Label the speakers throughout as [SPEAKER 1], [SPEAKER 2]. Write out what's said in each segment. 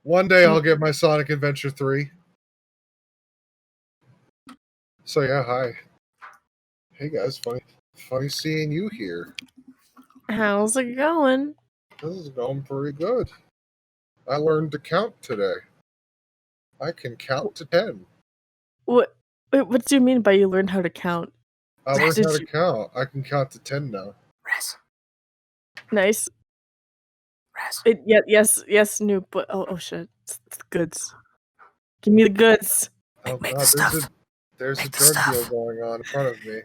[SPEAKER 1] One day I'll get my Sonic Adventure 3. So yeah, hi. Hey guys, funny seeing you here.
[SPEAKER 2] How's it going?
[SPEAKER 1] This is going pretty good. I learned to count today. I can count to 10.
[SPEAKER 2] What? Wait, what do you mean by you learned how to count?
[SPEAKER 1] I learned how to count. I can count to 10 now.
[SPEAKER 3] Razz.
[SPEAKER 2] Nice.
[SPEAKER 3] Razz.
[SPEAKER 2] Yes, Noob. But oh shit, it's the goods. Give me the goods.
[SPEAKER 3] Make the stuff.
[SPEAKER 1] There's a drug deal going on in front of me.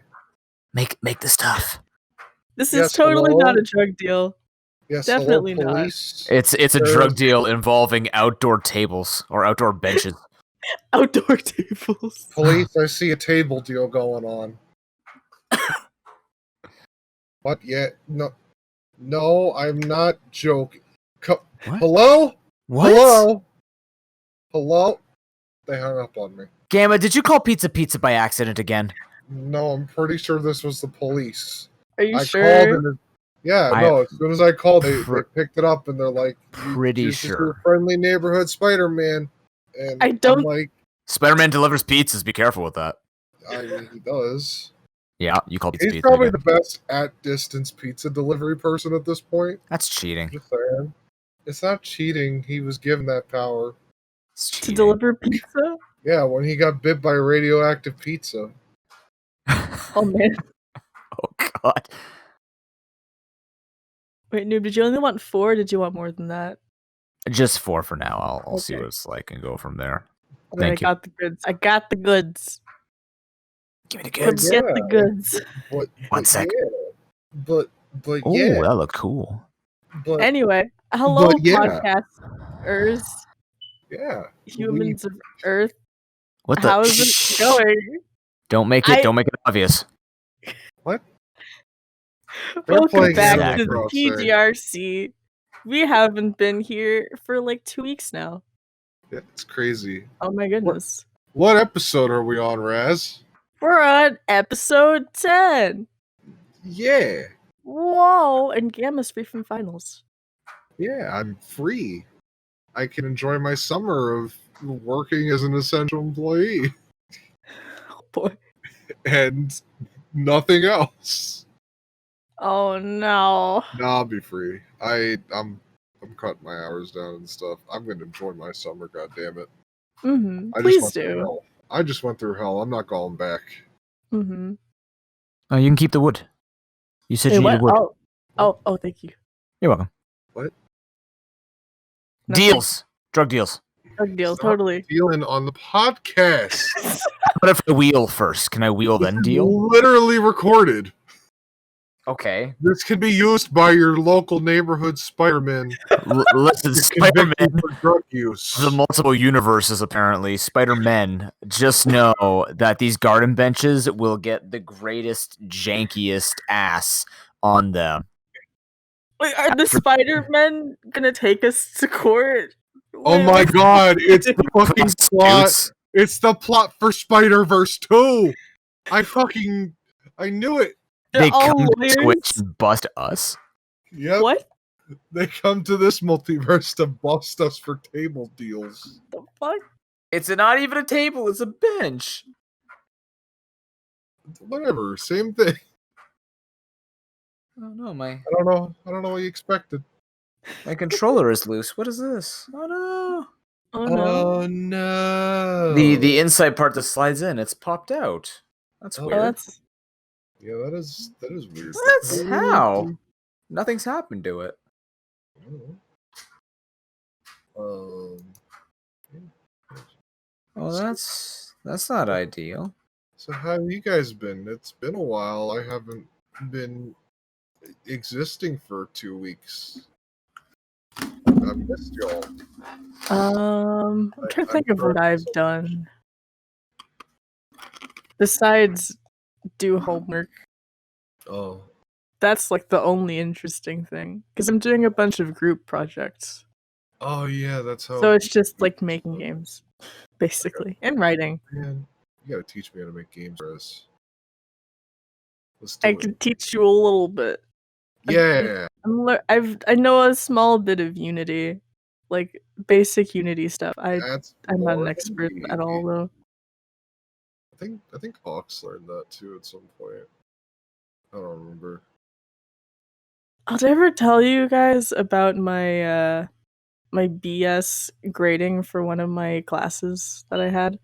[SPEAKER 3] Make the stuff.
[SPEAKER 2] This is totally not a drug deal.
[SPEAKER 1] Yes,
[SPEAKER 2] definitely
[SPEAKER 1] hello,
[SPEAKER 2] not.
[SPEAKER 1] police.
[SPEAKER 3] It's a drug deal involving outdoor tables or outdoor benches.
[SPEAKER 2] Outdoor tables.
[SPEAKER 1] Police, I see a table deal going on. What? Yeah, no, I'm not joking.
[SPEAKER 3] What?
[SPEAKER 1] Hello?
[SPEAKER 3] What?
[SPEAKER 1] Hello? They hung up on me.
[SPEAKER 3] Gamma, did you call pizza by accident again?
[SPEAKER 1] No, I'm pretty sure this was the police.
[SPEAKER 2] Are you
[SPEAKER 1] I
[SPEAKER 2] sure?
[SPEAKER 1] called no, as soon as I called, they picked it up and they're like,
[SPEAKER 3] pretty sure.
[SPEAKER 1] Your friendly neighborhood Spider-Man. And
[SPEAKER 2] I don't...
[SPEAKER 1] I'm like...
[SPEAKER 3] Spider-Man delivers pizzas, be careful with that.
[SPEAKER 1] I mean, he does.
[SPEAKER 3] Yeah, you called pizza.
[SPEAKER 1] He's probably the best at-distance pizza delivery person at this point.
[SPEAKER 3] That's cheating.
[SPEAKER 1] Just saying. It's not cheating. He was given that power.
[SPEAKER 2] To deliver pizza?
[SPEAKER 1] Yeah, when he got bit by radioactive pizza.
[SPEAKER 2] Oh, man.
[SPEAKER 3] Oh, God.
[SPEAKER 2] Wait, Noob, did you only want 4 or did you want more than that?
[SPEAKER 3] Just 4 for now. I'll see what it's like and go from there. Thank you.
[SPEAKER 2] I got the goods. I got the goods.
[SPEAKER 3] Give me the goods.
[SPEAKER 2] Get the goods.
[SPEAKER 1] But
[SPEAKER 3] 1 sec.
[SPEAKER 1] Yeah. But
[SPEAKER 3] Ooh,
[SPEAKER 1] yeah.
[SPEAKER 3] that looked cool.
[SPEAKER 1] But,
[SPEAKER 2] anyway, hello,
[SPEAKER 1] yeah.
[SPEAKER 2] podcasters.
[SPEAKER 1] Yeah.
[SPEAKER 2] Humans of Earth.
[SPEAKER 3] What the?
[SPEAKER 2] How is it going?
[SPEAKER 3] Don't make it obvious.
[SPEAKER 1] What?
[SPEAKER 2] Welcome back to
[SPEAKER 1] Animal
[SPEAKER 2] the
[SPEAKER 1] Crossing.
[SPEAKER 2] PGRC. We haven't been here for like 2 weeks now.
[SPEAKER 1] Yeah, it's crazy.
[SPEAKER 2] Oh my goodness.
[SPEAKER 1] What episode are we on, Raz?
[SPEAKER 2] We're on episode 10.
[SPEAKER 1] Yeah.
[SPEAKER 2] Whoa, and Gamma's free from finals.
[SPEAKER 1] Yeah, I'm free. I can enjoy my summer of working as an essential employee.
[SPEAKER 2] Oh boy.
[SPEAKER 1] And nothing else.
[SPEAKER 2] Oh no.
[SPEAKER 1] Nah, I'll be free. I'm cutting my hours down and stuff. I'm gonna enjoy my summer, goddammit.
[SPEAKER 2] Please do.
[SPEAKER 1] I just went through hell. I'm not going back.
[SPEAKER 3] Oh, you can keep the wood. You said you needed wood.
[SPEAKER 2] Oh, thank you.
[SPEAKER 3] You're welcome.
[SPEAKER 1] What?
[SPEAKER 3] Deals. Drug deals.
[SPEAKER 2] Drug deal,
[SPEAKER 1] Stop
[SPEAKER 2] totally.
[SPEAKER 1] dealing on the podcast.
[SPEAKER 3] What if I wheel first? Can I wheel then deal?
[SPEAKER 1] Literally recorded.
[SPEAKER 3] Okay.
[SPEAKER 1] This can be used by your local neighborhood Spider-Man.
[SPEAKER 3] Listen, Spider-Man,
[SPEAKER 1] for drug use.
[SPEAKER 3] the multiple universes apparently. Spider-Men, just know that these garden benches will get the greatest, jankiest ass on them.
[SPEAKER 2] Wait, are the Spider-Men gonna take us to court?
[SPEAKER 1] Oh my god, it's the fucking plot. It's the plot for Spider-Verse 2. I knew it.
[SPEAKER 3] They
[SPEAKER 2] all
[SPEAKER 3] come to
[SPEAKER 2] lawyers?
[SPEAKER 3] Twitch and bust us.
[SPEAKER 1] Yep.
[SPEAKER 2] What
[SPEAKER 1] They come to this multiverse to bust us for table deals.
[SPEAKER 2] the fuck?
[SPEAKER 3] It's not even a table, it's a bench.
[SPEAKER 1] Whatever, same thing.
[SPEAKER 3] Oh no,
[SPEAKER 1] I don't know what you expected.
[SPEAKER 3] my controller is loose. What is this? Oh no.
[SPEAKER 2] Oh no.
[SPEAKER 1] Oh no.
[SPEAKER 3] The inside part that slides in, it's popped out. That's weird.
[SPEAKER 2] That's...
[SPEAKER 1] Yeah, that is weird.
[SPEAKER 3] That's how. Nothing's happened to it. Well, that's not ideal.
[SPEAKER 1] So how have you guys been? It's been a while. I haven't been existing for 2 weeks. I've missed y'all.
[SPEAKER 2] I'm trying to think of what I've done. Besides do homework.
[SPEAKER 1] Oh.
[SPEAKER 2] That's like the only interesting thing. Because I'm doing a bunch of group projects.
[SPEAKER 1] Oh yeah, that's how.
[SPEAKER 2] So it's just like making games, basically, and writing.
[SPEAKER 1] Man, you gotta teach me how to make games, Riz. Let's do
[SPEAKER 2] I
[SPEAKER 1] it.
[SPEAKER 2] can teach you a little bit.
[SPEAKER 1] Yeah.
[SPEAKER 2] I know a small bit of Unity. like basic Unity stuff. I'm
[SPEAKER 1] That's
[SPEAKER 2] not
[SPEAKER 1] more
[SPEAKER 2] an
[SPEAKER 1] than
[SPEAKER 2] expert at
[SPEAKER 1] me.
[SPEAKER 2] all though.
[SPEAKER 1] I think Hawks learned that too at some point. I don't remember.
[SPEAKER 2] Did I ever tell you guys about my my BS grading for one of my classes that I had?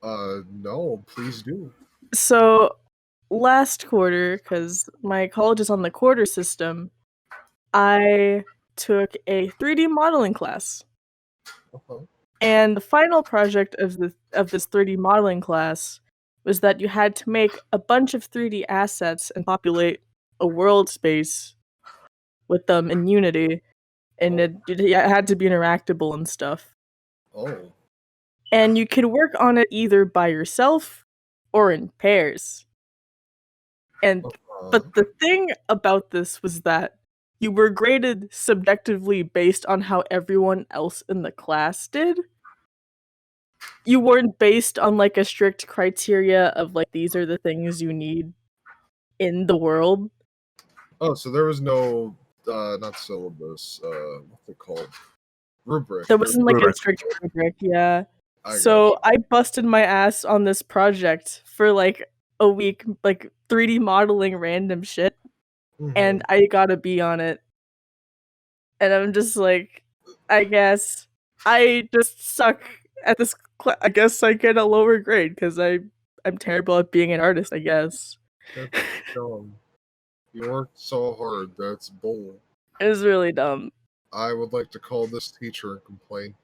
[SPEAKER 1] No, please do.
[SPEAKER 2] So last quarter, because my college is on the quarter system, I took a 3D modeling class.
[SPEAKER 1] Uh-huh.
[SPEAKER 2] And the final project of this 3D modeling class was that you had to make a bunch of 3D assets and populate a world space with them in Unity, and it had to be interactable and stuff.
[SPEAKER 1] Oh.
[SPEAKER 2] And you could work on it either by yourself or in pairs. And but the thing about this was that you were graded subjectively based on how everyone else in the class did. You weren't based on like a strict criteria of like these are the things you need in the world.
[SPEAKER 1] Oh, so there was no not syllabus, what's it called? Rubric.
[SPEAKER 2] There wasn't like a
[SPEAKER 3] Rubric.
[SPEAKER 2] strict rubric, yeah.
[SPEAKER 1] I
[SPEAKER 2] So I busted my ass on this project for like a week, like 3D modeling random shit,
[SPEAKER 1] Mhm.
[SPEAKER 2] and I got a B on it. And I'm just like, I guess I just suck at this. I guess I get a lower grade because I'm terrible at being an artist. I guess.
[SPEAKER 1] That's dumb. You worked so hard. That's bull.
[SPEAKER 2] It was really dumb.
[SPEAKER 1] I would like to call this teacher and complain.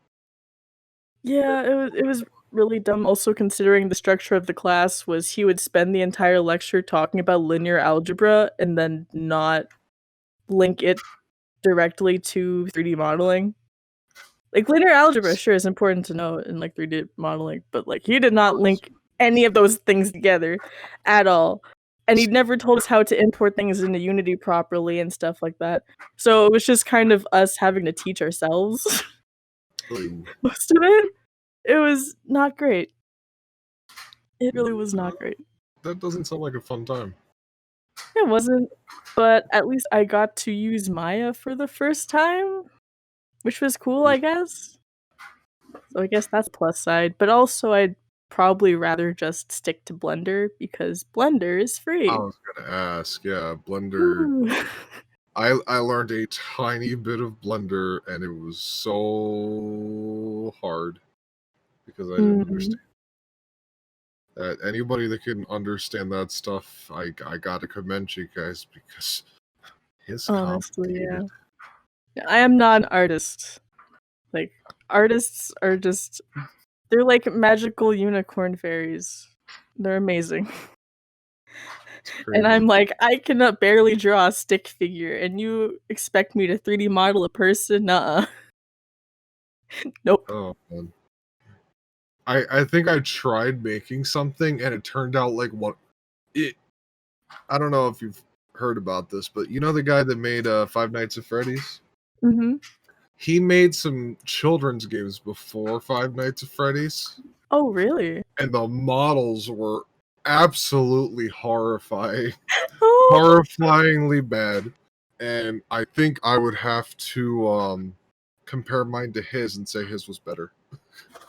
[SPEAKER 2] Yeah, it was really dumb. Also, considering the structure of the class was he would spend the entire lecture talking about linear algebra and then not link it directly to 3D modeling. Like linear algebra, sure, is important to know in like 3D modeling, but like he did not link any of those things together at all. And he never told us how to import things into Unity properly and stuff like that. So it was just kind of us having to teach ourselves most of it. It was not great. It really was not great.
[SPEAKER 1] That doesn't sound like a fun time.
[SPEAKER 2] It wasn't, but at least I got to use Maya for the first time, which was cool, I guess. So I guess that's plus side, but also I'd probably rather just stick to Blender because Blender is free.
[SPEAKER 1] I was gonna ask, yeah, Blender.
[SPEAKER 2] Woo.
[SPEAKER 1] I learned a tiny bit of Blender and it was so hard because I didn't understand. Anybody that can understand that stuff, I gotta commend you guys because it's
[SPEAKER 2] Honestly,
[SPEAKER 1] complicated.
[SPEAKER 2] yeah. I am not an artist. Like, artists are just, they're like magical unicorn fairies. They're amazing. And I'm like, I cannot barely draw a stick figure, and you expect me to 3D model a person? Nuh-uh. Nope.
[SPEAKER 1] Oh man. I think I tried making something and it turned out like what it I don't know if you've heard about this, but you know the guy that made Five Nights at Freddy's?
[SPEAKER 2] Mm-hmm.
[SPEAKER 1] He made some children's games before Five Nights at Freddy's.
[SPEAKER 2] Oh, really?
[SPEAKER 1] And the models were absolutely horrifying.
[SPEAKER 2] Oh.
[SPEAKER 1] Horrifyingly bad. And I think I would have to compare mine to his and say his was better.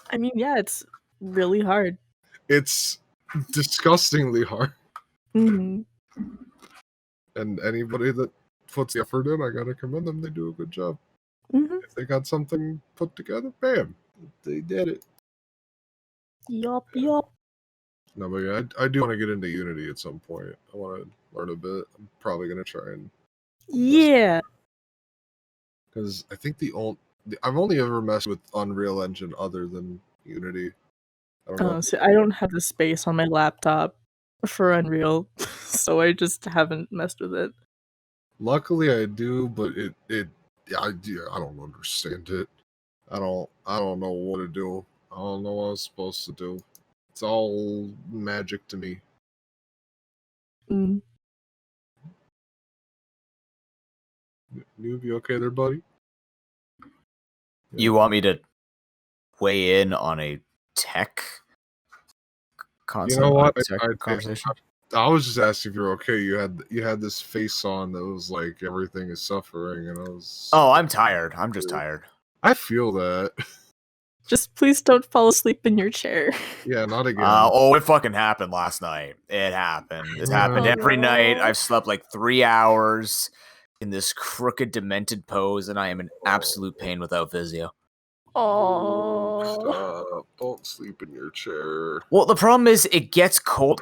[SPEAKER 2] I mean, yeah, it's really hard.
[SPEAKER 1] It's disgustingly hard.
[SPEAKER 2] Mm-hmm.
[SPEAKER 1] And anybody that puts the effort in, I gotta commend them. They do a good job.
[SPEAKER 2] Mm-hmm.
[SPEAKER 1] If they got something put together, bam, they did it.
[SPEAKER 2] Yup.
[SPEAKER 1] No, but yeah, I do want to get into Unity at some point. I want to learn a bit. I'm probably gonna try and because I think I've only ever messed with Unreal Engine other than Unity. I don't know.
[SPEAKER 2] So I don't have the space on my laptop for Unreal, so I just haven't messed with it.
[SPEAKER 1] Luckily, I do, but I don't understand it. I don't know what to do. I don't know what I was supposed to do. It's all magic to me.
[SPEAKER 2] Mm.
[SPEAKER 1] Noob, you okay there, buddy?
[SPEAKER 3] You want me to weigh in on a tech concept?
[SPEAKER 1] You know what?
[SPEAKER 3] Conversation?
[SPEAKER 1] I was just asking if you're okay. You had this face on that was like everything is suffering, and I was.
[SPEAKER 3] Oh, I'm tired. I'm just tired.
[SPEAKER 1] I feel that.
[SPEAKER 2] Just please don't fall asleep in your chair.
[SPEAKER 1] Yeah, not again.
[SPEAKER 3] It fucking happened last night. It happened. It's happened every night. I've slept like 3 hours in this crooked, demented pose, and I am in absolute pain without physio.
[SPEAKER 2] Oh,
[SPEAKER 1] Stop. Don't sleep in your chair.
[SPEAKER 3] Well, the problem is it gets cold.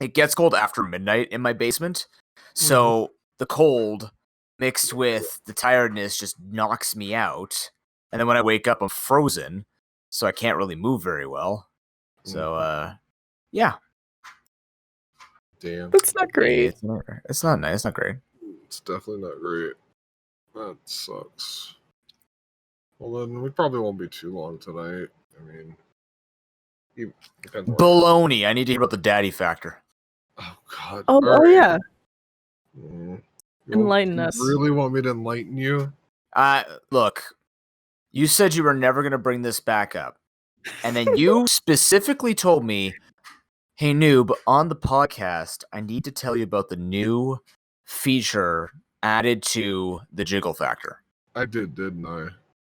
[SPEAKER 3] It gets cold after midnight in my basement. So the cold mixed with the tiredness just knocks me out. And then when I wake up, I'm frozen. So I can't really move very well. So, yeah.
[SPEAKER 1] Damn.
[SPEAKER 2] that's not great.
[SPEAKER 3] It's not nice. It's not great.
[SPEAKER 1] It's definitely not great. That sucks. Well, then we probably won't be too long tonight. I mean, depends on.
[SPEAKER 3] Baloney. I need to hear about the daddy factor.
[SPEAKER 1] Oh, God.
[SPEAKER 2] Oh yeah. Enlighten us.
[SPEAKER 1] You really want me to enlighten you?
[SPEAKER 3] Look, you said you were never going to bring this back up. And then you specifically told me, hey, Noob, on the podcast, I need to tell you about the new feature added to the jiggle factor.
[SPEAKER 1] I did, didn't I?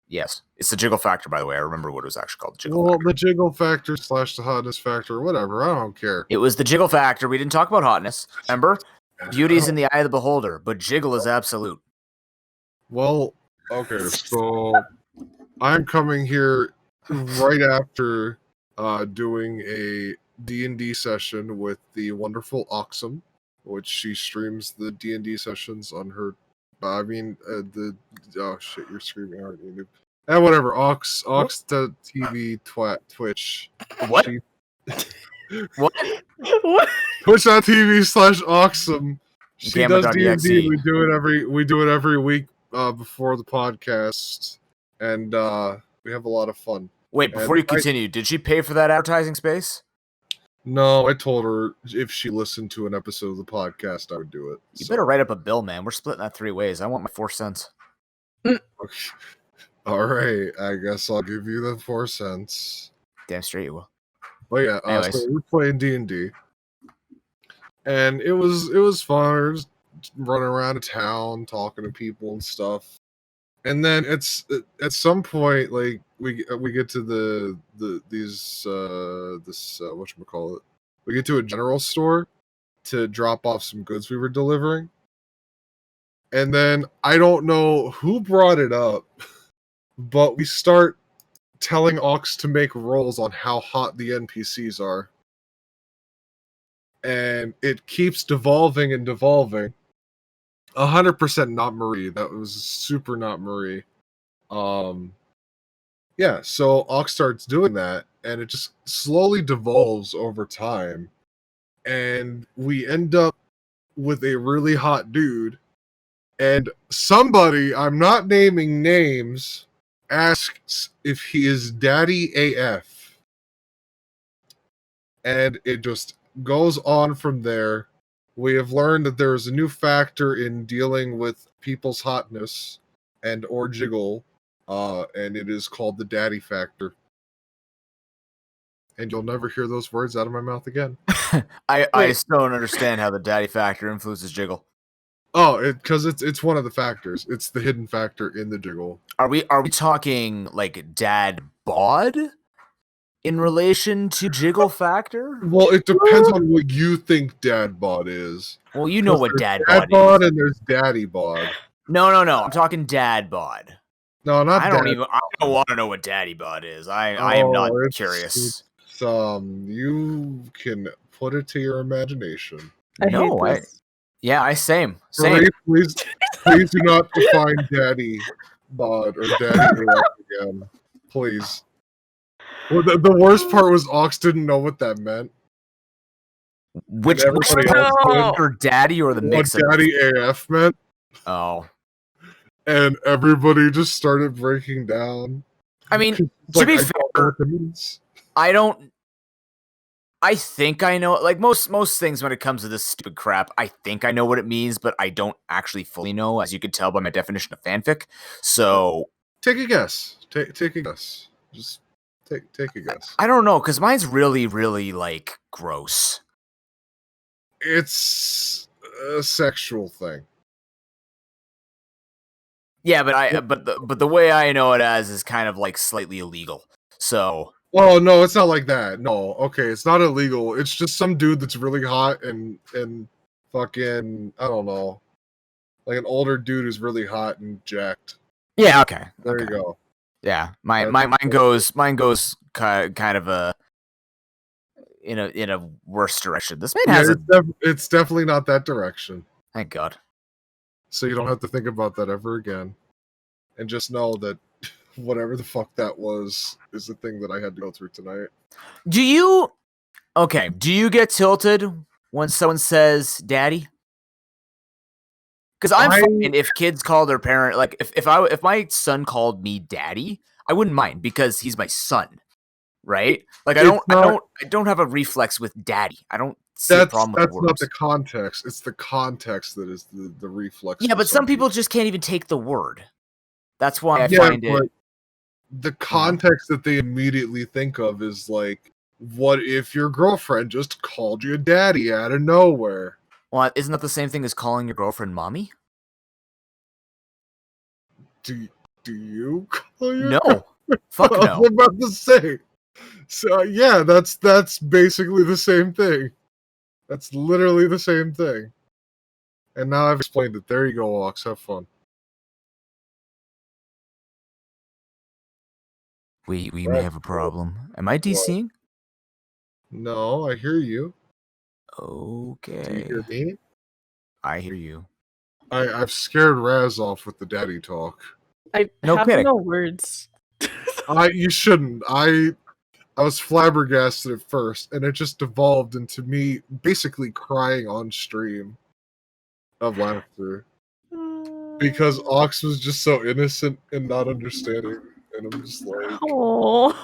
[SPEAKER 3] Yes. It's the jiggle factor, by the way. I remember what it was actually called. The jiggle factor.
[SPEAKER 1] The jiggle factor / the hotness factor, whatever. I don't care.
[SPEAKER 3] It was the jiggle factor. We didn't talk about hotness. Remember? Beauty's in the eye of the beholder, but jiggle is absolute.
[SPEAKER 1] Well, okay, so I'm coming here right after doing a D&D session with the wonderful Oxum, which she streams the D&D sessions on her. Oh shit, you're screaming, aren't you? Whatever. Ox TV Twitch.
[SPEAKER 3] What? What?
[SPEAKER 2] What?
[SPEAKER 1] Twitch.tv / Oxum. She does D&D. We do it every week before the podcast, and we have a lot of fun.
[SPEAKER 3] Wait, before you continue, did she pay for that advertising space?
[SPEAKER 1] No, I told her if she listened to an episode of the podcast, I would do it.
[SPEAKER 3] You better write up a bill, man. We're splitting that 3 ways. I want my 4 cents.
[SPEAKER 1] Okay. All right, I guess I'll give you the 4 cents.
[SPEAKER 3] Damn straight you will.
[SPEAKER 1] But yeah, so we're playing D&D, and it was fun. We were just running around town, talking to people and stuff. And then it's at some point, like we get to this whatchamacallit. We get to a general store to drop off some goods we were delivering. And then I don't know who brought it up, but we start telling Ox to make rolls on how hot the NPCs are. And it keeps devolving and devolving. 100% not Marie. That was super not Marie. Yeah, so Ox starts doing that, and it just slowly devolves over time. And we end up with a really hot dude. And somebody, I'm not naming names, asks if he is Daddy AF. And it just goes on from there. We have learned that there is a new factor in dealing with people's hotness and or jiggle, and it is called the daddy factor. And you'll never hear those words out of my mouth again.
[SPEAKER 3] I still don't understand how the daddy factor influences jiggle.
[SPEAKER 1] Oh, because it's one of the factors. It's the hidden factor in the jiggle.
[SPEAKER 3] Are we talking like dad bod in relation to jiggle factor?
[SPEAKER 1] Well, it depends on what you think dad bod is.
[SPEAKER 3] Well, you know what dad
[SPEAKER 1] bod
[SPEAKER 3] is.
[SPEAKER 1] And there's daddy bod.
[SPEAKER 3] No. I'm talking dad bod.
[SPEAKER 1] No, not.
[SPEAKER 3] I don't want to know what daddy bod is. I am not curious.
[SPEAKER 1] You can put it to your imagination.
[SPEAKER 3] I same.
[SPEAKER 1] Marie, please do not define daddy bod or daddy again, please. Well, the worst part was Ox didn't know what that meant.
[SPEAKER 3] Which part or daddy or the mix?
[SPEAKER 1] What daddy AF meant.
[SPEAKER 3] Oh.
[SPEAKER 1] And everybody just started breaking down.
[SPEAKER 3] I mean, to be fair, I think I know. Like most things when it comes to this stupid crap, I think I know what it means, but I don't actually fully know, as you could tell by my definition of fanfic. So
[SPEAKER 1] take a guess. Take a guess. Just take a guess.
[SPEAKER 3] I don't know, because mine's really, really like gross.
[SPEAKER 1] It's a sexual thing.
[SPEAKER 3] Yeah, but the way I know it as is kind of like slightly illegal. So.
[SPEAKER 1] Oh no, it's not like that. No, okay, it's not illegal. It's just some dude that's really hot and fucking I don't know, like an older dude who's really hot and jacked.
[SPEAKER 3] Yeah. Okay.
[SPEAKER 1] There
[SPEAKER 3] okay.
[SPEAKER 1] you go.
[SPEAKER 3] Yeah. Mine goes kind of a in a worse direction. This man has
[SPEAKER 1] it's definitely not that direction.
[SPEAKER 3] Thank God.
[SPEAKER 1] So you don't have to think about that ever again, and just know that whatever the fuck that was is the thing that I had to go through tonight.
[SPEAKER 3] Do you get tilted when someone says daddy? Because I'm fine if kids call their parent, like if my son called me daddy, I wouldn't mind because he's my son, right? Like I don't have a reflex with daddy. I don't see a problem with words.
[SPEAKER 1] That's not the context. It's the context that is the reflex.
[SPEAKER 3] Yeah, but some people just can't even take the word. That's why I find it.
[SPEAKER 1] The context that they immediately think of is like, what if your girlfriend just called you daddy out of nowhere?
[SPEAKER 3] Well, isn't that the same thing as calling your girlfriend mommy?
[SPEAKER 1] Do you call your
[SPEAKER 3] No. Fuck no.
[SPEAKER 1] I was about to say. So yeah, that's basically the same thing. That's literally the same thing. And now I've explained it. There you go, Ox. Have fun.
[SPEAKER 3] We may have a problem. Am I DCing?
[SPEAKER 1] No, I hear you.
[SPEAKER 3] Okay.
[SPEAKER 1] Do you hear me?
[SPEAKER 3] I hear you.
[SPEAKER 1] I've scared Raz off with the daddy talk.
[SPEAKER 2] I have no words.
[SPEAKER 1] You shouldn't. I was flabbergasted at first, and it just devolved into me basically crying on stream of laughter. Because Ox was just so innocent and not understanding. And I'm just like,
[SPEAKER 2] oh.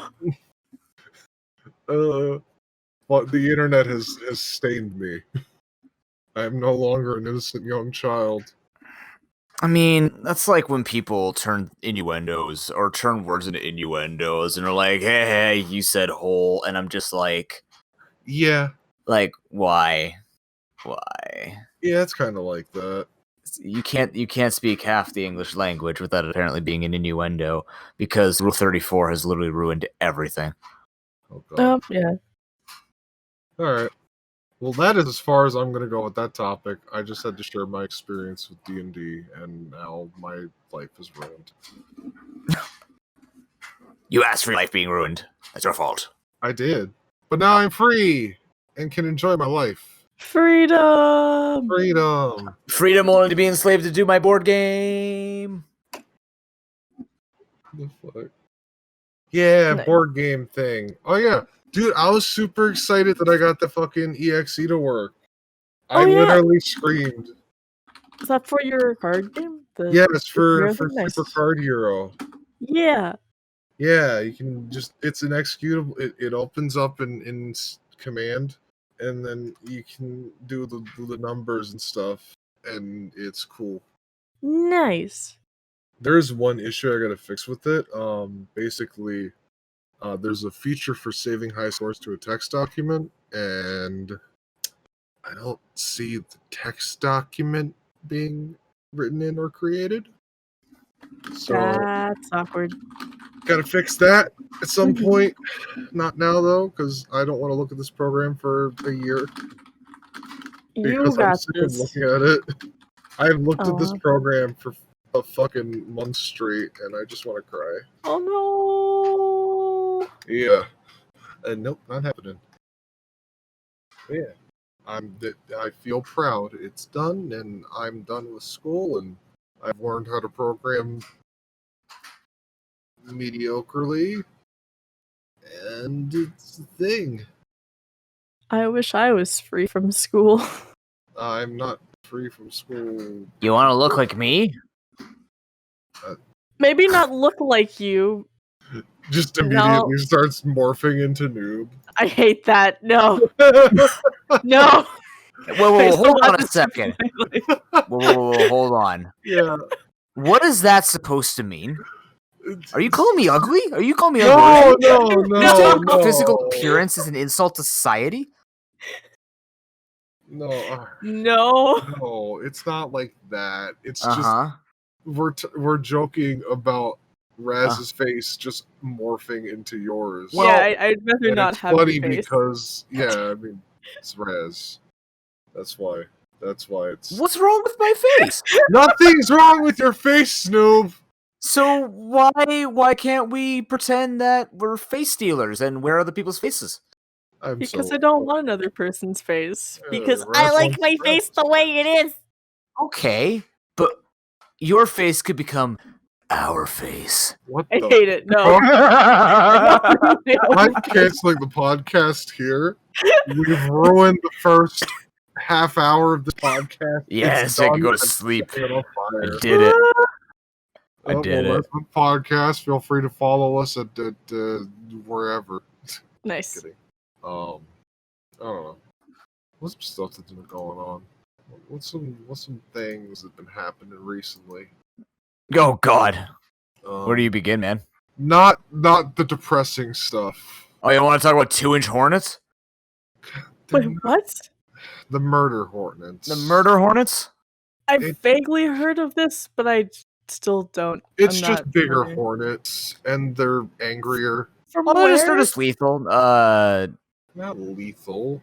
[SPEAKER 1] But the internet has stained me. I am no longer an innocent young child.
[SPEAKER 3] I mean, that's like when people turn innuendos or turn words into innuendos and are like, hey, you said hole. And I'm just like,
[SPEAKER 1] yeah.
[SPEAKER 3] Like, why? Why?
[SPEAKER 1] Yeah, it's kind of like that.
[SPEAKER 3] You can't speak half the English language without it apparently being an innuendo, because Rule 34 has literally ruined everything.
[SPEAKER 1] Oh, God.
[SPEAKER 2] Yeah.
[SPEAKER 1] All right. Well, that is as far as I'm going to go with that topic. I just had to share my experience with D&D, and now my life is ruined.
[SPEAKER 3] You asked for your life being ruined. That's your fault.
[SPEAKER 1] I did. But now I'm free and can enjoy my life.
[SPEAKER 2] Freedom!
[SPEAKER 1] Freedom!
[SPEAKER 3] Freedom only to be enslaved to do my board game!
[SPEAKER 1] The fuck? Yeah,
[SPEAKER 2] nice.
[SPEAKER 1] Board game thing. Oh, yeah. Dude, I was super excited that I got the fucking EXE to work. I literally screamed.
[SPEAKER 2] Is that for your card game?
[SPEAKER 1] Yeah, it's for Super Card Hero.
[SPEAKER 2] Yeah.
[SPEAKER 1] Yeah, you can just, it's an executable. It opens up in command, and then you can do the numbers and stuff, and it's cool.
[SPEAKER 2] Nice.
[SPEAKER 1] There's one issue I gotta fix with it. Basically, there's a feature for saving high scores to a text document, and I don't see the text document being written in or created. So
[SPEAKER 2] that's awkward.
[SPEAKER 1] Gotta fix that at some point. Not now, though, because I don't want to look at this program for a year.
[SPEAKER 2] You got this.
[SPEAKER 1] Looking at it. I've looked at this program for a fucking month straight, and I just want to cry.
[SPEAKER 2] Oh, no.
[SPEAKER 1] Yeah. Nope, not happening. Yeah. I feel proud. It's done, and I'm done with school, and I've learned how to program mediocrely, and it's a thing.
[SPEAKER 2] I wish I was free from school.
[SPEAKER 1] I'm not free from school.
[SPEAKER 3] You want to look like me?
[SPEAKER 2] Maybe not look like you.
[SPEAKER 1] Just immediately starts morphing into noob.
[SPEAKER 2] I hate that. No. No.
[SPEAKER 3] Whoa, hold on a second. Whoa, hold on.
[SPEAKER 1] Yeah.
[SPEAKER 3] What is that supposed to mean? Are you calling me ugly? Are you calling me
[SPEAKER 1] ugly?
[SPEAKER 3] No. Physical appearance is an insult to society?
[SPEAKER 1] No.
[SPEAKER 2] No.
[SPEAKER 1] No, it's not like that. It's we're joking about Raz's face just morphing into yours.
[SPEAKER 3] Well,
[SPEAKER 2] yeah, I'd rather
[SPEAKER 1] and
[SPEAKER 2] not
[SPEAKER 1] it's
[SPEAKER 2] have
[SPEAKER 1] funny
[SPEAKER 2] your face.
[SPEAKER 1] because I mean it's Raz. That's why it's
[SPEAKER 3] What's wrong with my face?
[SPEAKER 1] nothing's wrong with your face, Snoob.
[SPEAKER 3] So why can't we pretend that we're face stealers and wear other people's faces?
[SPEAKER 2] Because I don't want another person's face.
[SPEAKER 1] Yeah,
[SPEAKER 2] Because
[SPEAKER 1] Raz
[SPEAKER 2] I like
[SPEAKER 1] wants
[SPEAKER 2] my
[SPEAKER 1] Raz.
[SPEAKER 2] face the way it is.
[SPEAKER 3] Okay, but your face could become our face.
[SPEAKER 1] What
[SPEAKER 2] I
[SPEAKER 1] the
[SPEAKER 2] hate it. No.
[SPEAKER 1] I'm canceling the podcast here. We've ruined the first half hour of the podcast.
[SPEAKER 3] Yes,
[SPEAKER 1] It's
[SPEAKER 3] I can
[SPEAKER 1] done
[SPEAKER 3] go to
[SPEAKER 1] and
[SPEAKER 3] sleep.
[SPEAKER 1] set it on
[SPEAKER 3] I
[SPEAKER 1] fire.
[SPEAKER 3] did it. I
[SPEAKER 1] Well,
[SPEAKER 3] did it.
[SPEAKER 1] that's the podcast. Feel free to follow us at wherever.
[SPEAKER 2] Nice.
[SPEAKER 1] Kidding. I don't know. What's some stuff that's been going on? What's some things that've been happening recently?
[SPEAKER 3] Oh God, where do you
[SPEAKER 1] Um,
[SPEAKER 3] begin, man?
[SPEAKER 1] Not the depressing stuff.
[SPEAKER 3] Oh, you want to talk about 2-inch hornets?
[SPEAKER 2] Wait, what?
[SPEAKER 1] The murder hornets.
[SPEAKER 3] The murder hornets?
[SPEAKER 2] I've
[SPEAKER 1] It-
[SPEAKER 2] vaguely heard of this, but I still don't.
[SPEAKER 1] It's
[SPEAKER 2] I'm
[SPEAKER 1] just
[SPEAKER 2] not
[SPEAKER 1] bigger
[SPEAKER 2] familiar.
[SPEAKER 1] hornets, and they're angrier.
[SPEAKER 2] From
[SPEAKER 3] Oh,
[SPEAKER 2] where?
[SPEAKER 3] they're just lethal.
[SPEAKER 1] Not lethal.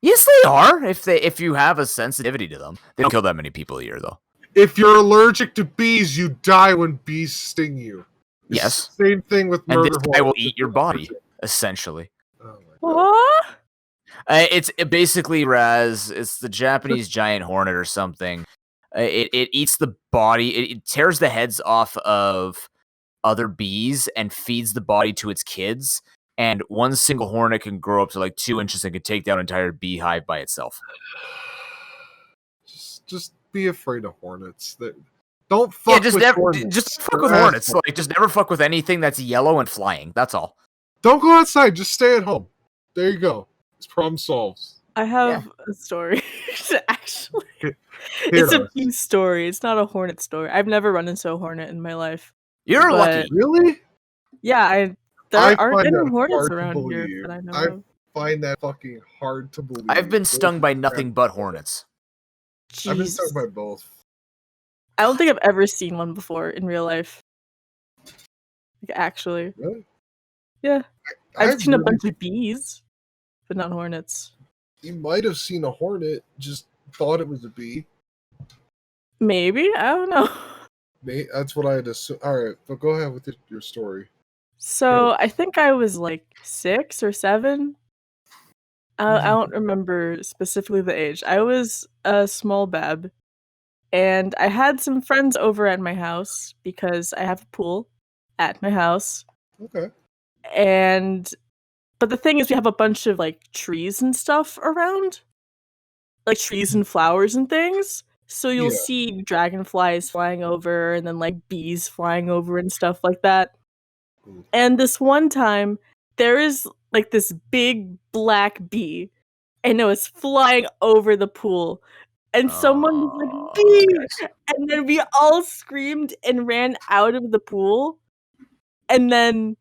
[SPEAKER 3] Yes, they are. If you have a sensitivity to them, they don't kill that many people a year, though.
[SPEAKER 1] If you're allergic to bees, you die when bees sting you. It's
[SPEAKER 3] Yes.
[SPEAKER 1] the same thing with
[SPEAKER 3] And
[SPEAKER 1] murder
[SPEAKER 3] this guy will
[SPEAKER 1] hornets.
[SPEAKER 3] eat your body, essentially.
[SPEAKER 1] Oh my God.
[SPEAKER 2] What?
[SPEAKER 3] It's basically Raz. It's the Japanese giant hornet or something. It eats the body. It tears the heads off of other bees and feeds the body to its kids. And one single hornet can grow up to like 2 inches and can take down an entire beehive by itself.
[SPEAKER 1] Just be afraid of hornets. Don't fuck with hornets.
[SPEAKER 3] Just fuck
[SPEAKER 1] They're
[SPEAKER 3] with hornets.
[SPEAKER 1] assholes.
[SPEAKER 3] Like, just never fuck with anything that's yellow and flying. That's all.
[SPEAKER 1] Don't go outside. Just stay at home. There you go. It's problem solved.
[SPEAKER 2] I have a story. Actually,
[SPEAKER 1] Hit
[SPEAKER 2] it's a
[SPEAKER 1] us.
[SPEAKER 2] bee story. It's not a hornet story. I've never run into a hornet in my life.
[SPEAKER 3] You're
[SPEAKER 2] But-
[SPEAKER 3] lucky.
[SPEAKER 1] Really?
[SPEAKER 2] Yeah, there
[SPEAKER 1] I
[SPEAKER 2] aren't
[SPEAKER 1] find
[SPEAKER 2] any
[SPEAKER 1] that
[SPEAKER 2] hornets
[SPEAKER 1] hard to
[SPEAKER 2] around here
[SPEAKER 1] believe.
[SPEAKER 2] that I know
[SPEAKER 1] I-
[SPEAKER 2] of.
[SPEAKER 1] Find that fucking hard to believe.
[SPEAKER 3] I've been stung by nothing but hornets.
[SPEAKER 1] I've been
[SPEAKER 2] Jeez.
[SPEAKER 1] stung by both.
[SPEAKER 2] I don't think I've ever seen one before in real life. Like, actually.
[SPEAKER 1] Really?
[SPEAKER 2] Yeah. I've seen a
[SPEAKER 1] really-
[SPEAKER 2] bunch of bees, but not hornets.
[SPEAKER 1] You might have seen a hornet. Just thought it was a bee.
[SPEAKER 2] Maybe? I don't know.
[SPEAKER 1] That's what I had assumed. All right, but go ahead with your story.
[SPEAKER 2] So I think I was like 6 or 7. I don't remember specifically the age. I was a small bab, and I had some friends over at my house because I have a pool at my house.
[SPEAKER 1] Okay.
[SPEAKER 2] But the thing is, we have a bunch of like trees and stuff around, like trees and flowers and things. So you'll
[SPEAKER 1] Yeah.
[SPEAKER 2] see dragonflies flying over, and then like bees flying over and stuff like that.
[SPEAKER 1] Mm.
[SPEAKER 2] And this one time, there is like this big black bee, and it was flying over the pool. And someone was like, "Bee!" And then we all screamed and ran out of the pool. And then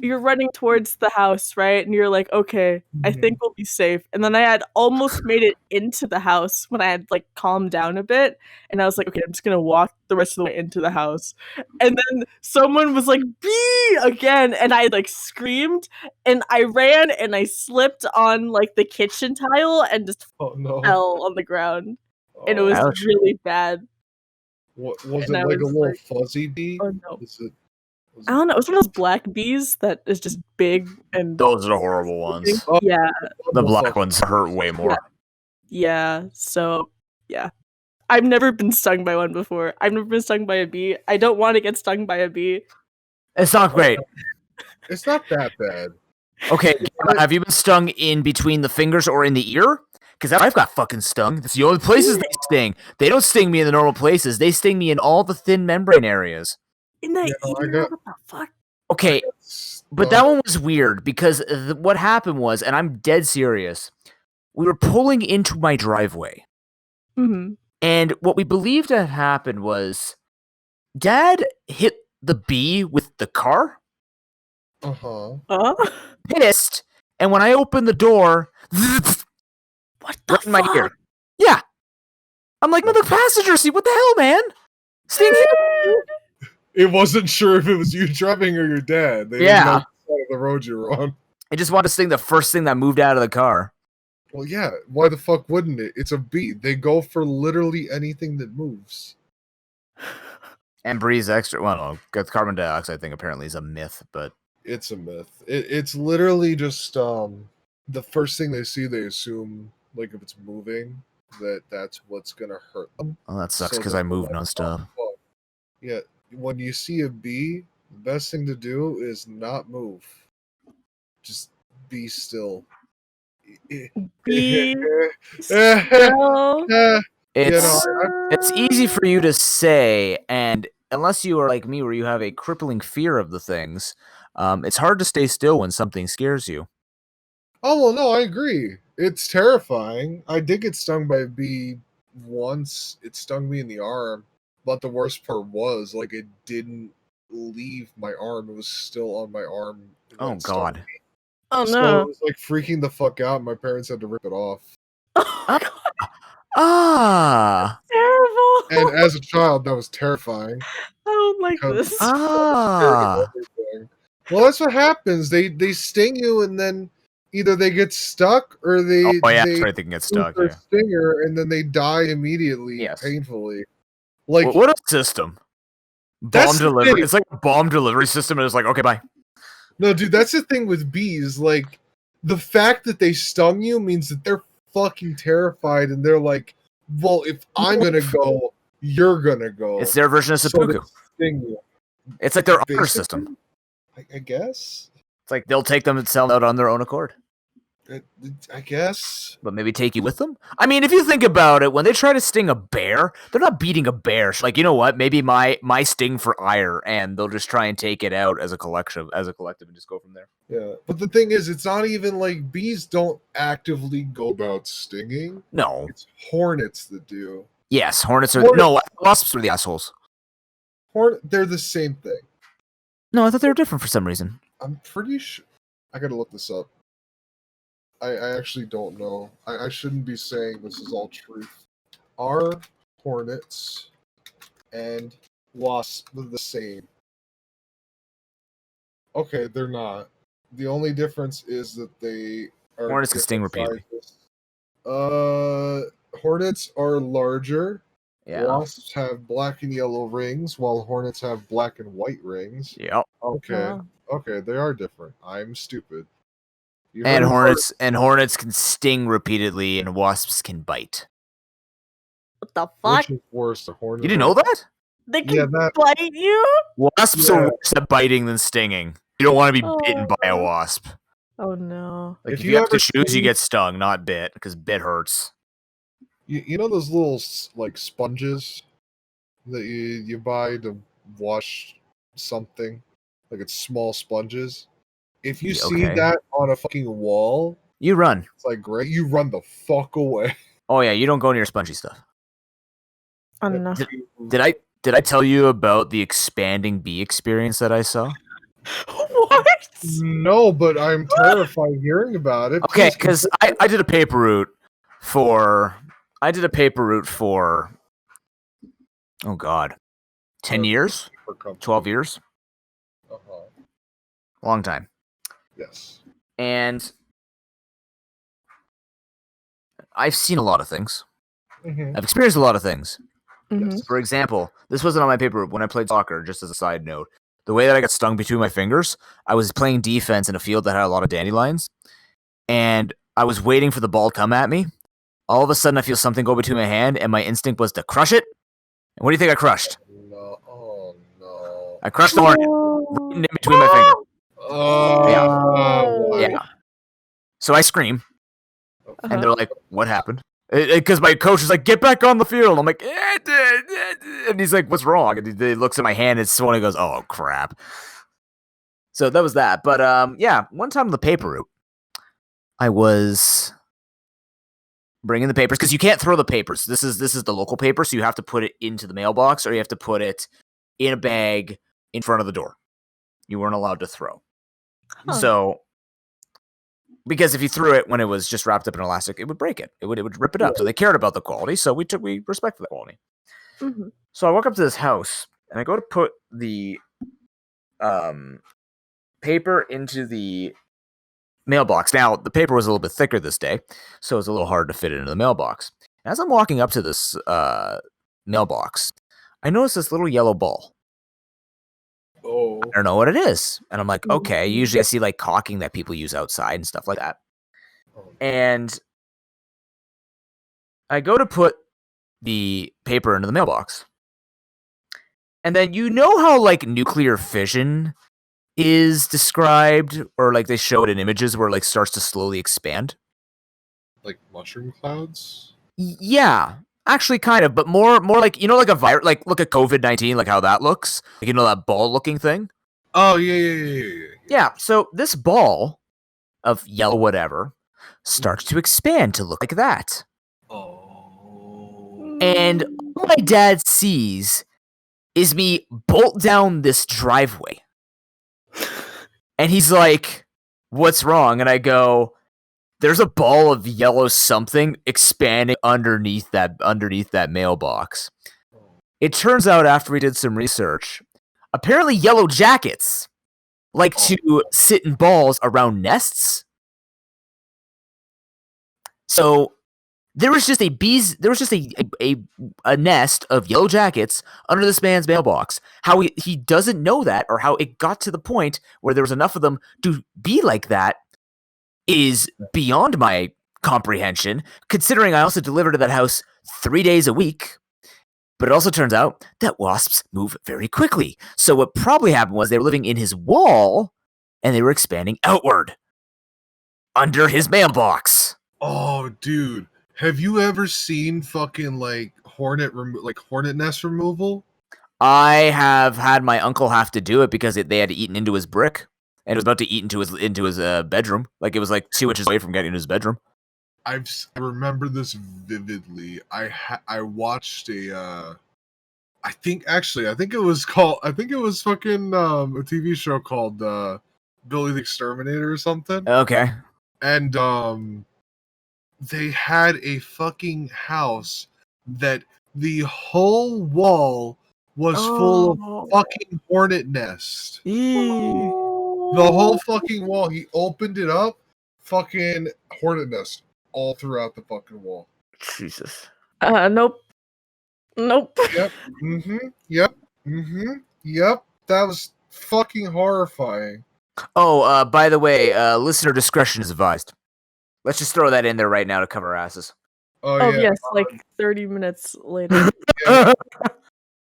[SPEAKER 2] you're running towards the house, right? And you're like, okay, I think we'll be safe. And then I had almost made it into the house when I had like calmed down a bit. And I was like, okay, I'm just gonna walk the rest of the way into the house. And then someone was like, bee again. And I like screamed and I ran and I slipped on like the kitchen tile and just
[SPEAKER 1] Oh no.
[SPEAKER 2] fell on the ground. And it was
[SPEAKER 3] Ouch.
[SPEAKER 2] really bad.
[SPEAKER 1] What was
[SPEAKER 2] and
[SPEAKER 1] it
[SPEAKER 2] I
[SPEAKER 1] like a
[SPEAKER 2] was
[SPEAKER 1] little
[SPEAKER 2] like,
[SPEAKER 1] fuzzy bee?
[SPEAKER 2] Oh no.
[SPEAKER 1] Was
[SPEAKER 2] I don't know. It was one of those black bees that is just big and
[SPEAKER 3] Those are the horrible ones.
[SPEAKER 1] Oh.
[SPEAKER 2] yeah,
[SPEAKER 3] The black ones hurt way more.
[SPEAKER 2] yeah. So yeah, I've never been stung by one before. I've never been stung by a bee. I don't want to get stung by a bee.
[SPEAKER 3] It's not great.
[SPEAKER 1] It's not that bad.
[SPEAKER 3] Okay, have you been stung in between the fingers or in the ear? Because I've got fucking stung. It's the only places they sting. They don't sting me in the normal places. They sting me in all the thin membrane areas.
[SPEAKER 2] In that
[SPEAKER 1] Yeah, I
[SPEAKER 2] ear,
[SPEAKER 1] got-
[SPEAKER 2] what the fuck?
[SPEAKER 3] Okay, but that one was weird because what happened was, and I'm dead serious, we were pulling into my driveway.
[SPEAKER 2] Mm-hmm.
[SPEAKER 3] And what we believed had happened was Dad hit the bee with the car,
[SPEAKER 1] Uh-huh.
[SPEAKER 3] pissed, and when I opened the door,
[SPEAKER 2] What the
[SPEAKER 3] right in my
[SPEAKER 2] fuck?
[SPEAKER 3] ear. Yeah. I'm like, no, the passenger seat, what the hell, man? Sting
[SPEAKER 1] It wasn't sure if it was you driving or your dad. They didn't know what side of the road you were on.
[SPEAKER 3] It just wanted to sting the first thing that moved out of the car.
[SPEAKER 1] Well, yeah. Why the fuck wouldn't it? It's a bee. They go for literally anything that moves.
[SPEAKER 3] And breathes extra. Well, no, carbon dioxide thing apparently is a myth, but
[SPEAKER 1] it's a myth. It's literally just the first thing they see, they assume like if it's moving that's what's gonna hurt them.
[SPEAKER 3] Oh, that sucks because I move nonstop.
[SPEAKER 1] Yeah, when you see a bee, the best thing to do is not move. Just be still.
[SPEAKER 2] Be still.
[SPEAKER 3] It's easy for you to say, and unless you are like me where you have a crippling fear of the things, it's hard to stay still when something scares you.
[SPEAKER 1] Oh, well, no, I agree. It's terrifying. I did get stung by a bee once. It stung me in the arm, but the worst part was, like, it didn't leave my arm. It was still on my arm.
[SPEAKER 3] Oh, God.
[SPEAKER 2] Oh, no.
[SPEAKER 1] So it was, like, freaking the fuck out. My parents had to rip it off.
[SPEAKER 3] Ah!
[SPEAKER 2] Terrible.
[SPEAKER 1] And as a child, that was terrifying.
[SPEAKER 2] I don't like this.
[SPEAKER 3] Ah!
[SPEAKER 1] Well, that's what happens. They sting you, and then either they get stuck or they
[SPEAKER 3] that's right, they can get stuck.
[SPEAKER 1] Yeah. Stinger, and then they die immediately, painfully. Like
[SPEAKER 3] what a system! Bomb delivery. It's like a bomb delivery system, and it's like, okay, bye.
[SPEAKER 1] No, dude, that's the thing with bees. Like, the fact that they stung you means that they're fucking terrified, and they're like, well, if I'm gonna go, you're gonna go.
[SPEAKER 3] It's their version of seppuku. It's like their honor system.
[SPEAKER 1] I guess.
[SPEAKER 3] It's like they'll take them and sell out on their own accord.
[SPEAKER 1] I guess.
[SPEAKER 3] But maybe take you with them? I mean, if you think about it, when they try to sting a bear, they're not beating a bear. Like, you know what? Maybe my sting for ire, and they'll just try and take it out as a collective, and just go from there.
[SPEAKER 1] Yeah, but the thing is, it's not even like bees don't actively go about stinging.
[SPEAKER 3] No.
[SPEAKER 1] It's hornets that do.
[SPEAKER 3] Yes, hornets are... No, wasps are the assholes.
[SPEAKER 1] They're the same thing.
[SPEAKER 3] No, I thought they were different for some reason.
[SPEAKER 1] I'm pretty sure... I gotta look this up. I actually don't know. I shouldn't be saying this is all truth. Are hornets and wasps the same? Okay, they're not. The only difference is that they are...
[SPEAKER 3] Hornets can sting repeatedly.
[SPEAKER 1] Hornets are larger.
[SPEAKER 3] Yeah.
[SPEAKER 1] Wasps have black and yellow rings, while hornets have black and white rings.
[SPEAKER 3] Yep.
[SPEAKER 1] Okay. Okay, they are different. I'm stupid.
[SPEAKER 3] And hornets can sting repeatedly, and wasps can bite.
[SPEAKER 2] What the fuck?
[SPEAKER 1] Which is worse, the hornet?
[SPEAKER 3] You didn't know that?
[SPEAKER 2] They can bite you?
[SPEAKER 3] Wasps are worse at biting than stinging. You don't want to be bitten by a wasp.
[SPEAKER 2] Oh no!
[SPEAKER 3] Like if you have to choose, you get stung, not bit, because bit hurts.
[SPEAKER 1] You know those little like sponges that you buy to wash something, like it's small sponges. If you see that on a fucking wall,
[SPEAKER 3] you run.
[SPEAKER 1] It's like great. You run the fuck away.
[SPEAKER 3] Oh yeah, you don't go near spongy stuff.
[SPEAKER 2] Oh no!
[SPEAKER 3] Did I tell you about the expanding bee experience that I saw?
[SPEAKER 2] What?
[SPEAKER 1] No, but I'm terrified hearing about it.
[SPEAKER 3] Okay, because I did a paper route for... oh god, 10 years? 12 years? Long time.
[SPEAKER 1] Yes.
[SPEAKER 3] And I've seen a lot of things.
[SPEAKER 1] Mm-hmm.
[SPEAKER 3] I've experienced a lot of things.
[SPEAKER 2] Mm-hmm.
[SPEAKER 3] For example, this wasn't on my paper when I played soccer, just as a side note. The way that I got stung between my fingers, I was playing defense in a field that had a lot of dandelions, and I was waiting for the ball to come at me. All of a sudden, I feel something go between my hand, and my instinct was to crush it. And what do you think I crushed?
[SPEAKER 1] No. Oh, no.
[SPEAKER 3] I crushed the hornet right in between my fingers.
[SPEAKER 1] Oh,
[SPEAKER 3] yeah. So I scream, and they're like, what happened? Because my coach is like, get back on the field. I'm like, and he's like, what's wrong? And he looks at my hand, it's swollen, and goes, oh, crap. So that was that. But yeah, one time on the paper route, I was bringing the papers, because you can't throw the papers. This is the local paper, so you have to put it into the mailbox, or you have to put it in a bag in front of the door. You weren't allowed to throw. Huh. So, because if you threw it when it was just wrapped up in elastic, it would break it. It would rip it up. So they cared about the quality. So we respected the quality.
[SPEAKER 2] Mm-hmm.
[SPEAKER 3] So I walk up to this house and I go to put the paper into the mailbox. Now, the paper was a little bit thicker this day, so it was a little hard to fit it into the mailbox. As I'm walking up to this mailbox, I notice this little yellow ball.
[SPEAKER 1] Oh.
[SPEAKER 3] I don't know what it is. And I'm like, okay, usually I see like caulking that people use outside and stuff like that. And I go to put the paper into the mailbox. And then you know how like nuclear fission is described, or like they show it in images where it like starts to slowly expand?
[SPEAKER 1] Like mushroom clouds?
[SPEAKER 3] Yeah. Actually, kind of, but more like, you know, like a virus, like look at COVID-19, like how that looks, like, you know, that ball-looking thing.
[SPEAKER 1] Oh yeah.
[SPEAKER 3] Yeah. So this ball of yellow whatever starts to expand to look like that,
[SPEAKER 1] Oh.
[SPEAKER 3] and all my dad sees is me bolt down this driveway, and he's like, "What's wrong?" And I go, "There's a ball of yellow something expanding underneath that mailbox." It turns out, after we did some research, apparently yellow jackets like to sit in balls around nests. So there was just a nest of yellow jackets under this man's mailbox. How he doesn't know that, or how it got to the point where there was enough of them to be like that, is beyond my comprehension, considering I also deliver to that house 3 days a week. But it also turns out that wasps move very quickly. So what probably happened was they were living in his wall, and they were expanding outward under his mailbox.
[SPEAKER 1] Oh, dude. Have you ever seen fucking like hornet nest removal?
[SPEAKER 3] I have had my uncle have to do it because they had eaten into his brick, and it was about to eat into his bedroom. Like it was like 2 inches away from getting into his bedroom.
[SPEAKER 1] I remember this vividly. I watched I think it was fucking a TV show called Billy the Exterminator or something.
[SPEAKER 3] Okay.
[SPEAKER 1] And they had a fucking house that the whole wall was full of fucking hornet nest. The whole fucking wall. He opened it up, fucking hornet nest all throughout the fucking wall.
[SPEAKER 3] Jesus.
[SPEAKER 2] Nope.
[SPEAKER 1] Yep. Yep. That was fucking horrifying.
[SPEAKER 3] Oh, by the way, listener discretion is advised. Let's just throw that in there right now to cover asses.
[SPEAKER 2] Oh yeah, yes, like 30 minutes later.
[SPEAKER 1] Yeah.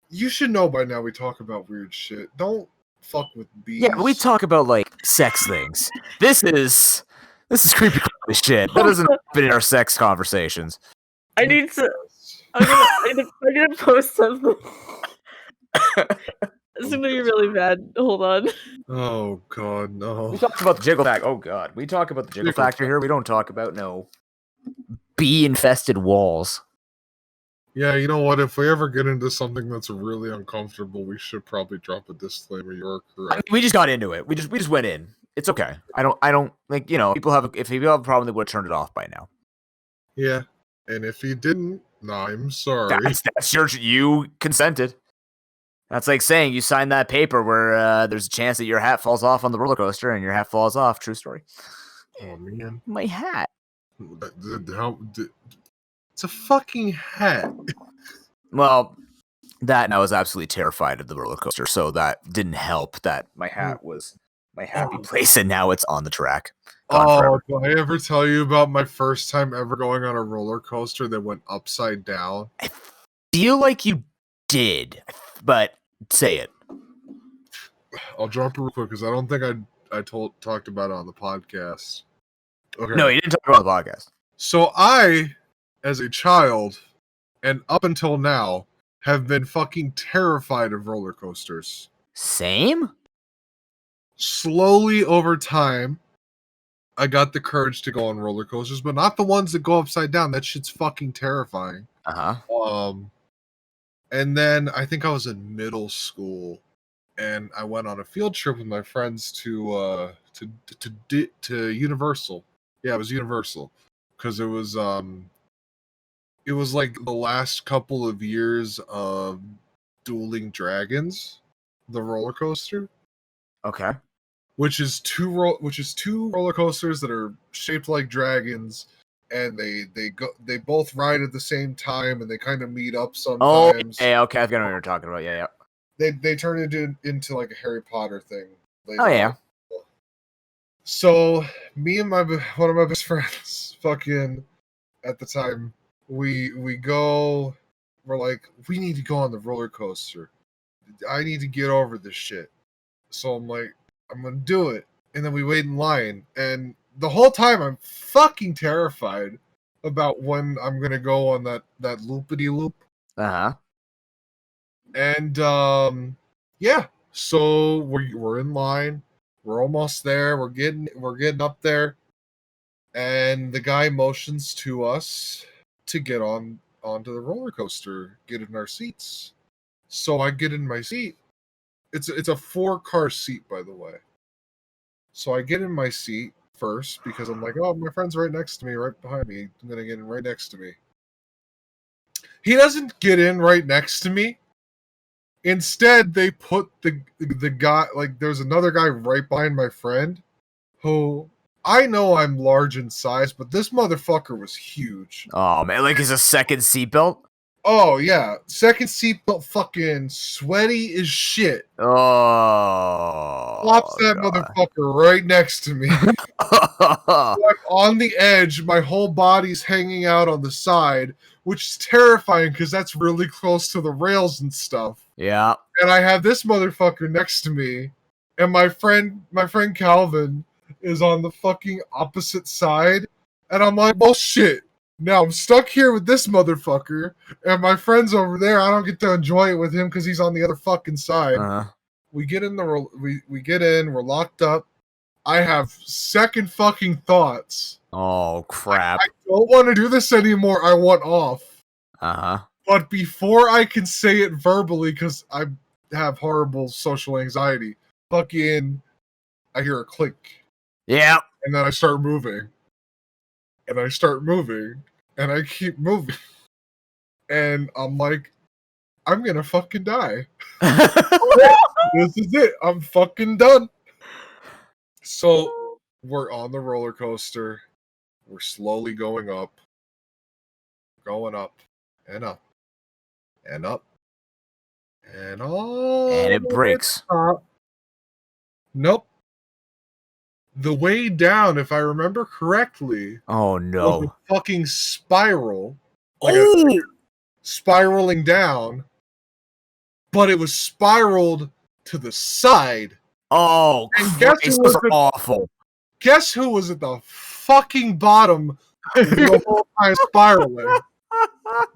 [SPEAKER 1] You should know by now we talk about weird shit. Don't fuck with bees.
[SPEAKER 3] Yeah, we talk about like sex things. This is creepy shit. That doesn't happen in our sex conversations.
[SPEAKER 2] I need to post something. It's gonna be really bad. Hold on.
[SPEAKER 1] Oh god, no.
[SPEAKER 3] We talk about the jiggle factor. Oh god, we talk about the jiggle factor here. We don't talk about bee-infested walls.
[SPEAKER 1] Yeah, you know what? If we ever get into something that's really uncomfortable, we should probably drop a disclaimer. You're correct.
[SPEAKER 3] We just got into it. We just went in. It's okay. I don't like, if people have a problem, they would have turned it off by now.
[SPEAKER 1] Yeah, and if he didn't, I'm sorry.
[SPEAKER 3] You consented. That's like saying you signed that paper where there's a chance that your hat falls off on the roller coaster, and your hat falls off. True story.
[SPEAKER 1] Oh man,
[SPEAKER 3] my hat.
[SPEAKER 1] It's a fucking hat.
[SPEAKER 3] Well, that, and I was absolutely terrified of the roller coaster, so that didn't help that my hat was my happy place, and now it's on the track.
[SPEAKER 1] Did I ever tell you about my first time ever going on a roller coaster that went upside down?
[SPEAKER 3] I feel like you did, but say it.
[SPEAKER 1] I'll drop it real quick because I don't think I talked about it on the podcast. Okay.
[SPEAKER 3] No, you didn't talk about the podcast.
[SPEAKER 1] So I, as a child, and up until now, have been fucking terrified of roller coasters.
[SPEAKER 3] Same?
[SPEAKER 1] Slowly over time, I got the courage to go on roller coasters, but not the ones that go upside down. That shit's fucking terrifying. And then I think I was in middle school, and I went on a field trip with my friends to Universal. Yeah, it was Universal, because it was like the last couple of years of Dueling Dragons, the roller coaster,
[SPEAKER 3] Okay.
[SPEAKER 1] which is two roller coasters that are shaped like dragons, and they both ride at the same time, and they kind of meet up
[SPEAKER 3] Oh,
[SPEAKER 1] sometimes.
[SPEAKER 3] yeah, okay. I've got what you're talking about. Yeah, yeah.
[SPEAKER 1] They turn into like a Harry Potter thing.
[SPEAKER 3] Oh, yeah.
[SPEAKER 1] So me and one of my best friends, fucking at the time, we go. We're like, we need to go on the roller coaster. I need to get over this shit. So I'm like, I'm gonna do it. And then we wait in line, and the whole time I'm fucking terrified about when I'm gonna go on that loopity loop.
[SPEAKER 3] Uh-huh.
[SPEAKER 1] And yeah, so we're in line. We're almost there. We're getting up there, and the guy motions to us to get onto the roller coaster, get in our seats. So I get in my seat. It's a 4-car seat, by the way. So I get in my seat first because I'm like, oh, my friend's right next to me, right behind me. I'm gonna get in right next to me. He doesn't get in right next to me. Instead, they put the guy, like, there's another guy right behind my friend who, I know I'm large in size, but this motherfucker was huge.
[SPEAKER 3] Oh, man. Like, is a second seatbelt?
[SPEAKER 1] Oh, yeah. Second seatbelt, fucking sweaty as shit.
[SPEAKER 3] Oh.
[SPEAKER 1] Pops that motherfucker right next to me. I'm on the edge. My whole body's hanging out on the side, which is terrifying because that's really close to the rails and stuff.
[SPEAKER 3] Yeah.
[SPEAKER 1] And I have this motherfucker next to me, and my friend Calvin is on the fucking opposite side, and I'm like, well, shit. Now I'm stuck here with this motherfucker, and my friend's over there. I don't get to enjoy it with him because he's on the other fucking side.
[SPEAKER 3] Uh-huh.
[SPEAKER 1] We get in we get in. We're locked up. I have second fucking thoughts.
[SPEAKER 3] Oh, crap.
[SPEAKER 1] I don't want to do this anymore. I want off.
[SPEAKER 3] Uh-huh.
[SPEAKER 1] But before I can say it verbally, because I have horrible social anxiety, fucking, I hear a click.
[SPEAKER 3] Yeah.
[SPEAKER 1] And then I start moving. And I start moving. And I keep moving. And I'm like, I'm gonna fucking die. This is it. I'm fucking done. So, we're on the roller coaster. We're slowly going up. Going up. And up. And up. And all
[SPEAKER 3] And it breaks.
[SPEAKER 1] Nope. The way down, if I remember correctly,
[SPEAKER 3] Oh, no.
[SPEAKER 1] was a fucking spiral.
[SPEAKER 3] Oh!
[SPEAKER 1] Spiraling down. But it was spiraled to the side.
[SPEAKER 3] Oh,
[SPEAKER 1] And guess
[SPEAKER 3] Christ,
[SPEAKER 1] who
[SPEAKER 3] this
[SPEAKER 1] was
[SPEAKER 3] is awful.
[SPEAKER 1] Guess who was at the fucking bottom the whole time spiraling?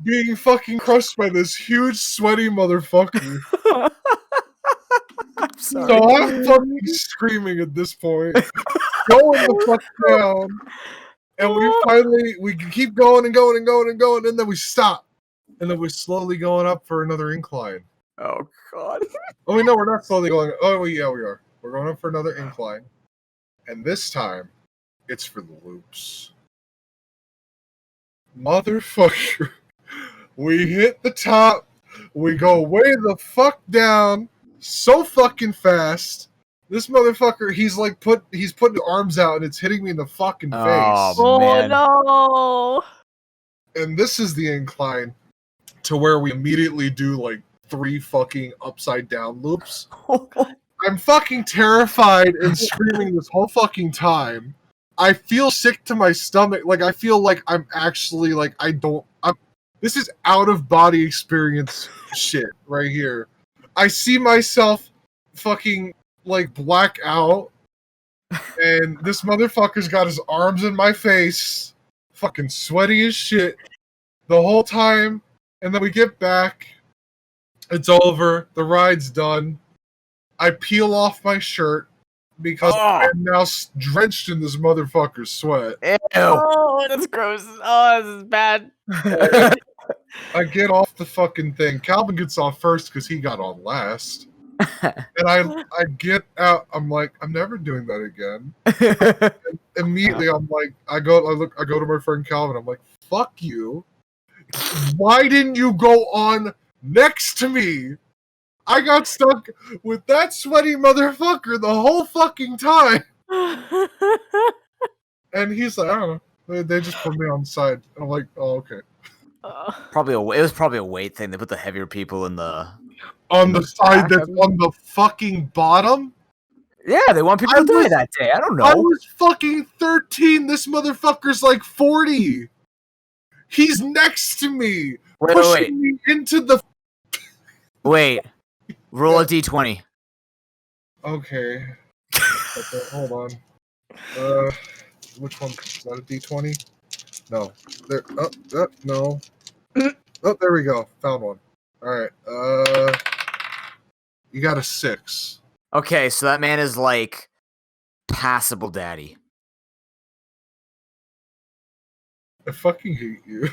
[SPEAKER 1] Being fucking crushed by this huge sweaty motherfucker.
[SPEAKER 3] I'm sorry.
[SPEAKER 1] So I'm fucking screaming at this point. Going the fuck down. And we keep going and going and going and going, and then we stop. And then we're slowly going up for another incline.
[SPEAKER 3] Oh, God.
[SPEAKER 1] Oh, wait, no, we're not slowly going. Oh, yeah, we are. We're going up for another incline. And this time, it's for the loops. Motherfucker. We hit the top. We go way the fuck down so fucking fast. This motherfucker, he's putting his arms out and it's hitting me in the fucking face.
[SPEAKER 3] Oh, man.
[SPEAKER 2] no.
[SPEAKER 1] And this is the incline to where we immediately do like 3 fucking upside down loops.
[SPEAKER 2] Oh, God.
[SPEAKER 1] I'm fucking terrified and screaming this whole fucking time. I feel sick to my stomach. Like, I feel like I'm actually, like, this is out of body experience shit right here. I see myself fucking, like, black out. And this motherfucker's got his arms in my face. Fucking sweaty as shit. The whole time. And then we get back. It's over. The ride's done. I peel off my shirt because I'm now drenched in this motherfucker's sweat.
[SPEAKER 3] Ew.
[SPEAKER 2] Oh, that's gross. Oh, this is bad.
[SPEAKER 1] I get off the fucking thing. Calvin gets off first because he got on last. And I get out. I'm like, I'm never doing that again. And immediately, I'm like, I go to my friend Calvin. I'm like, fuck you. Why didn't you go on next to me? I got stuck with that sweaty motherfucker the whole fucking time. And he's like, I don't know. They just put me on the side. I'm like, oh, okay.
[SPEAKER 3] It was probably a weight thing. They put the heavier people in the
[SPEAKER 1] On the side
[SPEAKER 3] back,
[SPEAKER 1] that's on the fucking bottom?
[SPEAKER 3] Yeah, they want people to die that day. I don't know.
[SPEAKER 1] I was fucking 13. This motherfucker's like 40. He's next to me. Pushing me into the...
[SPEAKER 3] Wait. Roll a d20.
[SPEAKER 1] Okay. Hold on. Which one? Is that a d20? No. There. No. Oh, there we go. Found one. Alright. You got a 6.
[SPEAKER 3] Okay, so that man is like passable daddy.
[SPEAKER 1] I fucking hate you.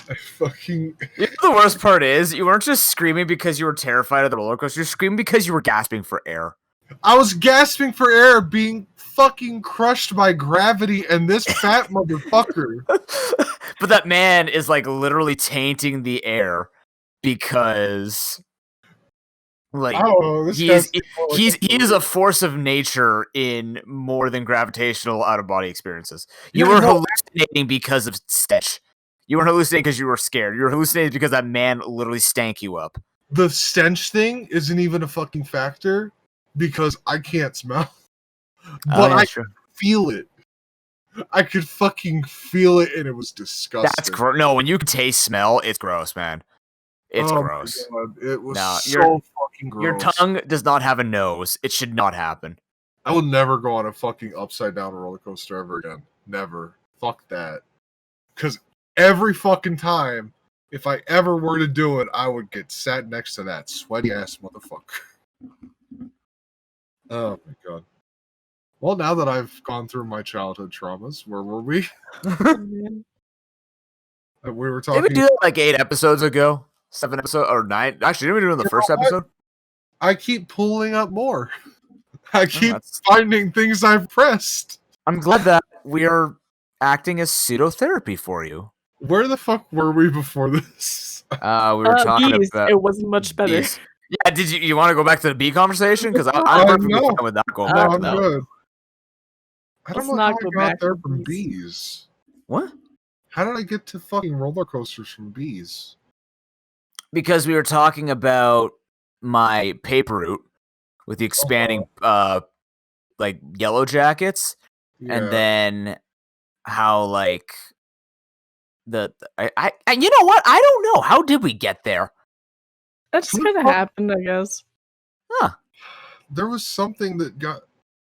[SPEAKER 1] I fucking...
[SPEAKER 3] You know, the worst part is, you weren't just screaming because you were terrified of the roller coaster. You're screaming because you were gasping for air.
[SPEAKER 1] I was gasping for air, being fucking crushed by gravity and this fat motherfucker.
[SPEAKER 3] But that man is like literally tainting the air because... Like, he is a force of nature in more than gravitational out-of-body experiences. You were hallucinating because of stench. You weren't hallucinating because you were scared. You were hallucinating because that man literally stank you up.
[SPEAKER 1] The stench thing isn't even a fucking factor because I can't smell. But I could feel it. I could fucking feel it, and it was disgusting.
[SPEAKER 3] That's gross. No, when you can taste smell, it's gross, man. It's gross.
[SPEAKER 1] It was so fucking gross.
[SPEAKER 3] Your tongue does not have a nose. It should not happen.
[SPEAKER 1] I will never go on a fucking upside down roller coaster ever again. Never. Fuck that. Because every fucking time, if I ever were to do it, I would get sat next to that sweaty ass motherfucker. Oh my god. Well, now that I've gone through my childhood traumas, where were we? We were talking.
[SPEAKER 3] Did we do that like 8 episodes ago? 7 episodes or 9? Actually, didn't we do it in the first episode?
[SPEAKER 1] I keep pulling up more. I keep finding things I've pressed.
[SPEAKER 3] I'm glad that we are acting as pseudotherapy for you.
[SPEAKER 1] Where the fuck were we before this?
[SPEAKER 3] We were talking about...
[SPEAKER 2] It wasn't much better.
[SPEAKER 3] Bees. Yeah, did you want to go back to the bee conversation? Because I'm perfectly fine with that going back.
[SPEAKER 1] I'm good. I don't know how I got there from
[SPEAKER 2] bees.
[SPEAKER 1] bees.
[SPEAKER 3] What?
[SPEAKER 1] How did I get to fucking roller coasters from bees?
[SPEAKER 3] Because we were talking about my paper route with the expanding like yellow jackets, and then how like I you know what? I don't know. How did we get there?
[SPEAKER 2] That just kind of happened, I guess.
[SPEAKER 3] Huh.
[SPEAKER 1] There was something that got...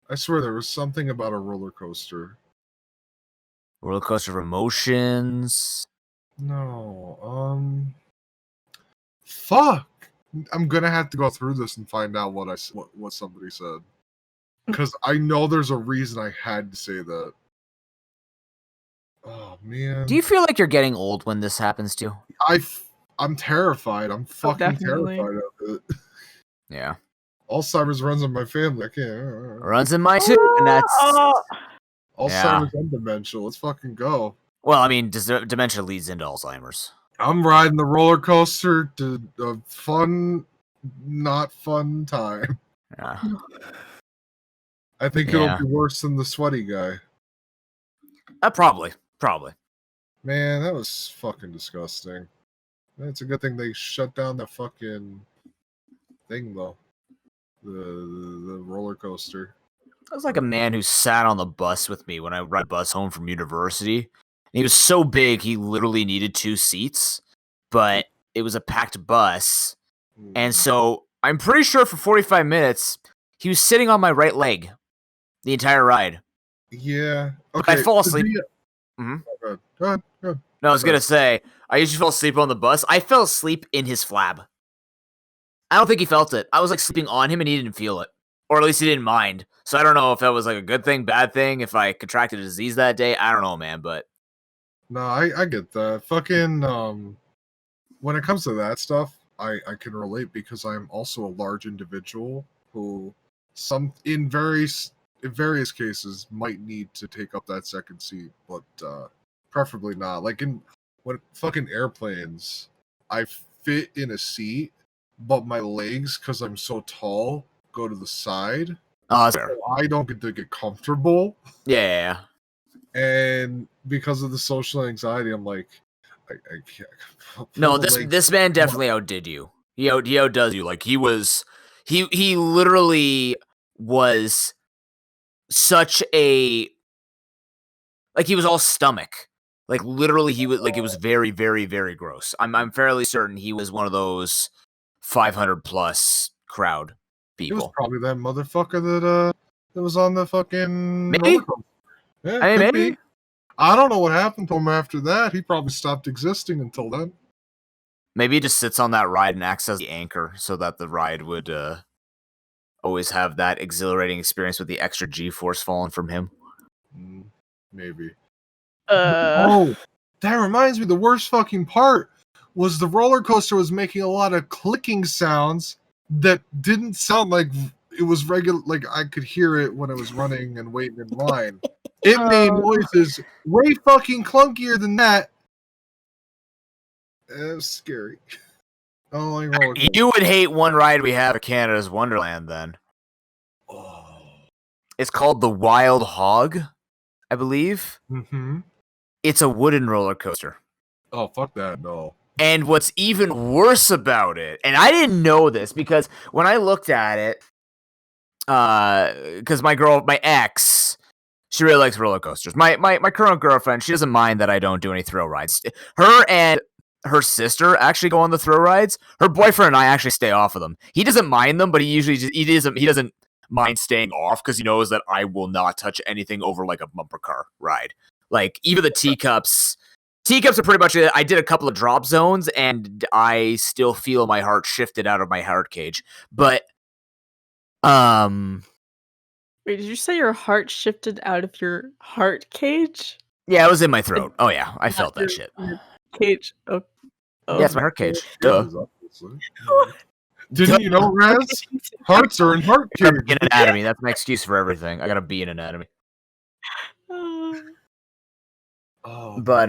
[SPEAKER 1] I swear there was something about a roller coaster.
[SPEAKER 3] Roller coaster of emotions.
[SPEAKER 1] No. Fuck. I'm gonna have to go through this and find out what somebody said. Because I know there's a reason I had to say that. Oh, man.
[SPEAKER 3] Do you feel like you're getting old when this happens to you?
[SPEAKER 1] I'm terrified. I'm fucking terrified of it. Yeah. Alzheimer's runs in my family. I can't.
[SPEAKER 3] Runs in mine too, and that's...
[SPEAKER 1] Alzheimer's and dementia. Let's fucking go.
[SPEAKER 3] Well, I mean, dementia leads into Alzheimer's.
[SPEAKER 1] I'm riding the roller coaster to a fun, not fun time.
[SPEAKER 3] Yeah.
[SPEAKER 1] I think it'll be worse than the sweaty guy.
[SPEAKER 3] Probably.
[SPEAKER 1] Man, that was fucking disgusting. It's a good thing they shut down the fucking thing, though. The roller coaster.
[SPEAKER 3] I was like a man who sat on the bus with me when I ride a bus home from university. And he was so big, he literally needed 2 seats, but it was a packed bus. And so I'm pretty sure for 45 minutes, he was sitting on my right leg the entire ride.
[SPEAKER 1] Yeah. Okay.
[SPEAKER 3] I fall asleep.
[SPEAKER 1] Go ahead.
[SPEAKER 3] No, I was going to say, I usually fall asleep on the bus. I fell asleep in his flab. I don't think he felt it. I was like sleeping on him and he didn't feel it. Or at least he didn't mind. So I don't know if that was like a good thing, bad thing, if I contracted a disease that day. I don't know, man, but...
[SPEAKER 1] No, I get that. Fucking, when it comes to that stuff, I can relate because I'm also a large individual who in various cases might need to take up that second seat, but preferably not. Like when fucking airplanes, I fit in a seat, but my legs, because I'm so tall, go to the side.
[SPEAKER 3] So
[SPEAKER 1] I don't get to get comfortable.
[SPEAKER 3] Yeah.
[SPEAKER 1] And because of the social anxiety, I'm like, I can't.
[SPEAKER 3] No, this man definitely outdid you. He outdoes you. Like he literally was such a, like he was all stomach. Like literally he was like, it was very, very, very gross. I'm fairly certain he was one of those 500 plus crowd people.
[SPEAKER 1] It was probably that motherfucker that was on the fucking
[SPEAKER 3] maybe.
[SPEAKER 1] Yeah,
[SPEAKER 3] I mean, maybe.
[SPEAKER 1] Be. I don't know what happened to him after that. He probably stopped existing until then.
[SPEAKER 3] Maybe he just sits on that ride and acts as the anchor so that the ride would always have that exhilarating experience with the extra G-force falling from him.
[SPEAKER 1] Maybe.
[SPEAKER 2] Oh,
[SPEAKER 1] that reminds me, the worst fucking part was the roller coaster was making a lot of clicking sounds that didn't sound like it was regular. Like I could hear it when I was running and waiting in line. It made noises way fucking clunkier than that. It was scary.
[SPEAKER 3] You would hate one ride we have at Canada's Wonderland then.
[SPEAKER 1] Oh.
[SPEAKER 3] It's called the Wild Hog, I believe.
[SPEAKER 1] Mm-hmm.
[SPEAKER 3] It's a wooden roller coaster.
[SPEAKER 1] Oh, fuck that, no.
[SPEAKER 3] And what's even worse about it, and I didn't know this because when I looked at it, because my ex, she really likes roller coasters. My current girlfriend, she doesn't mind that I don't do any thrill rides. Her and her sister actually go on the thrill rides. Her boyfriend and I actually stay off of them. He doesn't mind them, but he doesn't mind staying off because he knows that I will not touch anything over like a bumper car ride. Like even the teacups. Teacups are pretty much it. I did a couple of drop zones and I still feel my heart shifted out of my heart cage. But
[SPEAKER 2] wait, did you say your heart shifted out of your heart cage?
[SPEAKER 3] Yeah, it was in my throat. Oh yeah, I felt that shit.
[SPEAKER 2] Cage. Oh.
[SPEAKER 3] Yeah, it's my heart cage. Duh.
[SPEAKER 1] Didn't you know, Raz? Hearts are in heart cage.
[SPEAKER 3] In anatomy. That's my excuse for everything. I gotta be in anatomy. But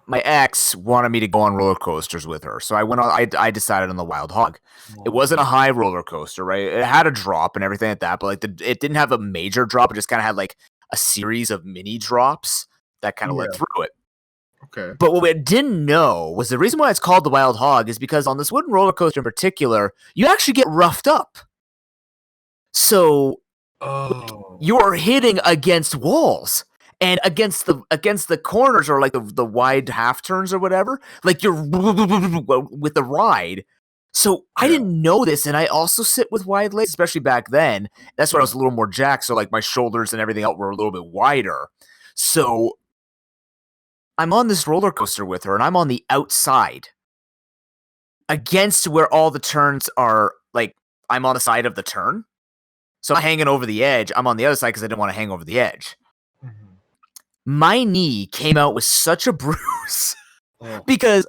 [SPEAKER 3] my ex wanted me to go on roller coasters with her, so I went on. I decided on the Wild Hog. It wasn't a high roller coaster, right? It had a drop and everything like that, but like it didn't have a major drop. It just kind of had like a series of mini drops that kind of led through it.
[SPEAKER 1] Okay.
[SPEAKER 3] But what we didn't know was the reason why it's called the Wild Hog is because on this wooden roller coaster in particular, you actually get roughed up. So you're hitting against walls. And against the corners or like the wide half turns or whatever, like you're with the ride. So I didn't know this, and I also sit with wide legs, especially back then. That's when I was a little more jacked, so like my shoulders and everything else were a little bit wider. So I'm on this roller coaster with her, and I'm on the outside against where all the turns are. Like I'm on the side of the turn, so I'm hanging over the edge. I'm on the other side because I didn't want to hang over the edge. My knee came out with such a bruise because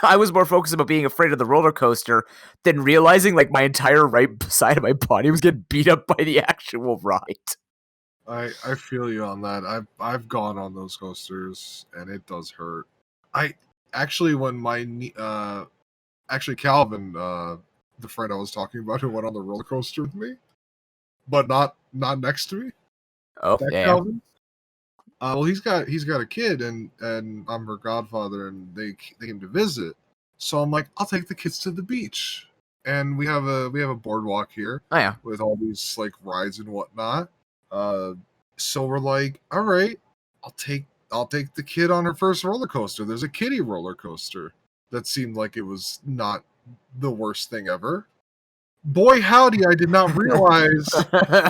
[SPEAKER 3] I was more focused about being afraid of the roller coaster than realizing like my entire right side of my body was getting beat up by the actual ride.
[SPEAKER 1] I feel you on that. I've gone on those coasters and it does hurt. I actually when my knee, actually Calvin, the friend I was talking about who went on the roller coaster with me, but not next to me.
[SPEAKER 3] Oh, yeah.
[SPEAKER 1] Calvin? Well, he's got a kid, and I'm her godfather, and they came to visit. So I'm like, I'll take the kids to the beach, and we have a boardwalk here.
[SPEAKER 3] Oh yeah,
[SPEAKER 1] with all these like rides and whatnot. So we're like, all right, I'll take the kid on her first roller coaster. There's a kiddie roller coaster that seemed like it was not the worst thing ever. Boy, howdy, I did not realize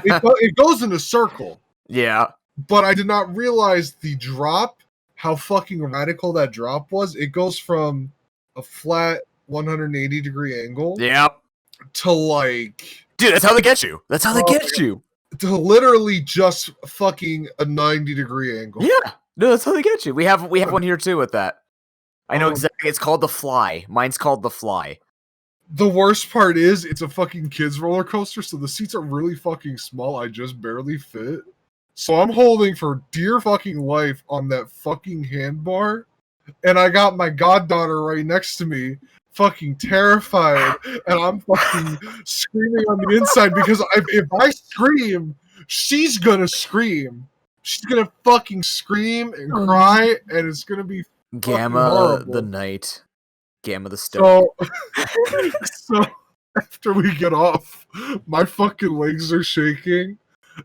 [SPEAKER 1] it goes in a circle.
[SPEAKER 3] Yeah.
[SPEAKER 1] But I did not realize the drop, how fucking radical that drop was. It goes from a flat 180 degree angle to like...
[SPEAKER 3] Dude, that's how they get you. That's how they get you.
[SPEAKER 1] To literally just fucking a 90 degree angle.
[SPEAKER 3] Yeah. No, that's how they get you. We have one here too with that. I know exactly. It's called the Fly. Mine's called the Fly.
[SPEAKER 1] The worst part is it's a fucking kids roller coaster, so the seats are really fucking small. I just barely fit. So I'm holding for dear fucking life on that fucking handbar, and I got my goddaughter right next to me, fucking terrified, and I'm fucking screaming on the inside because if I scream, she's gonna scream. She's gonna fucking scream and cry, and it's gonna be
[SPEAKER 3] Gamma
[SPEAKER 1] horrible.
[SPEAKER 3] the night. Gamma the stone.
[SPEAKER 1] So after we get off, my fucking legs are shaking,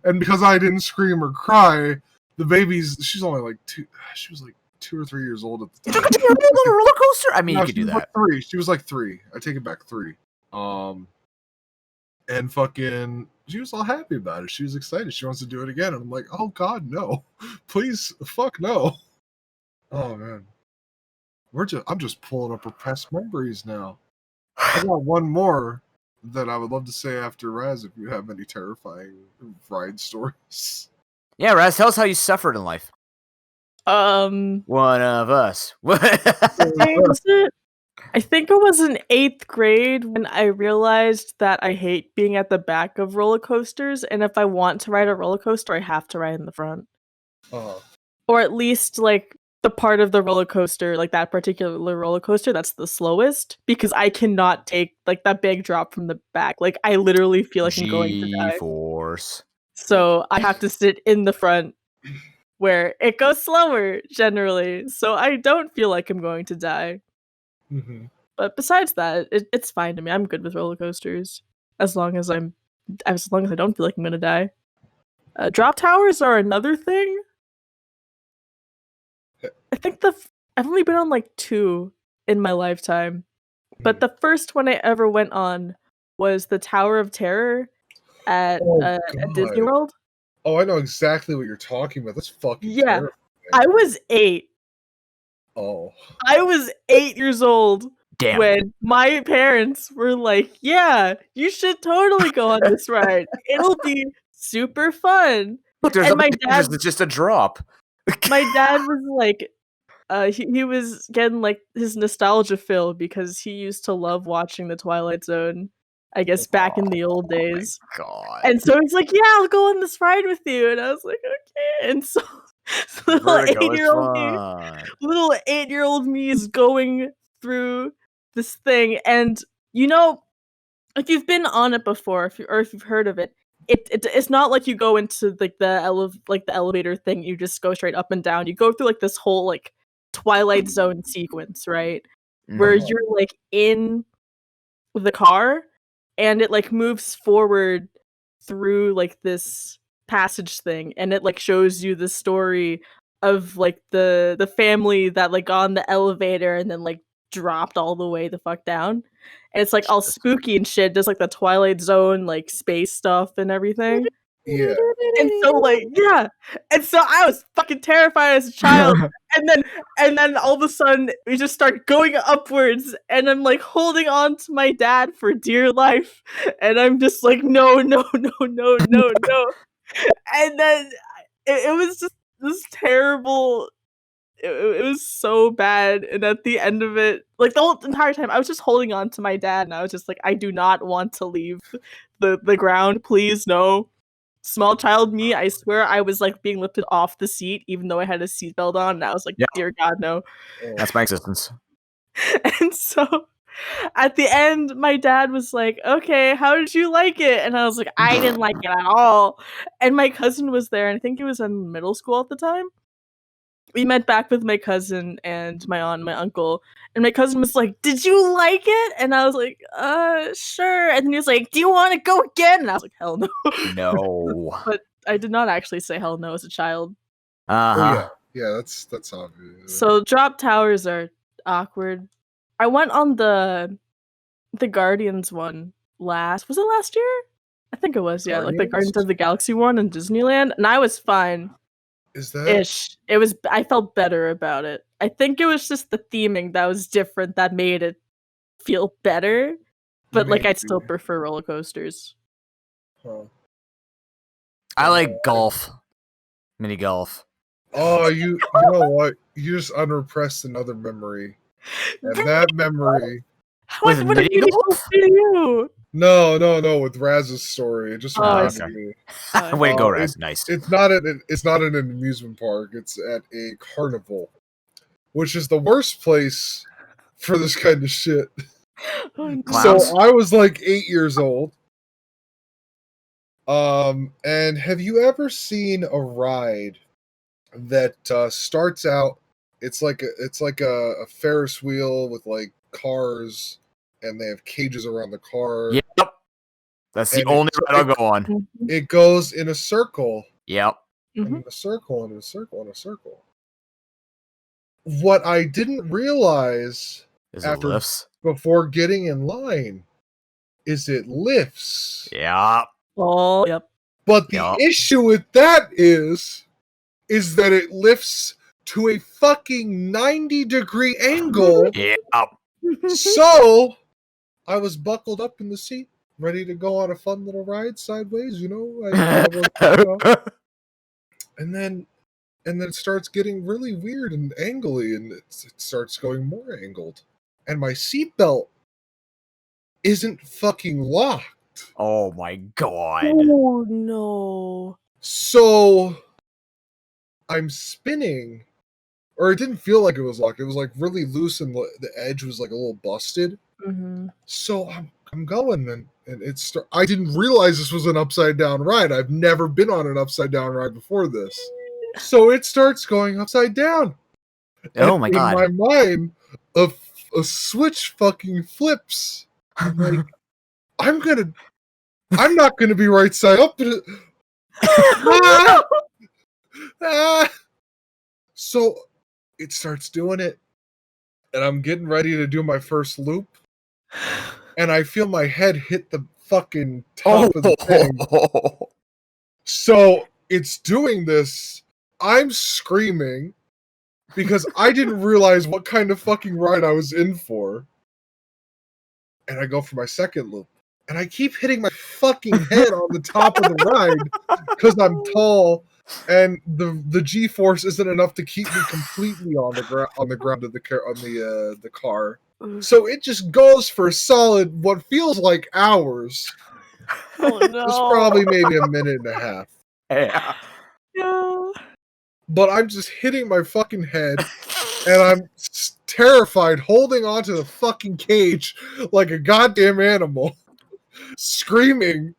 [SPEAKER 1] and because I didn't scream or cry, the she's only like 2. She was like 2 or 3 years old at the time.
[SPEAKER 3] You took a little roller coaster? I mean,
[SPEAKER 1] No,
[SPEAKER 3] you could do that.
[SPEAKER 1] Like 3. She was like 3. I take it back, 3. And fucking, she was all happy about it. She was excited. She wants to do it again. And I'm like, oh God, no, please, fuck no. Oh man, I'm just pulling up repressed memories now. I got one more that I would love to say after Raz, if you have any terrifying ride stories.
[SPEAKER 3] Yeah, Raz, tell us how you suffered in life. One of us.
[SPEAKER 2] I think it was in 8th grade when I realized that I hate being at the back of roller coasters, and if I want to ride a roller coaster, I have to ride in the front. Or at least, like, the part of the roller coaster, like that particular roller coaster, that's the slowest, because I cannot take, like, that big drop from the back. Like, I literally feel like I'm going to die.
[SPEAKER 3] G-force.
[SPEAKER 2] So I have to sit in the front, where it goes slower, generally, so I don't feel like I'm going to die.
[SPEAKER 1] Mm-hmm.
[SPEAKER 2] But besides that, it's fine to me. I'm good with roller coasters as long as I don't feel like I'm gonna die. Drop towers are another thing. I think I've only been on like 2 in my lifetime, but the first one I ever went on was the Tower of Terror at Disney World.
[SPEAKER 1] Oh, I know exactly what you're talking about. That's fucking terrifying.
[SPEAKER 2] I was 8.
[SPEAKER 1] Oh.
[SPEAKER 2] I was 8 years old.
[SPEAKER 3] Damn.
[SPEAKER 2] When my parents were like, yeah, you should totally go on this ride. It'll be super fun.
[SPEAKER 3] Look, there's it's just a drop.
[SPEAKER 2] My dad was like, he was getting like his nostalgia fill because he used to love watching The Twilight Zone, I guess back in the old days.
[SPEAKER 3] Oh my God.
[SPEAKER 2] And so he's like, yeah, I'll go on this ride with you. And I was like, okay. And so little 8-year-old me is going through this thing, and you know, if you've been on it before, if you've heard of it, it's not like you go into like the elevator thing. You just go straight up and down. You go through like this whole like Twilight Zone sequence, right? Where you're like in the car, and it like moves forward through like this passage thing, and it like shows you the story of like the family that like got on the elevator and then like dropped all the way the fuck down, and it's like all spooky and shit. There's like the Twilight Zone like space stuff and everything.
[SPEAKER 1] Yeah.
[SPEAKER 2] And so like and so I was fucking terrified as a child. and then all of a sudden we just start going upwards, and I'm like holding on to my dad for dear life, and I'm just like no. And then it was just this terrible. It was so bad, and at the end of it, like the whole entire time, I was just holding on to my dad, and I was just like, I do not want to leave the ground, please, no. Small child me, I swear I was like being lifted off the seat, even though I had a seatbelt on, and I was like, dear God, no.
[SPEAKER 3] That's my existence.
[SPEAKER 2] And so, at the end, my dad was like, okay, how did you like it? And I was like, I didn't like it at all. And my cousin was there, and I think he was in middle school at the time. We met back with my cousin and my aunt and my uncle, and my cousin was like, did you like it? And I was like, sure. And then he was like, do you want to go again? And I was like, hell no.
[SPEAKER 3] No.
[SPEAKER 2] But I did not actually say hell no as a child.
[SPEAKER 3] Uh-huh.
[SPEAKER 1] Yeah, that's obvious.
[SPEAKER 2] So drop towers are awkward. I went on the Guardians one was it last year? I think it was, yeah. Like the Guardians of the Galaxy one in Disneyland, and I was fine.
[SPEAKER 1] Is that
[SPEAKER 2] ish? It was. I felt better about it. I think it was just the theming that was different that made it feel better. But like, I'd still prefer roller coasters.
[SPEAKER 1] Huh.
[SPEAKER 3] I like golf, mini golf.
[SPEAKER 1] Oh, you know what? You just unrepressed another memory, and that memory.
[SPEAKER 2] What did you?
[SPEAKER 1] No, with Raz's story. It just reminded me.
[SPEAKER 3] Way to go, Raz. Nice.
[SPEAKER 1] It's not at an amusement park. It's at a carnival, which is the worst place for this kind of shit.
[SPEAKER 2] Oh, no.
[SPEAKER 3] Clowns?
[SPEAKER 1] So I was like 8 years old. And have you ever seen a ride that starts out? It's like a Ferris wheel with like cars, and they have cages around the car.
[SPEAKER 3] Yep. That's the
[SPEAKER 1] And
[SPEAKER 3] only ride I'll go on.
[SPEAKER 2] Mhm.
[SPEAKER 1] It goes in a circle,
[SPEAKER 3] Yep.
[SPEAKER 2] Mhm.
[SPEAKER 1] and in a circle, and in a circle, and a circle. What I didn't realize
[SPEAKER 3] Is it
[SPEAKER 1] after
[SPEAKER 3] lifts?
[SPEAKER 1] before getting in line is it lifts.
[SPEAKER 3] Yeah.
[SPEAKER 2] Oh, yep.
[SPEAKER 1] But the
[SPEAKER 3] Yup.
[SPEAKER 1] issue with that is that it lifts to a fucking 90-degree angle.
[SPEAKER 3] Yep.
[SPEAKER 1] So I was buckled up in the seat, ready to go on a fun little ride sideways, I was, and then it starts getting really weird and angly, and it starts going more angled. And my seatbelt isn't fucking locked.
[SPEAKER 3] Oh my god.
[SPEAKER 2] Oh no.
[SPEAKER 1] So I'm spinning, or it didn't feel like it was locked. It was like really loose, and the edge was like a little busted.
[SPEAKER 2] Mm-hmm.
[SPEAKER 1] So I'm going, and it's. I didn't realize this was an upside down ride. I've never been on an upside down ride before this. So it starts going upside down.
[SPEAKER 3] Oh
[SPEAKER 1] And
[SPEAKER 3] my god.
[SPEAKER 1] In my mind, a switch fucking flips. I'm like, I'm not gonna be right side up. Ah! Ah! So it starts doing it, and I'm getting ready to do my first loop, and I feel my head hit the fucking top of the thing. So it's doing this. I'm screaming because I didn't realize what kind of fucking ride I was in for. And I go for my second loop, and I keep hitting my fucking head on the top of the ride because I'm tall, and the G-force isn't enough to keep me completely on the ground of the car. So it just goes for a solid what feels like hours.
[SPEAKER 2] Oh no.
[SPEAKER 1] It's probably maybe a minute and a half.
[SPEAKER 3] Yeah.
[SPEAKER 2] Yeah.
[SPEAKER 1] But I'm just hitting my fucking head, and I'm terrified, holding onto the fucking cage like a goddamn animal, screaming,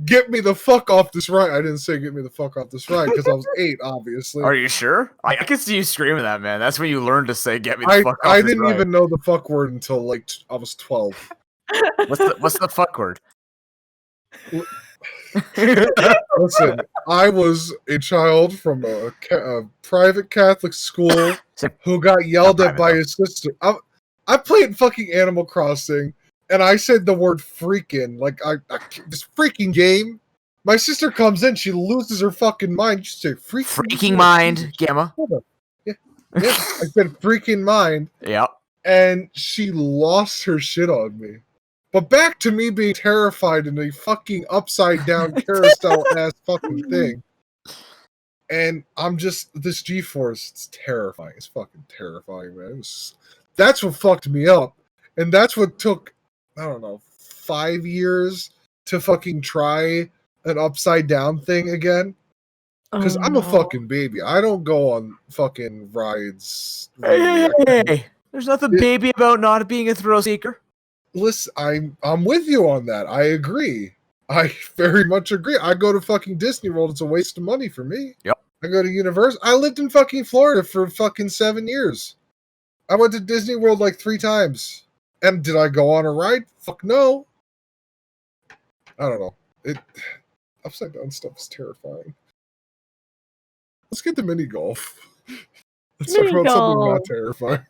[SPEAKER 1] "Get me the fuck off this ride!" I didn't say "Get me the fuck off this ride" because I was 8, obviously.
[SPEAKER 3] Are you sure? I can see you screaming that, man. That's when you learn to say "Get me the fuck off
[SPEAKER 1] I
[SPEAKER 3] this
[SPEAKER 1] didn't
[SPEAKER 3] ride."
[SPEAKER 1] even know the fuck word until like I was 12.
[SPEAKER 3] What's the fuck word?
[SPEAKER 1] Listen, I was a child from a private Catholic school who got yelled at by his sister. I played fucking Animal Crossing, and I said the word freaking, like this freaking game. My sister comes in, she loses her fucking mind. She say
[SPEAKER 3] Freaking mind, Gamma.
[SPEAKER 1] Yeah, I said freaking mind.
[SPEAKER 3] Yep.
[SPEAKER 1] And she lost her shit on me. But back to me being terrified in a fucking upside down carousel ass fucking thing. And I'm just, this G-force, it's terrifying. It's fucking terrifying, man. That's what fucked me up. And that's what took, I don't know, 5 years to fucking try an upside down thing again. Because I'm a fucking baby. I don't go on fucking rides.
[SPEAKER 3] Hey, there's nothing baby about not being a thrill seeker.
[SPEAKER 1] Listen, I'm with you on that. I agree. I very much agree. I go to fucking Disney World. It's a waste of money for me.
[SPEAKER 3] Yep.
[SPEAKER 1] I go to Universal. I lived in fucking Florida for fucking 7 years. I went to Disney World like 3 times. And did I go on a ride? Fuck no. I don't know. Upside down stuff is terrifying. Let's get the mini golf. Let's talk about something not terrifying.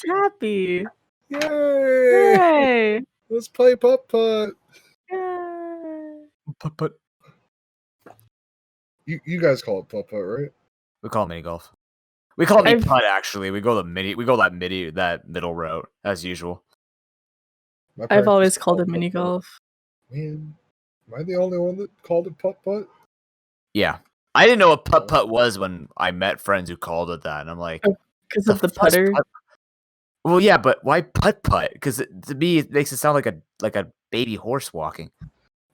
[SPEAKER 2] Happy.
[SPEAKER 1] Yay!
[SPEAKER 2] Yay.
[SPEAKER 1] Let's play putt-putt.
[SPEAKER 2] Yay.
[SPEAKER 3] Putt.
[SPEAKER 1] You guys call it putt-putt, right?
[SPEAKER 3] We call it mini golf. We call it mini putt. Actually, we go that middle route as usual.
[SPEAKER 2] I've always called it mini golf.
[SPEAKER 1] Man, am I the only one that called it putt-putt?
[SPEAKER 3] Yeah, I didn't know what putt was when I met friends who called it that, and I'm like,
[SPEAKER 2] because of the putter.
[SPEAKER 3] Well, yeah, but why putt? Because to me, it makes it sound like a baby horse walking.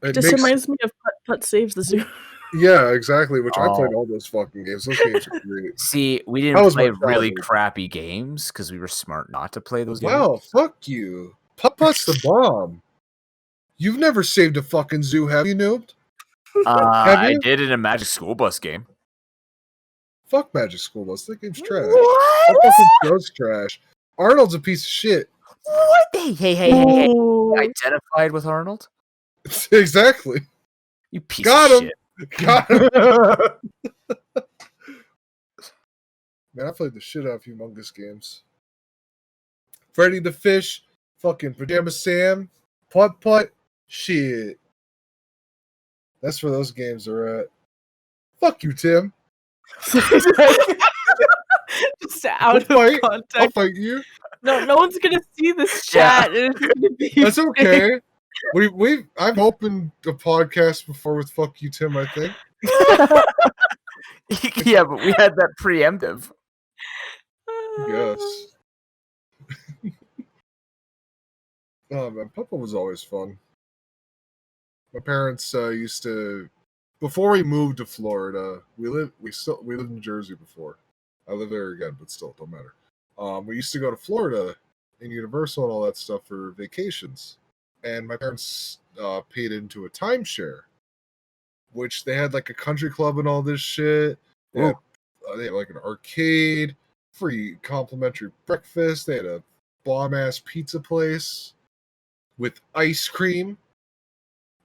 [SPEAKER 2] It just reminds me of Putt Saves the Zoo.
[SPEAKER 1] Yeah, exactly. Which I played all those fucking games. Those games are great.
[SPEAKER 3] See, we didn't play really crappy games because we were smart not to play those games.
[SPEAKER 1] Wow, fuck you. Putt-putt's the bomb. You've never saved a fucking zoo, have you, Noob? Have
[SPEAKER 3] I
[SPEAKER 1] you?
[SPEAKER 3] did in a Magic School Bus game.
[SPEAKER 1] Fuck Magic School Bus. That game's trash.
[SPEAKER 3] What?
[SPEAKER 1] That fucking show's trash. Arnold's a piece of shit.
[SPEAKER 3] What? Hey.
[SPEAKER 2] Ooh.
[SPEAKER 3] Identified with Arnold?
[SPEAKER 1] Exactly.
[SPEAKER 3] You piece
[SPEAKER 1] Got
[SPEAKER 3] of
[SPEAKER 1] him.
[SPEAKER 3] shit.
[SPEAKER 1] Got him. Man, I played the shit out of Humongous games. Freddy the Fish, fucking Pajama Sam, Putt-putt, shit. That's where those games are at. Fuck you, Tim.
[SPEAKER 2] Just out
[SPEAKER 1] I'll
[SPEAKER 2] of
[SPEAKER 1] I'll
[SPEAKER 2] context.
[SPEAKER 1] fight you.
[SPEAKER 2] No one's gonna see this chat. And it's gonna be
[SPEAKER 1] That's okay. I've opened a podcast before with "Fuck You, Tim." I think.
[SPEAKER 3] Yeah, but we had that preemptive.
[SPEAKER 1] Yes. Oh man, Papa was always fun. My parents used to, before we moved to Florida. We lived in Jersey before. I live there again, but still, it don't matter. We used to go to Florida and Universal and all that stuff for vacations, and my parents paid into a timeshare, which they had like a country club and all this shit. They had like an arcade, free complimentary breakfast. They had a bomb ass pizza place with ice cream,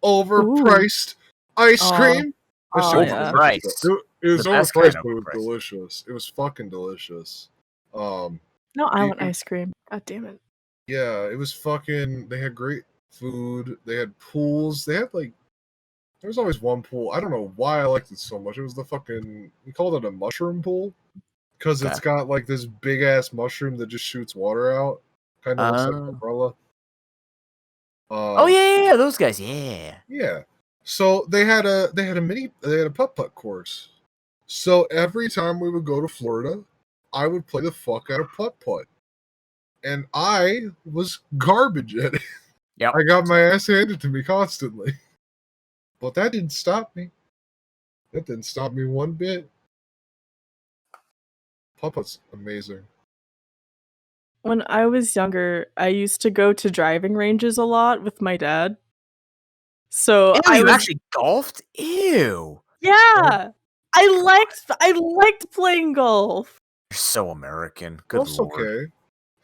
[SPEAKER 1] overpriced ice cream. That shit was
[SPEAKER 3] Overpriced.
[SPEAKER 1] delicious. It was
[SPEAKER 3] The best
[SPEAKER 1] overpriced,
[SPEAKER 3] kind of
[SPEAKER 1] but it was
[SPEAKER 3] overpriced.
[SPEAKER 1] delicious. It was fucking delicious.
[SPEAKER 2] No, I want ice cream. God damn it.
[SPEAKER 1] Yeah, it was fucking. They had great food. They had pools. They had like. There was always one pool. I don't know why I liked it so much. It was the fucking. We called it a mushroom pool because it's got like this big ass mushroom that just shoots water out. Kind of looks like an umbrella.
[SPEAKER 3] Oh yeah, those guys. Yeah.
[SPEAKER 1] So they had a putt-putt course. So every time we would go to Florida, I would play the fuck out of putt-putt. And I was garbage at it.
[SPEAKER 3] Yep.
[SPEAKER 1] I got my ass handed to me constantly. But that didn't stop me. That didn't stop me one bit. Putt-putt's amazing.
[SPEAKER 2] When I was younger, I used to go to driving ranges a lot with my dad. So
[SPEAKER 3] you actually golfed? Ew.
[SPEAKER 2] Yeah. I liked playing golf.
[SPEAKER 3] You're so American. Good
[SPEAKER 1] That's
[SPEAKER 3] lord.
[SPEAKER 1] okay.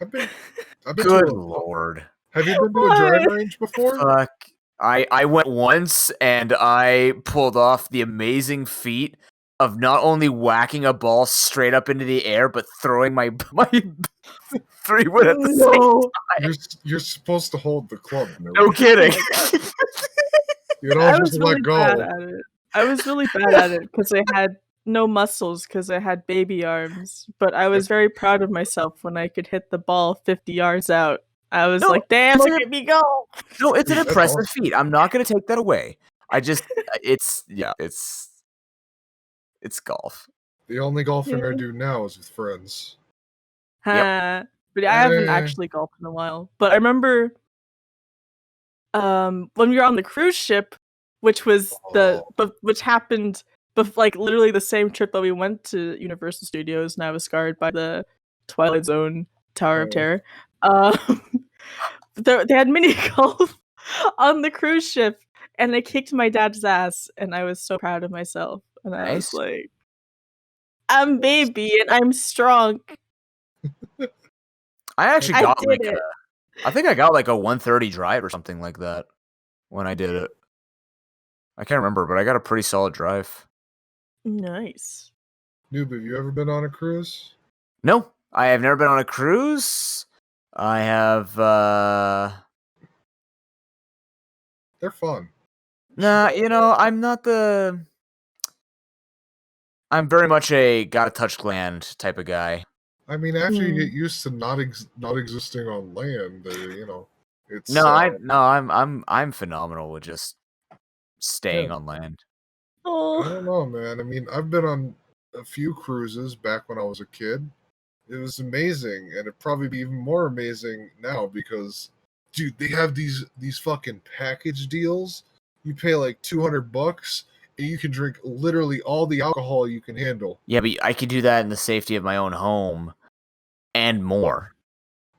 [SPEAKER 1] I've been
[SPEAKER 3] Good
[SPEAKER 1] to
[SPEAKER 3] lord.
[SPEAKER 1] Have you been to a driving range before?
[SPEAKER 3] Fuck. I went once and I pulled off the amazing feat of not only whacking a ball straight up into the air, but throwing my 3-wood at the same time.
[SPEAKER 1] You're supposed to hold the club.
[SPEAKER 3] No kidding.
[SPEAKER 1] You don't just let go.
[SPEAKER 2] I was really bad at it because I had no muscles because I had baby arms. But I was very proud of myself when I could hit the ball 50 yards out. I was like, damn, look at me go.
[SPEAKER 3] No, it's an impressive feat. I'm not going to take that away. It's golf.
[SPEAKER 1] The only golfing I do now is with friends.
[SPEAKER 2] Yep. But I haven't actually golfed in a while. But I remember when we were on the cruise ship, which was which happened like literally the same trip that we went to Universal Studios, and I was scarred by the Twilight Zone Tower of Terror. They had mini golf on the cruise ship, and I kicked my dad's ass, and I was so proud of myself. And I was like, I'm baby, and I'm strong.
[SPEAKER 3] I actually got I think I got like a 130 drive or something like that when I did it. I can't remember, but I got a pretty solid drive.
[SPEAKER 2] Nice.
[SPEAKER 1] Noob, have you ever been on a cruise?
[SPEAKER 3] No, I have never been on a cruise. I have
[SPEAKER 1] They're fun.
[SPEAKER 3] Nah, I'm very much a gotta touch land type of guy.
[SPEAKER 1] I mean, after you get used to not existing on land, it's
[SPEAKER 3] I'm phenomenal with just staying on land.
[SPEAKER 1] I don't know, man. I mean, I've been on a few cruises back when I was a kid. It was amazing, and it'd probably be even more amazing now because, dude, they have these fucking package deals. You pay like $200, and you can drink literally all the alcohol you can handle.
[SPEAKER 3] Yeah, but I could do that in the safety of my own home, and more.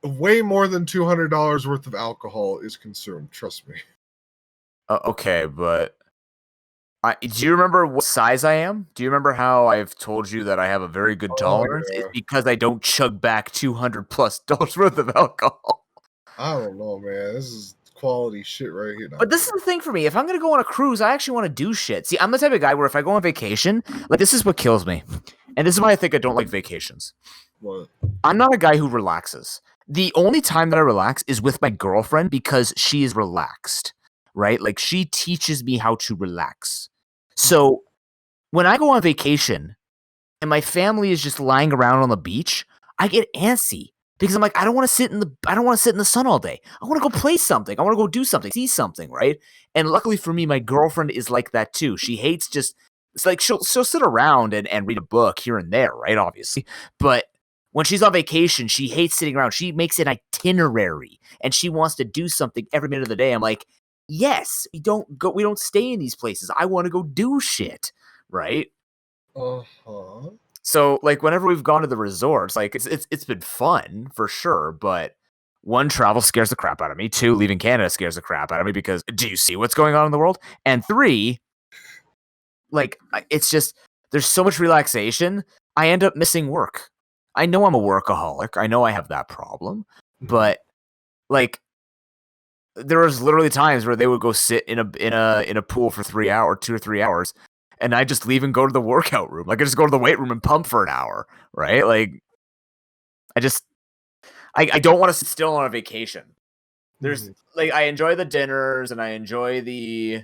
[SPEAKER 1] way more than $200 worth of alcohol is consumed. Trust me.
[SPEAKER 3] Okay, but do you remember what size I am? Do you remember how I've told you that I have a very good tolerance?
[SPEAKER 1] Yeah.
[SPEAKER 3] It's because I don't chug back $200+ worth of alcohol.
[SPEAKER 1] I don't know, man. This is quality shit right here.
[SPEAKER 3] But this is the thing for me. If I'm gonna go on a cruise, I actually want to do shit. See, I'm the type of guy where if I go on vacation, like this is what kills me, and this is why I think I don't like vacations.
[SPEAKER 1] What?
[SPEAKER 3] I'm not a guy who relaxes. The only time that I relax is with my girlfriend because she is relaxed, right? Like she teaches me how to relax. So when I go on vacation and my family is just lying around on the beach, I get antsy because I'm like, I don't want to sit in the sun all day. I want to go play something. I want to go do something, see something, right? And luckily for me, my girlfriend is like that too. She hates it's like she'll sit around and read a book here and there, right? Obviously. But when she's on vacation, she hates sitting around. She makes an itinerary and she wants to do something every minute of the day. I'm like, yes, we don't stay in these places. I want to go do shit, right?
[SPEAKER 1] Uh-huh.
[SPEAKER 3] So like whenever we've gone to the resorts, like it's been fun for sure, but one, travel scares the crap out of me. Two, leaving Canada scares the crap out of me because do you see what's going on in the world? And three, like it's just there's so much relaxation, I end up missing work. I know I'm a workaholic. I know I have that problem, but like there was literally times where they would go sit in a pool for 3 hours, 2 or 3 hours, and I just leave and go to the workout room. Like I just go to the weight room and pump for an hour, right? Like I don't want to sit still on a vacation. There's like I enjoy the dinners and I enjoy the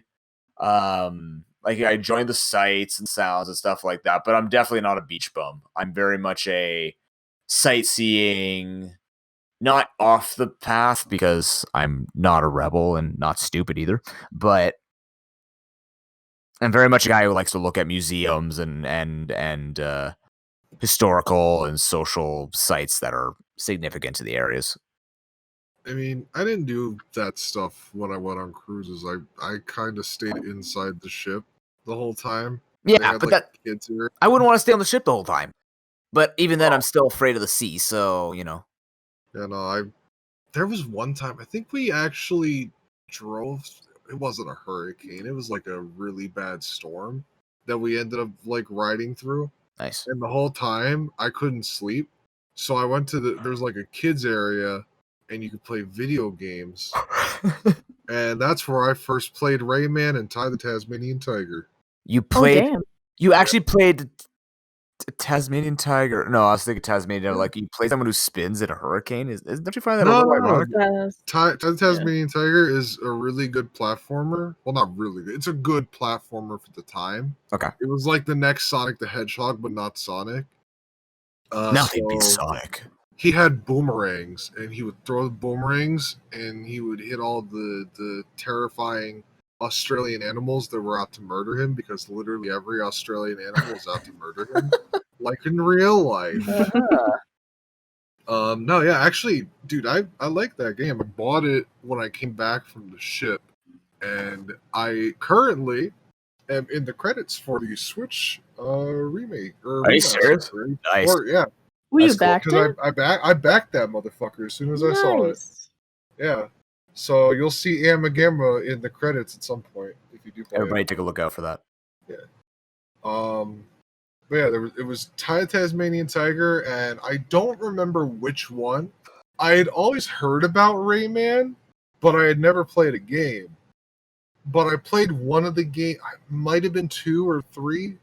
[SPEAKER 3] like I enjoy the sights and sounds and stuff like that, but I'm definitely not a beach bum. I'm very much a sightseeing, not off the path because I'm not a rebel and not stupid either, but I'm very much a guy who likes to look at museums and historical and social sites that are significant to the areas.
[SPEAKER 1] I mean, I didn't do that stuff when I went on cruises. I kind of stayed inside the ship the whole time.
[SPEAKER 3] Yeah, but
[SPEAKER 1] kids here.
[SPEAKER 3] I wouldn't want to stay on the ship the whole time. But even then, I'm still afraid of the sea, so, you know.
[SPEAKER 1] Yeah, no, there was one time, I think we actually drove, it wasn't a hurricane, it was like a really bad storm that we ended up like riding through.
[SPEAKER 3] Nice.
[SPEAKER 1] And the whole time I couldn't sleep. So I went to there's like a kids area and you could play video games. And that's where I first played Rayman and Ty the Tasmanian Tiger.
[SPEAKER 3] You played,
[SPEAKER 2] damn.
[SPEAKER 3] you actually played Tasmanian Tiger. No, I was thinking Tasmanian. Like you play someone who spins in a hurricane. Don't you find that a little ironic?
[SPEAKER 1] Ty the Tasmanian Tiger is a really good platformer. Well, not really good. It's a good platformer for the time.
[SPEAKER 3] Okay.
[SPEAKER 1] It was like the next Sonic the Hedgehog, but not Sonic.
[SPEAKER 3] Nothing beats Sonic.
[SPEAKER 1] He had boomerangs, and he would throw the boomerangs, and he would hit all the terrifying Australian animals that were out to murder him, because literally every Australian animal was out to murder him, like in real life. No, yeah, actually, dude, I like that game. I bought it when I came back from the ship, and I currently am in the credits for the Switch remake.
[SPEAKER 3] Are you serious? Nice.
[SPEAKER 1] Yeah.
[SPEAKER 2] Were you backed it?
[SPEAKER 1] I backed that motherfucker as soon as I saw it. Yeah. So you'll see AmaGamma in the credits at some point if you do play
[SPEAKER 3] Everybody
[SPEAKER 1] it.
[SPEAKER 3] take a look out for that.
[SPEAKER 1] Yeah. But yeah, it was Ty the Tasmanian Tiger, and I don't remember which one. I had always heard about Rayman, but I had never played a game. But I played one of the game. It might have been 2 or 3.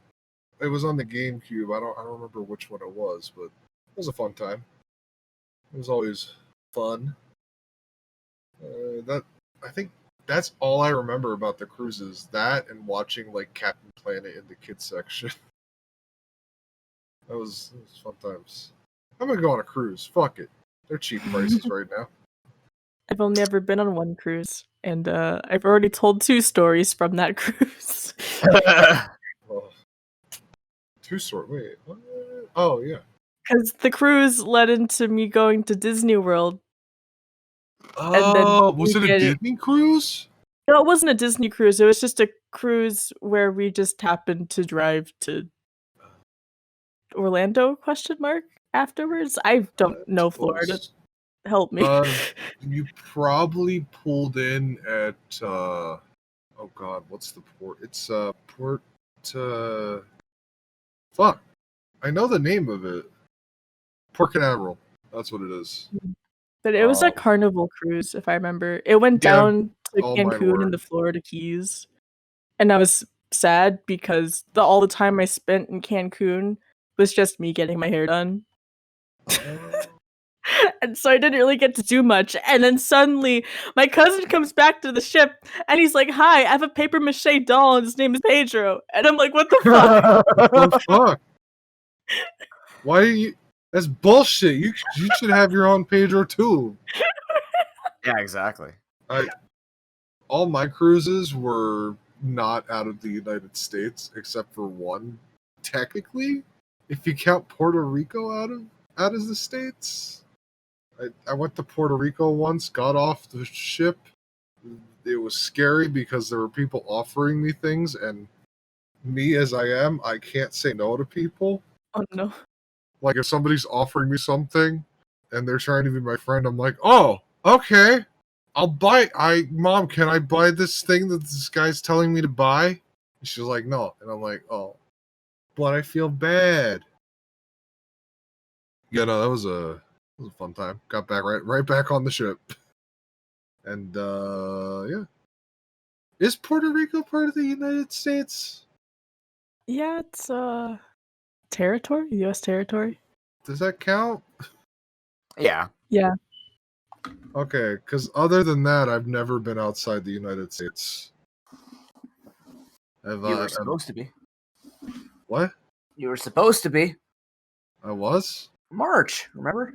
[SPEAKER 1] It was on the GameCube. I don't remember which one it was, but it was a fun time. It was always fun. I think that's all I remember about the cruises. That and watching like Captain Planet in the kids section. That was fun times. I'm gonna go on a cruise. Fuck it. They're cheap prices right now.
[SPEAKER 2] I've only ever been on one cruise, and I've already told 2 stories from that cruise.
[SPEAKER 1] Oh. 2 stories. Wait. What? Oh yeah.
[SPEAKER 2] Because the cruise led into me going to Disney World.
[SPEAKER 1] Oh, was it a Disney cruise?
[SPEAKER 2] No, it wasn't a Disney cruise. It was just a cruise where we just happened to drive to Orlando, ? Afterwards. I don't know Florida. Help me.
[SPEAKER 1] You probably pulled in at oh god, what's the port? It's port fuck. I know the name of it. Port Canaveral. That's what it is.
[SPEAKER 2] But it was a Carnival cruise, if I remember. It went
[SPEAKER 1] Yeah.
[SPEAKER 2] down to
[SPEAKER 1] Oh, my
[SPEAKER 2] Cancun and
[SPEAKER 1] lord.
[SPEAKER 2] the Florida Keys. And I was sad because all the time I spent in Cancun was just me getting my hair done. And so I didn't really get to do much. And then suddenly my cousin comes back to the ship and he's like, "Hi, I have a paper mache doll and his name is Pedro." And I'm like, "What the fuck?"
[SPEAKER 1] What the fuck? Why do you? That's bullshit. You should have your own Pedro too.
[SPEAKER 3] Yeah, exactly.
[SPEAKER 1] All my cruises were not out of the United States except for one. Technically, if you count Puerto Rico out of the States. I went to Puerto Rico once, got off the ship. It was scary because there were people offering me things, and me as I am, I can't say no to people.
[SPEAKER 2] Oh no.
[SPEAKER 1] Like if somebody's offering me something and they're trying to be my friend, I'm like, "Oh, okay. I'll buy Mom, can I buy this thing that this guy's telling me to buy?" And she's like, "No." And I'm like, "Oh, but I feel bad." Yeah, no, that was a fun time. Got back right back on the ship. And yeah. Is Puerto Rico part of the United States?
[SPEAKER 2] Yeah, it's territory, US territory.
[SPEAKER 1] Does that count?
[SPEAKER 3] Yeah.
[SPEAKER 2] Yeah.
[SPEAKER 1] Okay, because other than that, I've never been outside the United States.
[SPEAKER 3] You were supposed to be.
[SPEAKER 1] What?
[SPEAKER 3] You were supposed to be.
[SPEAKER 1] I was?
[SPEAKER 3] March, remember?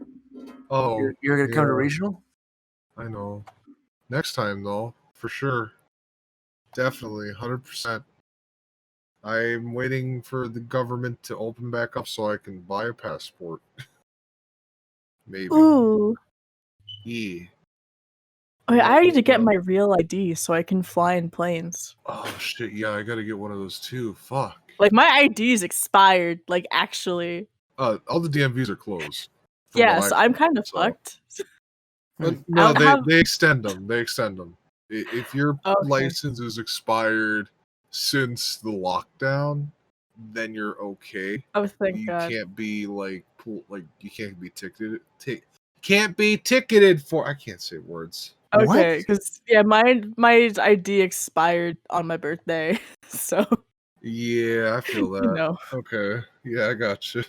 [SPEAKER 1] Oh,
[SPEAKER 3] You're gonna come to
[SPEAKER 1] yeah.
[SPEAKER 3] regional?
[SPEAKER 1] I know. Next time, though, for sure. Definitely, 100%. I'm waiting for the government to open back up so I can buy a passport. Maybe.
[SPEAKER 2] Ooh.
[SPEAKER 1] Yeah.
[SPEAKER 2] Okay, I need to get my real ID so I can fly in planes.
[SPEAKER 1] Oh, shit, yeah, I gotta get one of those too. Fuck.
[SPEAKER 2] Like, my ID is expired, like, actually.
[SPEAKER 1] All the DMVs are closed.
[SPEAKER 2] Yeah, so I'm kind of fucked.
[SPEAKER 1] No, they extend them. They extend them. If your license is expired since the lockdown, then you're okay.
[SPEAKER 2] Oh, thank
[SPEAKER 1] you
[SPEAKER 2] God.
[SPEAKER 1] Can't be you can't be ticketed. Can't be ticketed for. I can't say words.
[SPEAKER 2] Okay, because yeah, my ID expired on my birthday, so.
[SPEAKER 1] Yeah, I feel that.
[SPEAKER 2] No.
[SPEAKER 1] Okay, yeah, I got you.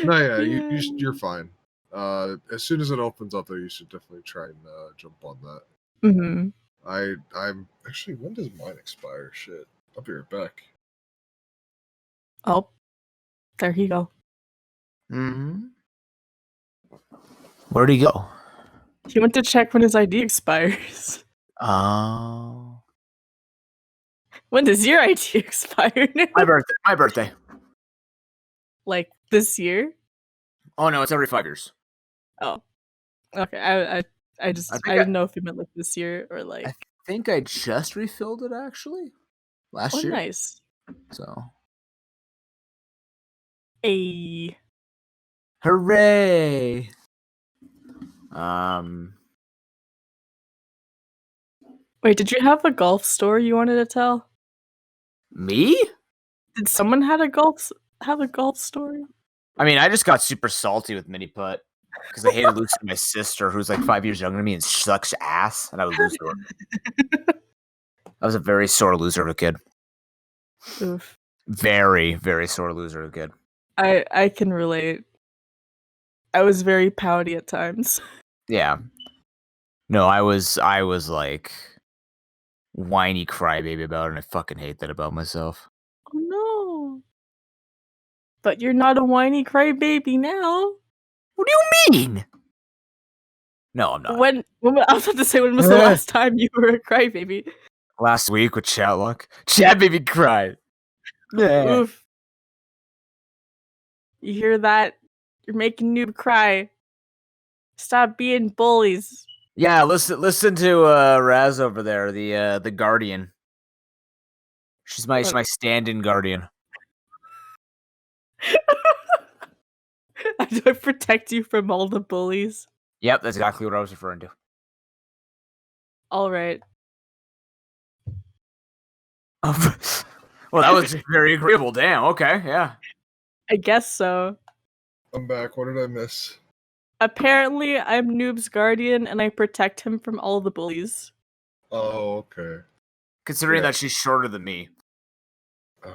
[SPEAKER 1] No, yeah, you're fine. As soon as it opens up, though, you should definitely try and jump on that.
[SPEAKER 2] Mm-hmm.
[SPEAKER 1] I'm actually. When does mine expire? Shit, I'll be right back.
[SPEAKER 2] Oh, there you go.
[SPEAKER 3] Mm-hmm. Where'd he go?
[SPEAKER 2] He went to check when his ID expires.
[SPEAKER 3] Oh.
[SPEAKER 2] When does your ID expire?
[SPEAKER 3] My birthday.
[SPEAKER 2] Like this year?
[SPEAKER 3] Oh no, it's every 5 years.
[SPEAKER 2] Oh. Okay. I didn't know if you meant like this year or like.
[SPEAKER 3] I think I just refilled it actually last year.
[SPEAKER 2] Nice.
[SPEAKER 3] So.
[SPEAKER 2] Hey.
[SPEAKER 3] Hooray!
[SPEAKER 2] Wait, did you have a golf story you wanted to tell?
[SPEAKER 3] Me?
[SPEAKER 2] Did someone have a golf story?
[SPEAKER 3] I mean, I just got super salty with mini putt because I hated losing to my sister, who's like 5 years younger than me and sucks ass, and I would lose to her. I was a very sore loser of a kid.
[SPEAKER 2] Oof.
[SPEAKER 3] Very, very sore loser of a kid.
[SPEAKER 2] I can relate. I was very pouty at times.
[SPEAKER 3] Yeah. No, I was like whiny crybaby about it, and I fucking hate that about myself.
[SPEAKER 2] Oh no. But you're not a whiny crybaby now.
[SPEAKER 3] What do you mean? No, I'm not.
[SPEAKER 2] When I was about to say, when was the last time you were a crybaby?
[SPEAKER 3] Last week with Chatlock. Chat baby cried. Yeah.
[SPEAKER 2] Oof. You hear that? You're making Noob cry. Stop being bullies.
[SPEAKER 3] Yeah, listen to Raz over there, the guardian. She's my stand-in guardian.
[SPEAKER 2] Do I protect you from all the bullies?
[SPEAKER 3] Yep, that's exactly what I was referring to.
[SPEAKER 2] All right.
[SPEAKER 3] Well, that was very agreeable. Damn. Okay. Yeah.
[SPEAKER 2] I guess so.
[SPEAKER 1] I'm back. What did I miss?
[SPEAKER 2] Apparently, I'm Noob's guardian, and I protect him from all the bullies.
[SPEAKER 1] Oh, okay.
[SPEAKER 3] Considering
[SPEAKER 1] Yeah.
[SPEAKER 3] that she's shorter than me.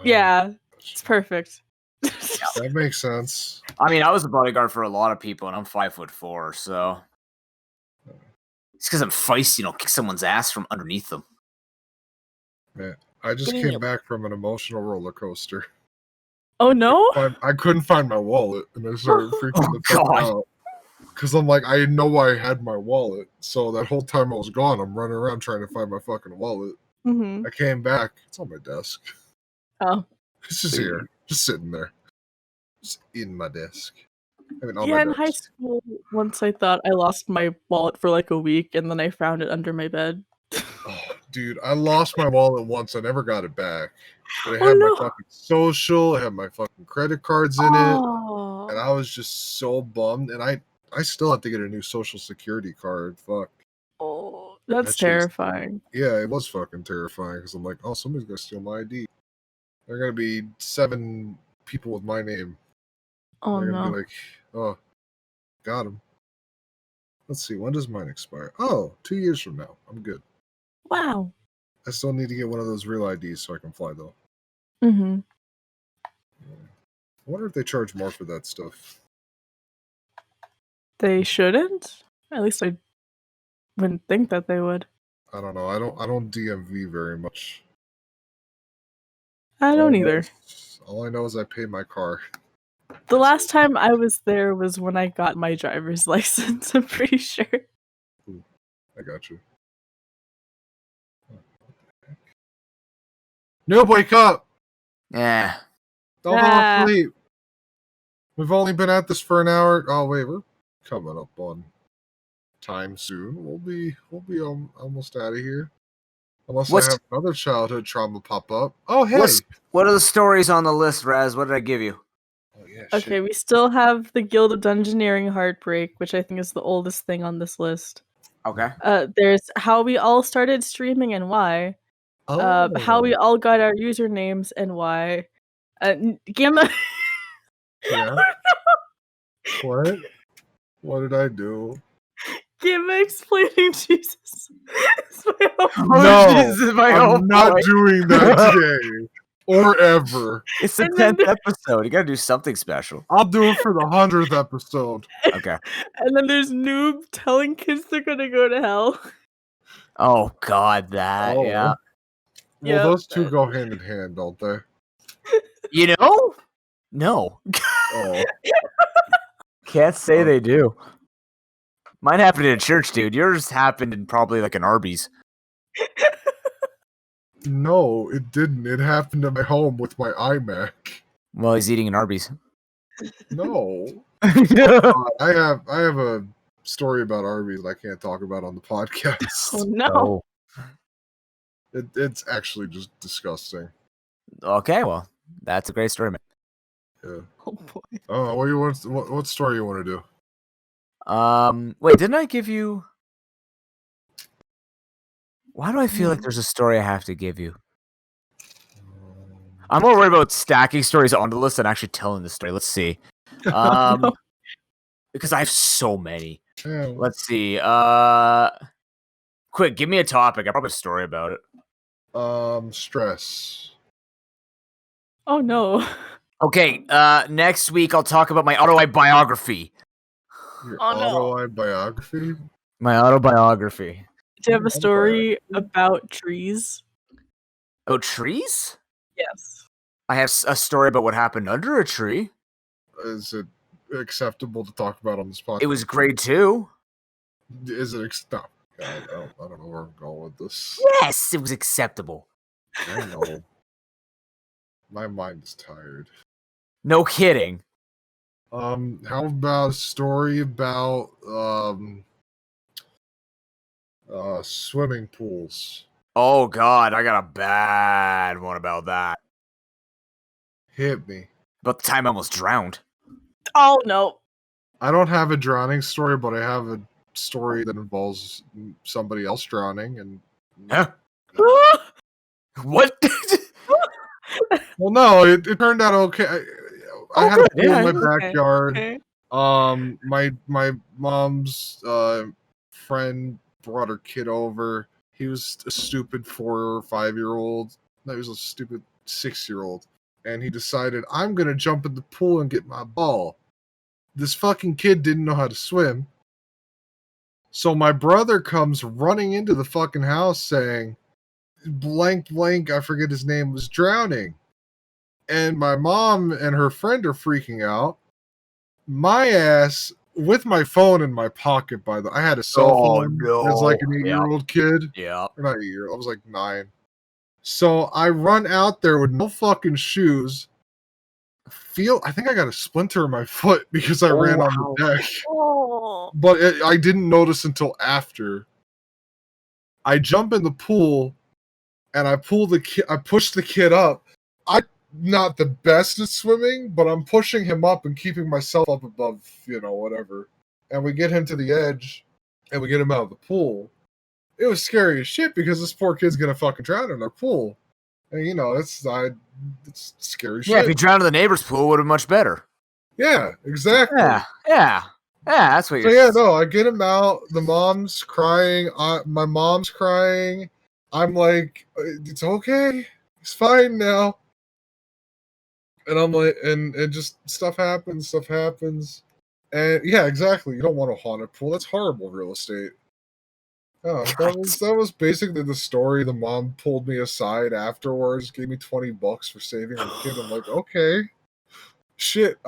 [SPEAKER 2] Yeah, it's perfect.
[SPEAKER 1] That makes sense.
[SPEAKER 3] I mean, I was a bodyguard for a lot of people, and I'm 5'4", so it's because I'm feisty, kick someone's ass from underneath them.
[SPEAKER 1] Man, I just came back from an emotional roller coaster.
[SPEAKER 2] Oh no!
[SPEAKER 1] I couldn't find my wallet, and I started freaking the fuck out. Because I'm like, I know I had my wallet, so that whole time I was gone, I'm running around trying to find my fucking wallet.
[SPEAKER 2] Mm-hmm.
[SPEAKER 1] I came back, it's on my desk.
[SPEAKER 2] Oh.
[SPEAKER 1] It's just here, just sitting there, just in my desk. I mean, on
[SPEAKER 2] Yeah,
[SPEAKER 1] my
[SPEAKER 2] in
[SPEAKER 1] desk.
[SPEAKER 2] high school, once I thought I lost my wallet for like a week, and then I found it under my bed.
[SPEAKER 1] Oh, dude, I lost my wallet once. I never got it back. But it
[SPEAKER 2] Oh,
[SPEAKER 1] had
[SPEAKER 2] no.
[SPEAKER 1] my fucking social, it had my fucking credit cards in it,
[SPEAKER 2] Oh.
[SPEAKER 1] and I was just so bummed. And I still have to get a new social security card. Fuck.
[SPEAKER 2] Oh, that's
[SPEAKER 1] That shit's-
[SPEAKER 2] terrifying.
[SPEAKER 1] Yeah, it was fucking terrifying because I'm like, oh, somebody's gonna steal my ID. There are gonna be 7 people with my name.
[SPEAKER 2] Oh
[SPEAKER 1] They're gonna
[SPEAKER 2] no.
[SPEAKER 1] be like, oh, got him. Let's see, when does mine expire? Oh, 2 years from now. I'm good.
[SPEAKER 2] Wow.
[SPEAKER 1] I still need to get one of those real IDs so I can fly though.
[SPEAKER 2] Mm-hmm.
[SPEAKER 1] I wonder if they charge more for that stuff.
[SPEAKER 2] They shouldn't? At least I wouldn't think that they would.
[SPEAKER 1] I don't know. I don't DMV very much.
[SPEAKER 2] I don't either.
[SPEAKER 1] All I know is I pay my car.
[SPEAKER 2] The last time I was there was when I got my driver's license, I'm pretty sure.
[SPEAKER 1] Ooh, I got you. No, wake up!
[SPEAKER 3] Yeah.
[SPEAKER 1] Don't fall asleep. We've only been at this for an hour. Oh wait, we're coming up on time soon. We'll be almost out of here. Unless I have another childhood trauma pop up. Oh hey.
[SPEAKER 3] What are the stories on the list, Raz? What did I give you?
[SPEAKER 1] Oh yeah.
[SPEAKER 2] Okay,
[SPEAKER 1] shit.
[SPEAKER 2] we still have the Guild of Dungeoneering Heartbreak, which I think is the oldest thing on this list.
[SPEAKER 3] Okay.
[SPEAKER 2] There's how we all started streaming and why. How we all got our usernames and why. Gamma.
[SPEAKER 1] Yeah. What? What did I do?
[SPEAKER 2] Gamma explaining Jesus.
[SPEAKER 1] No, I'm not doing that today or ever.
[SPEAKER 3] It's the 10th episode. You gotta do something special.
[SPEAKER 1] I'll do it for the 100th episode.
[SPEAKER 3] Okay.
[SPEAKER 2] And then there's Noob telling kids they're gonna go to hell.
[SPEAKER 3] Oh God, that yeah.
[SPEAKER 1] Well, those two go hand in hand, don't they?
[SPEAKER 3] You know? No.
[SPEAKER 1] Oh.
[SPEAKER 3] Can't say they do. Mine happened in a church, dude. Yours happened in probably like an Arby's.
[SPEAKER 1] No, it didn't. It happened at my home with my iMac.
[SPEAKER 3] Well, he's eating an Arby's.
[SPEAKER 1] No. I have a story about Arby's I can't talk about on the podcast.
[SPEAKER 2] Oh no.
[SPEAKER 1] It's actually just disgusting.
[SPEAKER 3] Okay, well, that's a great story, man.
[SPEAKER 1] Yeah.
[SPEAKER 2] Oh boy.
[SPEAKER 1] Oh, what story you want to do?
[SPEAKER 3] Wait, didn't I give you? Why do I feel like there's a story I have to give you? I'm more worried about stacking stories on the list than actually telling the story. Let's see.
[SPEAKER 2] No.
[SPEAKER 3] Because I have so many.
[SPEAKER 1] Yeah.
[SPEAKER 3] Let's see. Quick, give me a topic. I probably have a story about it.
[SPEAKER 1] Stress.
[SPEAKER 2] Oh no.
[SPEAKER 3] Okay, next week I'll talk about my autobiography.
[SPEAKER 1] Your
[SPEAKER 2] Oh, no.
[SPEAKER 1] autobiography?
[SPEAKER 3] My autobiography.
[SPEAKER 2] Do you have a story about trees?
[SPEAKER 3] Oh, trees?
[SPEAKER 2] Yes.
[SPEAKER 3] I have a story about what happened under a tree.
[SPEAKER 1] Is it acceptable to talk about on this podcast?
[SPEAKER 3] It was grade 2.
[SPEAKER 1] Is it? No. I don't know where I'm going with this.
[SPEAKER 3] Yes, it was acceptable.
[SPEAKER 1] I know. My mind is tired.
[SPEAKER 3] No kidding.
[SPEAKER 1] How about a story about swimming pools?
[SPEAKER 3] Oh God, I got a bad one about that.
[SPEAKER 1] Hit me.
[SPEAKER 3] About the time I almost drowned.
[SPEAKER 2] Oh no.
[SPEAKER 1] I don't have a drowning story, but I have a story that involves somebody else drowning, and
[SPEAKER 3] Huh? What?
[SPEAKER 1] well, no, it turned out okay. I had a pool
[SPEAKER 3] yeah,
[SPEAKER 1] in my
[SPEAKER 2] okay,
[SPEAKER 1] backyard.
[SPEAKER 2] okay.
[SPEAKER 1] My mom's friend brought her kid over. He was a stupid 4 or 5-year-old. No, he was a stupid 6-year-old. And he decided, I'm gonna jump in the pool and get my ball. This fucking kid didn't know how to swim. So my brother comes running into the fucking house saying, blank, I forget his name, was drowning. And my mom and her friend are freaking out. My ass, with my phone in my pocket, by the way, I had a cell phone as like an 8-year-old kid.
[SPEAKER 3] Yeah.
[SPEAKER 1] Or not 8-year-old, I was like 9. So I run out there with no fucking shoes. I think I got a splinter in my foot because I ran on the deck.
[SPEAKER 2] Oh.
[SPEAKER 1] But I didn't notice until after. I jump in the pool and I push the kid up. I'm not the best at swimming, but I'm pushing him up and keeping myself up above, whatever. And we get him to the edge and we get him out of the pool. It was scary as shit because this poor kid's gonna fucking drown in our pool. And it's scary shit.
[SPEAKER 3] Yeah, if he drowned in the neighbor's pool, it would have been much better.
[SPEAKER 1] Yeah, exactly.
[SPEAKER 3] Yeah, that's what
[SPEAKER 1] So
[SPEAKER 3] you're
[SPEAKER 1] yeah, no, I get him out. The mom's crying. My mom's crying. I'm like, it's okay. It's fine now. And I'm like, and just stuff happens. And yeah, exactly. You don't want a haunted pool. That's horrible real estate. Oh, that was basically the story. The mom pulled me aside afterwards, gave me $20 for saving her kid. I'm like, okay, shit,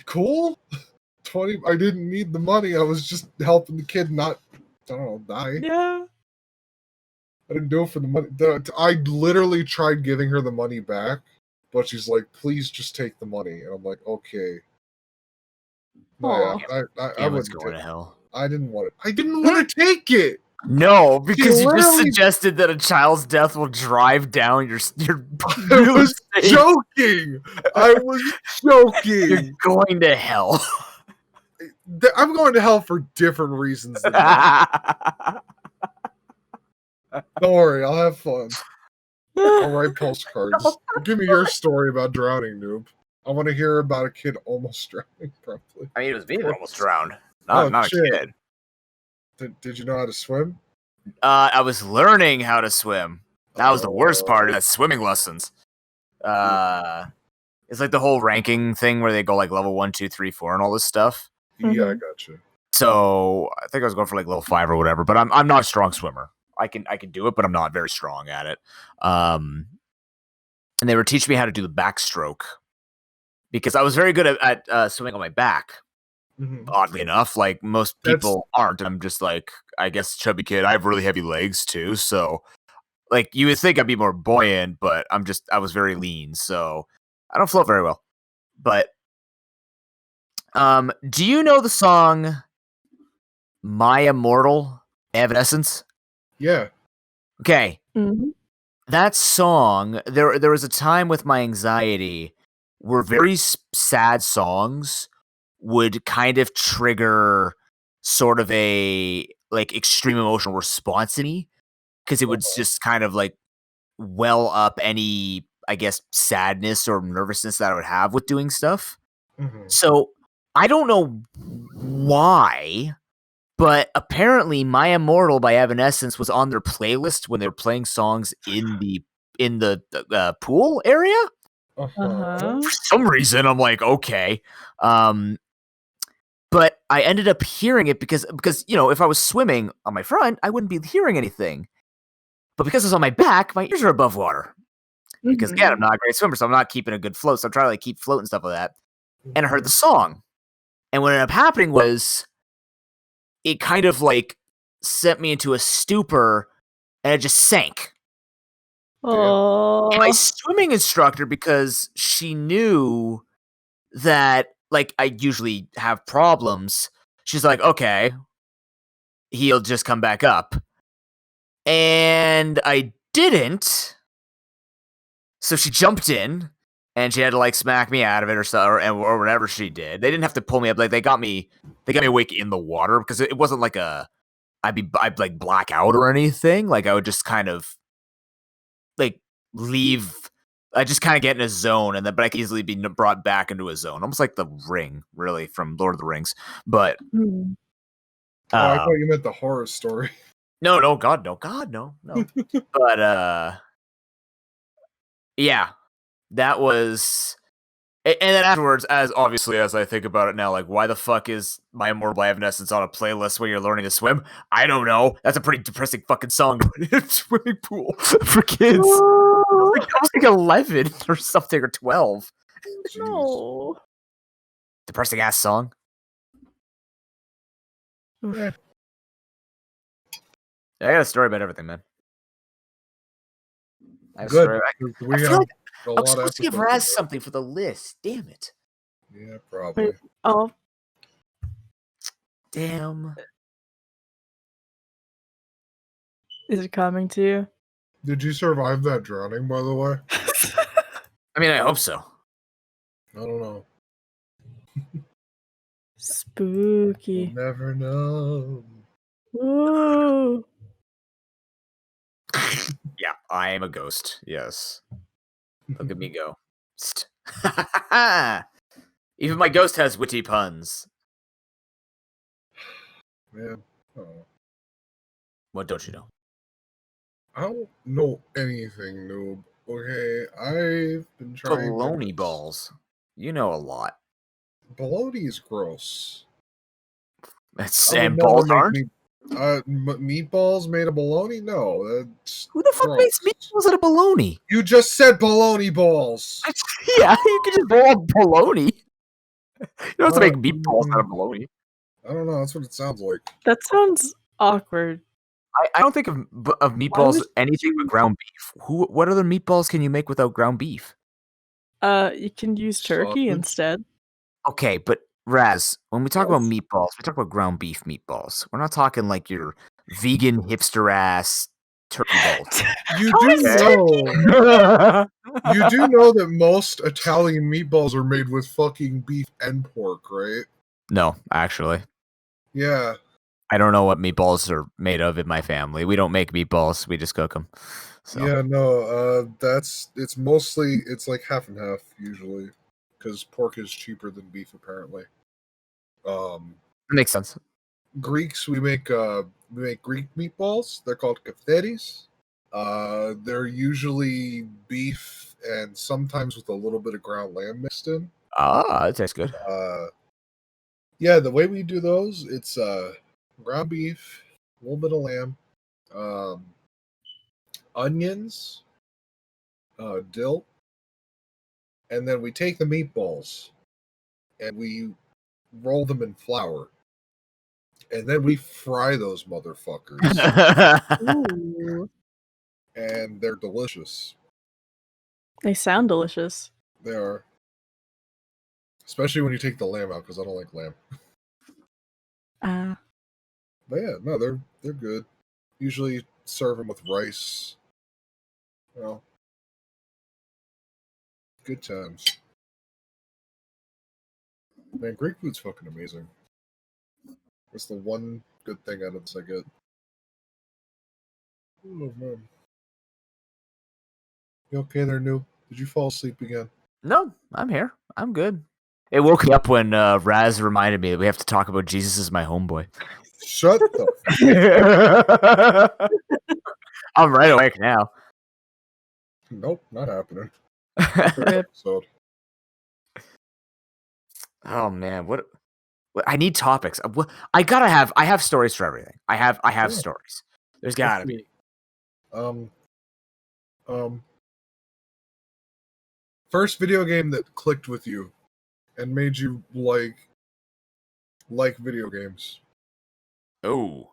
[SPEAKER 1] cool. 20. I didn't need the money. I was just helping the kid not, die.
[SPEAKER 2] Yeah.
[SPEAKER 1] I didn't do it for the money. I literally tried giving her the money back, but she's like, please just take the money. And I'm like, okay. No, yeah, I
[SPEAKER 3] was
[SPEAKER 1] wouldn't
[SPEAKER 3] going to hell.
[SPEAKER 1] I didn't want it. I didn't want to take it.
[SPEAKER 3] No, because you just
[SPEAKER 1] literally-
[SPEAKER 3] suggested that a child's death will drive down your
[SPEAKER 1] I was joking. I was joking.
[SPEAKER 3] You're going to hell.
[SPEAKER 1] I'm going to hell for different reasons than that. Don't worry, I'll have fun. I'll write postcards. Give me your story about drowning, noob. I want to hear about a kid almost drowning properly.
[SPEAKER 3] I mean, it was me that almost drowned. Not a kid.
[SPEAKER 1] Did you know how to swim?
[SPEAKER 3] I was learning how to swim. That was the worst part of that swimming lessons. It's like the whole ranking thing where they go like level 1, 2, 3, 4 and all this stuff.
[SPEAKER 1] Yeah, I got you.
[SPEAKER 3] So I think I was going for like level 5 or whatever, but I'm not a strong swimmer. I can do it, but I'm not very strong at it. And they were teaching me how to do the backstroke because I was very good at swimming on my back.
[SPEAKER 1] Mm-hmm.
[SPEAKER 3] Oddly enough, like most people aren't. I'm just like, I guess, chubby kid. I have really heavy legs too, so like you would think I'd be more buoyant, but I was very lean, so I don't float very well. But do you know the song "My Immortal" by Evanescence?
[SPEAKER 1] Yeah.
[SPEAKER 3] Okay.
[SPEAKER 2] Mm-hmm.
[SPEAKER 3] That song, there was a time with my anxiety where very sad songs would kind of trigger sort of a like extreme emotional response in me because it would just kind of like well up any, I guess, sadness or nervousness that I would have with doing stuff.
[SPEAKER 1] Mm-hmm.
[SPEAKER 3] So I don't know why, but apparently "My Immortal" by Evanescence was on their playlist when they were playing songs in the pool area.
[SPEAKER 2] Uh-huh.
[SPEAKER 3] For some reason, I'm like, okay. But I ended up hearing it because if I was swimming on my front, I wouldn't be hearing anything. But because I was on my back, my ears are above water. Because again, I'm not a great swimmer, so I'm not keeping a good float. So I'm trying to like keep float and stuff like that. And I heard the song. And what ended up happening was it kind of like sent me into a stupor and it just sank.
[SPEAKER 2] Oh.
[SPEAKER 3] And my swimming instructor, because she knew that like I usually have problems, she's like, okay, he'll just come back up. And I didn't. So she jumped in and she had to like smack me out of it or whatever she did. They didn't have to pull me up. Like they got me awake in the water because it wasn't like a I'd like black out or anything. Like I would just kind of like leave. I just kind of get in a zone, and then but I can easily be brought back into a zone, almost like the Ring, really, from Lord of the Rings. But
[SPEAKER 1] I thought you meant the horror story.
[SPEAKER 3] no, God, no. But yeah, that was. And then afterwards, as I think about it now, like, why the fuck is My Immortal Evanescence on a playlist where you're learning to swim? I don't know. That's a pretty depressing fucking song to put in a swimming pool for kids. I was like 11 or something, or 12.
[SPEAKER 2] No.
[SPEAKER 3] Depressing ass song.
[SPEAKER 1] Yeah.
[SPEAKER 3] I got a story about everything, man.
[SPEAKER 1] Good.
[SPEAKER 3] I feel like I was supposed to give Raz something for the list. Damn it.
[SPEAKER 1] Yeah, probably.
[SPEAKER 2] Oh.
[SPEAKER 3] Damn.
[SPEAKER 2] Is it coming to you?
[SPEAKER 1] Did you survive that drowning, by the way?
[SPEAKER 3] I mean, I hope so.
[SPEAKER 1] I don't know.
[SPEAKER 2] Spooky.
[SPEAKER 1] You'll never know.
[SPEAKER 2] Ooh.
[SPEAKER 3] Yeah, I am a ghost. Yes. Look at me go. Even my ghost has witty puns.
[SPEAKER 1] Man. Oh.
[SPEAKER 3] What don't you know?
[SPEAKER 1] I don't know anything, noob. Okay, I've been trying.
[SPEAKER 3] Baloney balls. You know a lot.
[SPEAKER 1] Bologna is gross.
[SPEAKER 3] And balls aren't?
[SPEAKER 1] Meatballs made of bologna? No, that's
[SPEAKER 3] Who the fuck
[SPEAKER 1] gross.
[SPEAKER 3] makes meatballs out of bologna?
[SPEAKER 1] You just said bologna balls.
[SPEAKER 3] Yeah, you can just roll up bologna. You don't have to make meatballs out of bologna.
[SPEAKER 1] I don't know. That's what it sounds like.
[SPEAKER 2] That sounds awkward.
[SPEAKER 3] I don't think of meatballs anything but ground beef. What other meatballs can you make without ground beef?
[SPEAKER 2] You can use turkey
[SPEAKER 1] Sausage.
[SPEAKER 2] instead.
[SPEAKER 3] Okay, but Raz, when we talk about meatballs, we talk about ground beef meatballs. We're not talking like your vegan hipster ass turkey balls.
[SPEAKER 1] You do know. You do know that most Italian meatballs are made with fucking beef and pork, right?
[SPEAKER 3] No, actually.
[SPEAKER 1] Yeah.
[SPEAKER 3] I don't know what meatballs are made of in my family. We don't make meatballs. We just cook them. So.
[SPEAKER 1] Yeah, no, it's mostly, it's like half and half usually, because pork is cheaper than beef apparently.
[SPEAKER 3] That makes sense.
[SPEAKER 1] Greeks, we make Greek meatballs. They're called kefteris. They're usually beef and sometimes with a little bit of ground lamb mixed in.
[SPEAKER 3] Ah, that tastes good.
[SPEAKER 1] Yeah, the way we do those, it's ground beef, a little bit of lamb, onions, dill, and then we take the meatballs and we roll them in flour, and then we fry those motherfuckers.
[SPEAKER 2] Ooh.
[SPEAKER 1] And they're delicious.
[SPEAKER 2] They sound delicious.
[SPEAKER 1] They are. Especially when you take the lamb out, because I don't like lamb. But yeah, no, they're good. Usually serve them with rice. Well, good times. Man, Greek food's fucking amazing. That's the one good thing out of this I get. Oh man. You okay there, Noob? Did you fall asleep again?
[SPEAKER 3] No, I'm here. I'm good. It woke me up when Raz reminded me that we have to talk about Jesus as my homeboy.
[SPEAKER 1] Shut the
[SPEAKER 3] I'm right awake now.
[SPEAKER 1] Nope, not happening.
[SPEAKER 2] Episode.
[SPEAKER 3] Oh man, what I need topics. I have stories for everything. I have stories. There's gotta be.
[SPEAKER 1] First video game that clicked with you and made you like video games.
[SPEAKER 3] Oh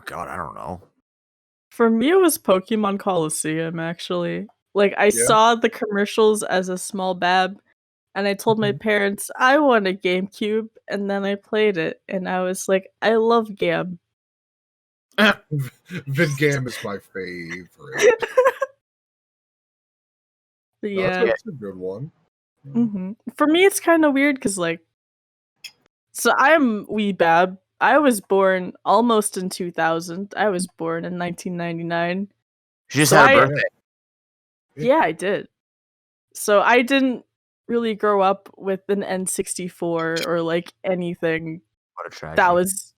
[SPEAKER 3] God, I don't know.
[SPEAKER 2] For me, it was Pokemon Coliseum, actually. Like, I saw the commercials as a small bab, and I told my parents, I want a GameCube, and then I played it, and I was like, I love Gam.
[SPEAKER 1] VidGam is my favorite.
[SPEAKER 2] Yeah.
[SPEAKER 1] That's a good one.
[SPEAKER 2] For me, it's kind of weird, because, like, so I'm wee bab, I was born almost in 2000. I was born in 1999.
[SPEAKER 3] She just
[SPEAKER 2] So
[SPEAKER 3] had a
[SPEAKER 2] I-
[SPEAKER 3] birthday.
[SPEAKER 2] Yeah, I did. So I didn't really grow up with an N64 or like anything
[SPEAKER 3] What a tragedy.
[SPEAKER 2] that was,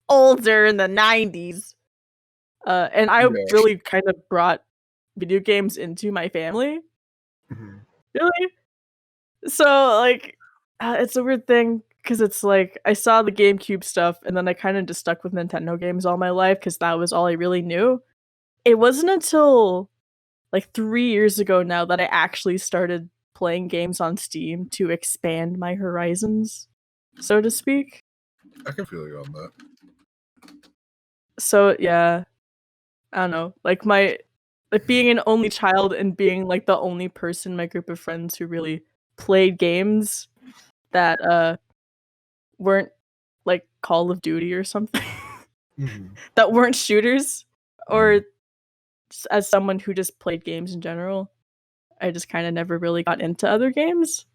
[SPEAKER 2] older in the 90s. And I
[SPEAKER 1] Yeah.
[SPEAKER 2] really kind of brought video games into my family.
[SPEAKER 1] Mhm.
[SPEAKER 2] Really? So, like, it's a weird thing because it's like I saw the GameCube stuff and then I kind of just stuck with Nintendo games all my life because that was all I really knew. It wasn't until like 3 years ago now that I actually started playing games on Steam to expand my horizons, so to speak.
[SPEAKER 1] I can feel you on that.
[SPEAKER 2] So, yeah, I don't know. Like being an only child and being like the only person in my group of friends who really played games that weren't like Call of Duty or something
[SPEAKER 1] Mhm.
[SPEAKER 2] that weren't shooters, or
[SPEAKER 3] Mm.
[SPEAKER 2] as someone who just played games in general, I just kind of never really got into other games.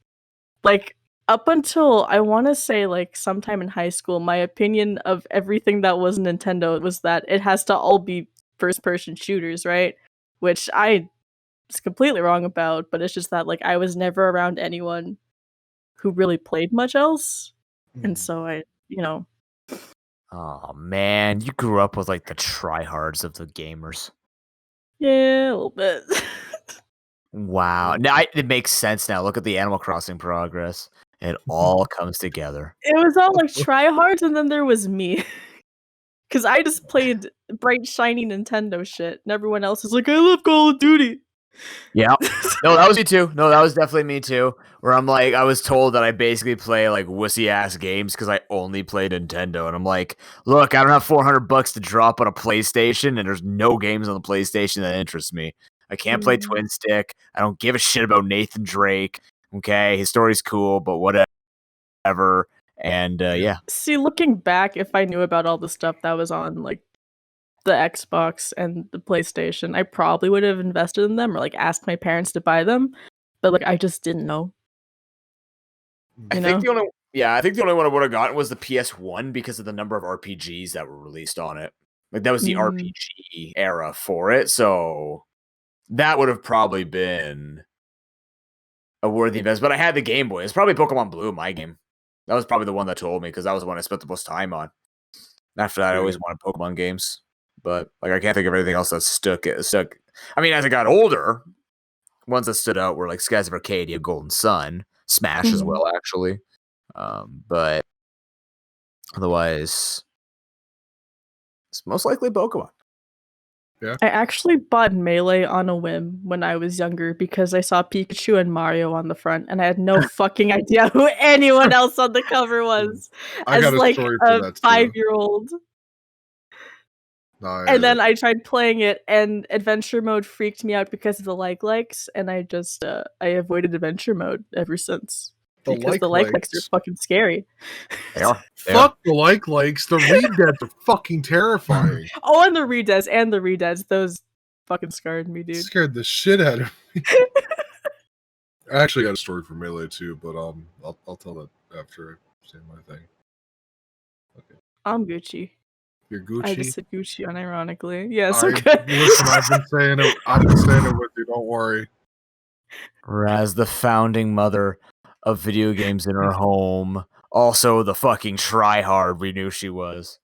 [SPEAKER 2] Like up until I want to say like sometime in high school, my opinion of everything that was Nintendo was that it has to all be first person shooters, right? Which I was completely wrong about, but it's just that like I was never around anyone who really played much else. And
[SPEAKER 1] Mhm.
[SPEAKER 2] so
[SPEAKER 3] Oh man, you grew up with like the tryhards of the gamers.
[SPEAKER 2] yeah, a little bit.
[SPEAKER 3] Wow. Now it makes sense now. Look at the Animal Crossing progress. It all comes together.
[SPEAKER 2] It was all like tryhards, and then there was me. Cause I just played bright, shiny Nintendo shit, and everyone else is like, I love Call of Duty.
[SPEAKER 3] Yeah. No, that was me too. No, that was definitely me too. Where I'm like, I was told that I basically play like wussy ass games because I only play Nintendo, and I'm like, look, I don't have $400 to drop on a PlayStation, and there's no games on the PlayStation that interest me. I can't play Twin Stick. I don't give a shit about Nathan Drake. Okay, his story's cool, but whatever. And yeah.
[SPEAKER 2] See, looking back, if I knew about all the stuff that was on like the Xbox and the PlayStation, I probably would have invested in them or like asked my parents to buy them. But like I just didn't know.
[SPEAKER 3] I
[SPEAKER 2] You
[SPEAKER 3] think
[SPEAKER 2] know?
[SPEAKER 3] I think the only one I would have gotten was the PS1 because of the number of RPGs that were released on it. Like that was the RPG era for it, so that would have probably been a worthy investment. But I had the Game Boy. It's probably Pokemon Blue, my game. That was probably the one that told me because that was the one I spent the most time on. After that, I always wanted Pokemon games, but like I can't think of anything else that stuck. I mean, as I got older, ones that stood out were like Skies of Arcadia, Golden Sun, Smash as well, actually. But otherwise, it's most likely Pokemon.
[SPEAKER 1] Yeah.
[SPEAKER 2] I actually bought Melee on a whim when I was younger because I saw Pikachu and Mario on the front, and I had no fucking idea who anyone else on the cover was.
[SPEAKER 1] I
[SPEAKER 2] As
[SPEAKER 1] got a
[SPEAKER 2] like
[SPEAKER 1] story for
[SPEAKER 2] a
[SPEAKER 1] that too.
[SPEAKER 2] 5-year-old. And then I tried playing it, and adventure mode freaked me out because of the likes, and I just I avoided adventure mode ever since. Because the likes are fucking scary.
[SPEAKER 3] They are.
[SPEAKER 1] Fuck the likes. The read deads are fucking terrifying.
[SPEAKER 2] Oh, and the redeads, those fucking scarred me, dude.
[SPEAKER 1] Scared the shit out of me. I actually got a story for Melee too, but I'll tell that after I say my thing. Okay.
[SPEAKER 2] I'm Gucci.
[SPEAKER 1] You're Gucci.
[SPEAKER 2] I just said Gucci unironically. Yes, okay.
[SPEAKER 1] Listen, I've been saying it with you. Don't worry.
[SPEAKER 3] Raz, the founding mother of video games in her home, also the fucking tryhard we knew she was.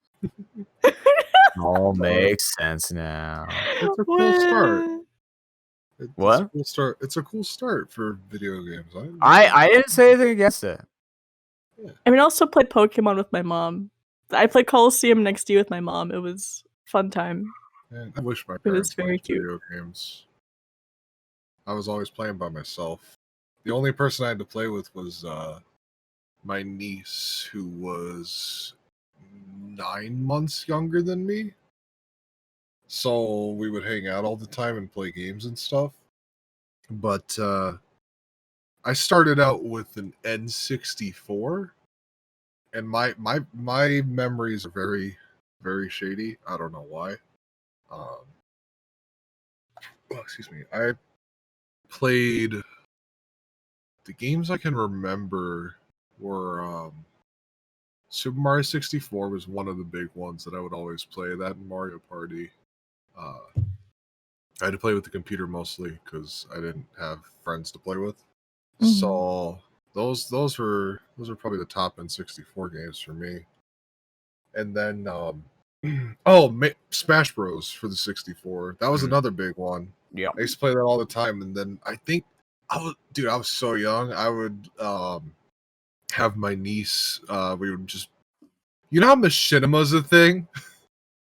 [SPEAKER 3] All makes sense now.
[SPEAKER 1] It's a cool start.
[SPEAKER 3] What?
[SPEAKER 1] It's a cool start. It's a cool start for video games.
[SPEAKER 3] I didn't say anything against it.
[SPEAKER 1] Yeah.
[SPEAKER 2] I mean, I also played Pokemon with my mom. I played Coliseum next to you with my mom. It was a fun time.
[SPEAKER 1] Man, I wish my
[SPEAKER 2] It was
[SPEAKER 1] parents
[SPEAKER 2] very
[SPEAKER 1] liked
[SPEAKER 2] cute.
[SPEAKER 1] video games. I was always playing by myself. The only person I had to play with was my niece, who was 9 months younger than me. So we would hang out all the time and play games and stuff. But I started out with an N64, and my memories are very, very shady. I don't know why. Excuse me. I played the games I can remember were Super Mario 64 was one of the big ones that I would always play. That and Mario Party. I had to play with the computer mostly because I didn't have friends to play with. So those were probably the top N64 games for me. And then Smash Bros for the 64. That was another big one.
[SPEAKER 3] Yeah.
[SPEAKER 1] I used to play that all the time. And then I think I was so young. I would have my niece. We would just, how Machinima's a thing.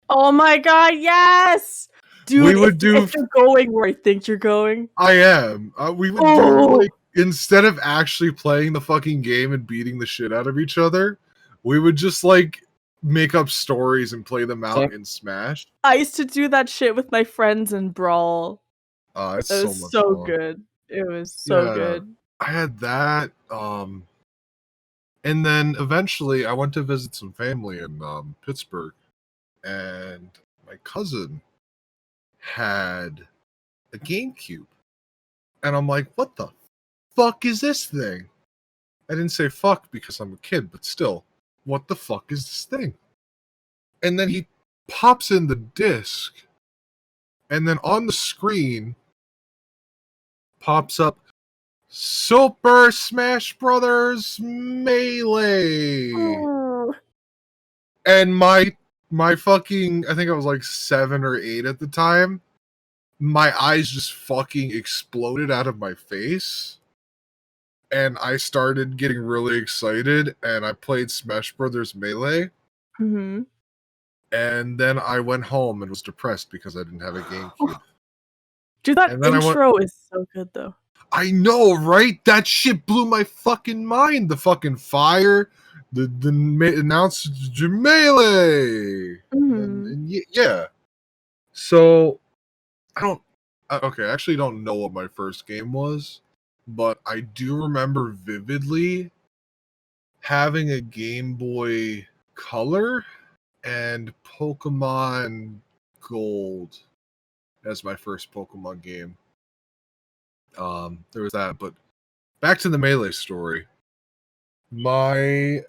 [SPEAKER 2] Oh my god, yes! Dude,
[SPEAKER 1] We would
[SPEAKER 2] if you're going where I think you're going.
[SPEAKER 1] I am. We would do, like, instead of actually playing the fucking game and beating the shit out of each other, we would just, like, make up stories and play them out in Smash.
[SPEAKER 2] I used to do that shit with my friends in Brawl.
[SPEAKER 1] It's
[SPEAKER 2] it was so good. It was so good.
[SPEAKER 1] I had that. And then eventually I went to visit some family in Pittsburgh, and my cousin had a GameCube. And I'm like, what the fuck is this thing? I didn't say fuck because I'm a kid, but still, what the fuck is this thing? And then he pops in the disc, and then on the screen pops up Super Smash Brothers Melee. And my fucking, I think I was like 7 or 8 at the time, my eyes just fucking exploded out of my face. And I started getting really excited, and I played Smash Brothers Melee.
[SPEAKER 2] Mm-hmm.
[SPEAKER 1] And then I went home and was depressed because I didn't have a GameCube.
[SPEAKER 2] Dude, that intro is so good, though.
[SPEAKER 1] I know, right? That shit blew my fucking mind. The fucking fire, the announced Melee. And yeah. So, I actually don't know what my first game was, but I do remember vividly having a Game Boy Color and Pokemon Gold as my first Pokemon game. There was that, but back to the Melee story. I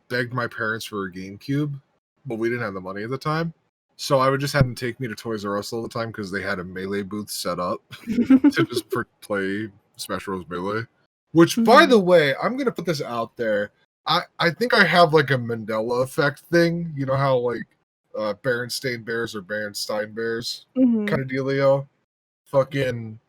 [SPEAKER 1] begged my parents for a GameCube, but we didn't have the money at the time. So I would just have them take me to Toys R Us all the time because they had a Melee booth set up to just play Smash Bros. Melee. Which, by the way, I'm going to put this out there. I think I have like a Mandela effect thing. You know how like Berenstain Bears or Berenstein Bears kind of dealio? Fucking,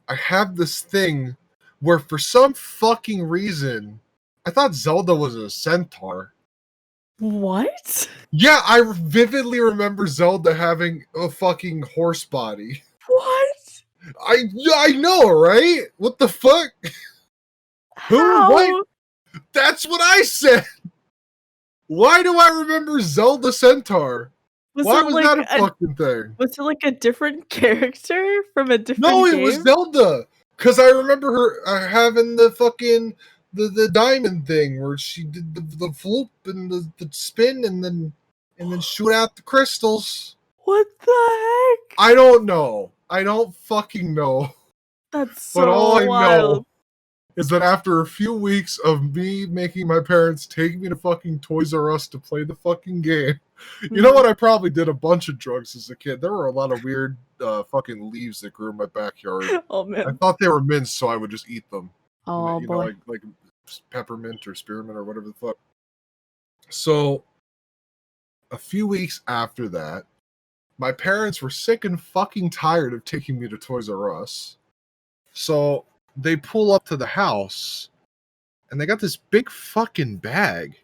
[SPEAKER 1] I have this thing where for some fucking reason, I thought Zelda was a centaur.
[SPEAKER 2] What?
[SPEAKER 1] Yeah, I vividly remember Zelda having a fucking horse body.
[SPEAKER 2] What?
[SPEAKER 1] I know, right? What the fuck?
[SPEAKER 2] How?
[SPEAKER 1] Who? What? That's what I said. Why do I remember Zelda Centaur? Why was that a fucking thing?
[SPEAKER 2] Was it like a different character from a different
[SPEAKER 1] game? No,
[SPEAKER 2] it
[SPEAKER 1] was Zelda. Because I remember her having the fucking the diamond thing where she did the floop and the spin and then shoot out the crystals.
[SPEAKER 2] What the heck?
[SPEAKER 1] I don't know. I don't fucking know.
[SPEAKER 2] That's so wild. But all I know
[SPEAKER 1] is that after a few weeks of me making my parents take me to fucking Toys R Us to play the fucking game, you know what? I probably did a bunch of drugs as a kid. There were a lot of weird fucking leaves that grew in my backyard.
[SPEAKER 2] Oh man!
[SPEAKER 1] I thought they were mints, so I would just eat them.
[SPEAKER 2] Oh
[SPEAKER 1] you
[SPEAKER 2] boy!
[SPEAKER 1] know, like peppermint or spearmint or whatever the fuck. So, a few weeks after that, my parents were sick and fucking tired of taking me to Toys R Us. So they pull up to the house, and they got this big fucking bag.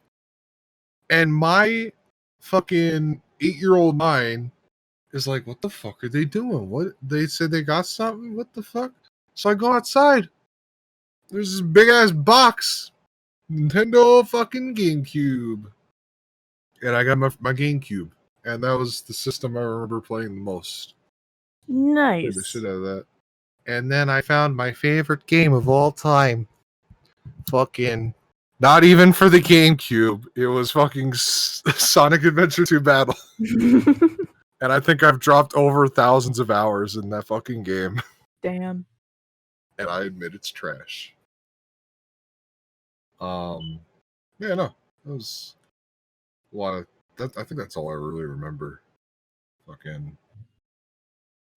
[SPEAKER 1] And my fucking 8-year-old mind is like, what the fuck are they doing? What? They said they got something? What the fuck? So I go outside. There's this big-ass box. Nintendo fucking GameCube. And I got my GameCube. And that was the system I remember playing the most.
[SPEAKER 2] Nice.
[SPEAKER 1] Played the shit out of that. And then I found my favorite game of all time. Fucking, not even for the GameCube. It was fucking Sonic Adventure 2 Battle. And I think I've dropped over thousands of hours in that fucking game.
[SPEAKER 2] Damn.
[SPEAKER 1] And I admit it's trash. Yeah, no. That was a lot of that. I think that's all I really remember. Fucking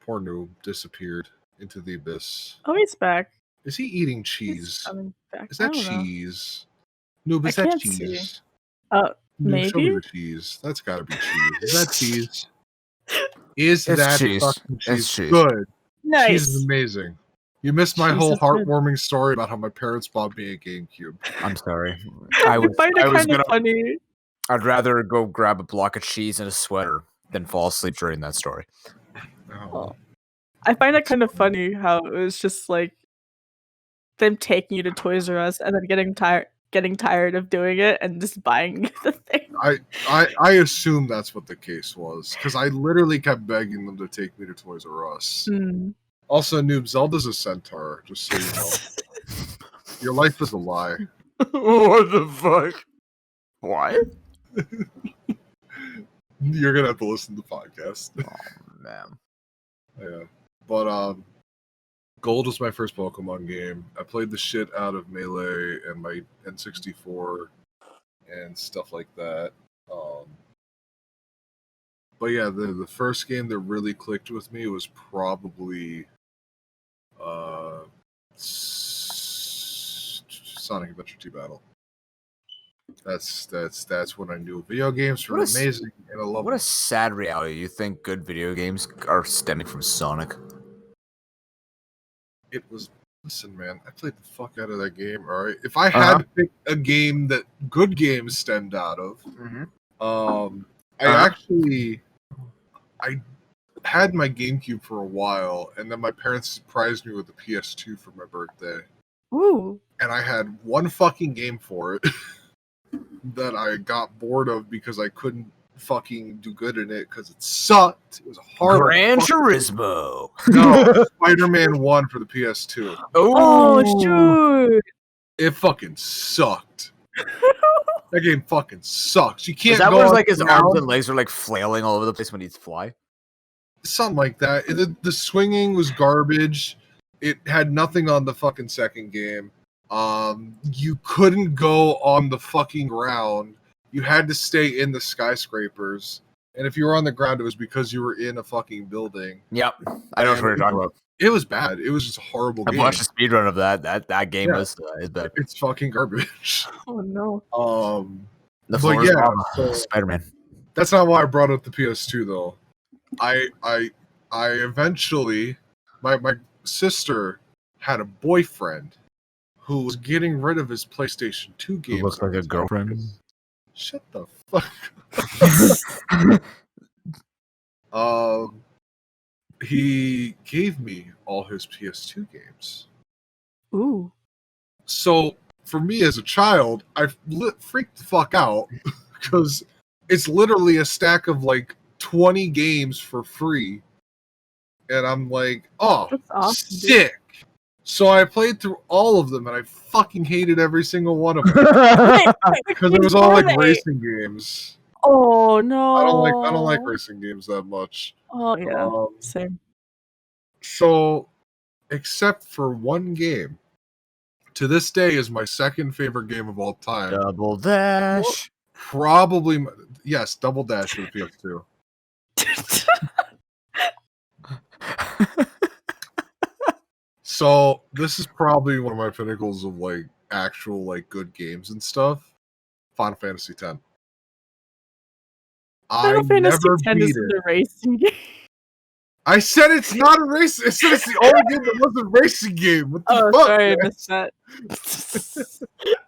[SPEAKER 1] poor noob disappeared into the abyss.
[SPEAKER 2] Oh, he's back.
[SPEAKER 1] Is he eating
[SPEAKER 2] He's
[SPEAKER 1] cheese?
[SPEAKER 2] coming back.
[SPEAKER 1] Is
[SPEAKER 2] I
[SPEAKER 1] that
[SPEAKER 2] don't know.
[SPEAKER 1] cheese? Noob,
[SPEAKER 2] I
[SPEAKER 1] is that
[SPEAKER 2] can't
[SPEAKER 1] cheese?
[SPEAKER 2] see.
[SPEAKER 1] Noob, show me
[SPEAKER 2] Maybe?
[SPEAKER 1] the cheese. That's gotta be cheese. Is that cheese? Is
[SPEAKER 3] It's
[SPEAKER 1] that
[SPEAKER 3] cheese.
[SPEAKER 1] fucking cheese?
[SPEAKER 3] It's cheese.
[SPEAKER 1] Good.
[SPEAKER 2] Nice.
[SPEAKER 1] Cheese is amazing. You missed my
[SPEAKER 2] Cheese
[SPEAKER 1] whole
[SPEAKER 2] is good.
[SPEAKER 1] heartwarming story about how my parents bought me a GameCube.
[SPEAKER 3] I'm sorry.
[SPEAKER 2] I find it kind
[SPEAKER 3] gonna.
[SPEAKER 2] of funny.
[SPEAKER 3] I'd rather go grab a block of cheese and a sweater than fall asleep during that story.
[SPEAKER 1] Oh.
[SPEAKER 2] I find it kind of funny how it was just like them taking you to Toys R Us and then getting tired of doing it and just buying the thing.
[SPEAKER 1] I assume that's what the case was, because I literally kept begging them to take me to Toys R Us.
[SPEAKER 2] Mm.
[SPEAKER 1] Also, noob, Zelda's a centaur, just so you know. Your life is a lie.
[SPEAKER 3] What the fuck? What?
[SPEAKER 1] You're gonna have to listen to the podcast.
[SPEAKER 3] Oh man.
[SPEAKER 1] Yeah. But Gold was my first Pokemon game. I played the shit out of Melee and my N64 and stuff like that. But yeah, the first game that really clicked with me was probably Sonic Adventure 2 Battle. That's when I knew video games were amazing and I love
[SPEAKER 3] What a sad reality. You think good video games are stemming from Sonic?
[SPEAKER 1] It was. Listen, man, I played the fuck out of that game. All right, if I had to pick a game that good games stemmed out of, I had my GameCube for a while, and then my parents surprised me with the PS2 for my birthday.
[SPEAKER 2] Ooh.
[SPEAKER 1] And I had one fucking game for it that I got bored of because I couldn't fucking do good in it because it sucked. It was hard.
[SPEAKER 3] Gran Turismo.
[SPEAKER 1] No, Spider-Man 1 for the PS2.
[SPEAKER 2] Oh, shoot.
[SPEAKER 1] It fucking sucked. That game fucking sucks. You can't.
[SPEAKER 3] Is that
[SPEAKER 1] go
[SPEAKER 3] where
[SPEAKER 1] on
[SPEAKER 3] like his
[SPEAKER 1] the ground.
[SPEAKER 3] arms and legs are like flailing all over the place when he's fly?
[SPEAKER 1] Something like that. The swinging was garbage. It had nothing on the fucking second game. You couldn't go on the fucking ground. You had to stay in the skyscrapers. And if you were on the ground, it was because you were in a fucking building.
[SPEAKER 3] Yep. I know what you're talking about.
[SPEAKER 1] It was bad. It was just a horrible game.
[SPEAKER 3] I watched a speedrun of that. That game is bad.
[SPEAKER 1] It's fucking garbage.
[SPEAKER 2] Oh, no.
[SPEAKER 3] The floor is lava.
[SPEAKER 1] So
[SPEAKER 3] Spider-Man.
[SPEAKER 1] that's not why I brought up the PS2 though. I eventually my sister had a boyfriend who was getting rid of his PlayStation 2 games.
[SPEAKER 3] Who looks like a girlfriend.
[SPEAKER 1] Shut the fuck up. He gave me all his PS2 games.
[SPEAKER 2] Ooh.
[SPEAKER 1] So for me as a child, I freaked the fuck out because it's literally a stack of like 20 games for free. And I'm like, oh,
[SPEAKER 2] That's awesome, dude.
[SPEAKER 1] sick. So I played through all of them and I fucking hated every single one of them. Because it was all like racing games.
[SPEAKER 2] Oh no.
[SPEAKER 1] I don't like racing games that much.
[SPEAKER 2] Oh yeah. Same.
[SPEAKER 1] So except for one game, to this day is my second favorite game of all time.
[SPEAKER 3] Double Dash.
[SPEAKER 1] Probably yes, Double Dash for the PS2. So this is probably one of my pinnacles of like actual like good games and stuff. Final Fantasy X.
[SPEAKER 2] Final Fantasy X is a racing game.
[SPEAKER 1] I said it's not a race. I said it's the only game that was a racing game. What the fuck?
[SPEAKER 2] Sorry, I missed that.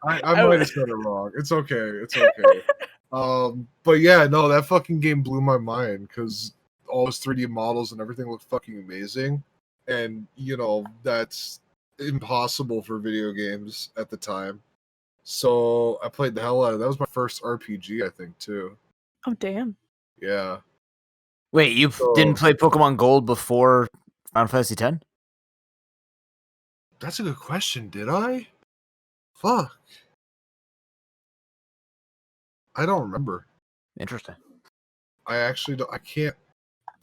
[SPEAKER 1] I might have said it wrong. It's okay. It's okay. But yeah, no, that fucking game blew my mind because all those 3D models and everything looked fucking amazing. And, you know, that's impossible for video games at the time. So I played the hell out of it. That was my first RPG, I think, too.
[SPEAKER 2] Oh, damn.
[SPEAKER 1] Yeah.
[SPEAKER 3] Wait, you didn't play Pokemon Gold before Final Fantasy X?
[SPEAKER 1] That's a good question. Did I? Fuck. I don't remember.
[SPEAKER 3] Interesting.
[SPEAKER 1] I actually don't. I can't.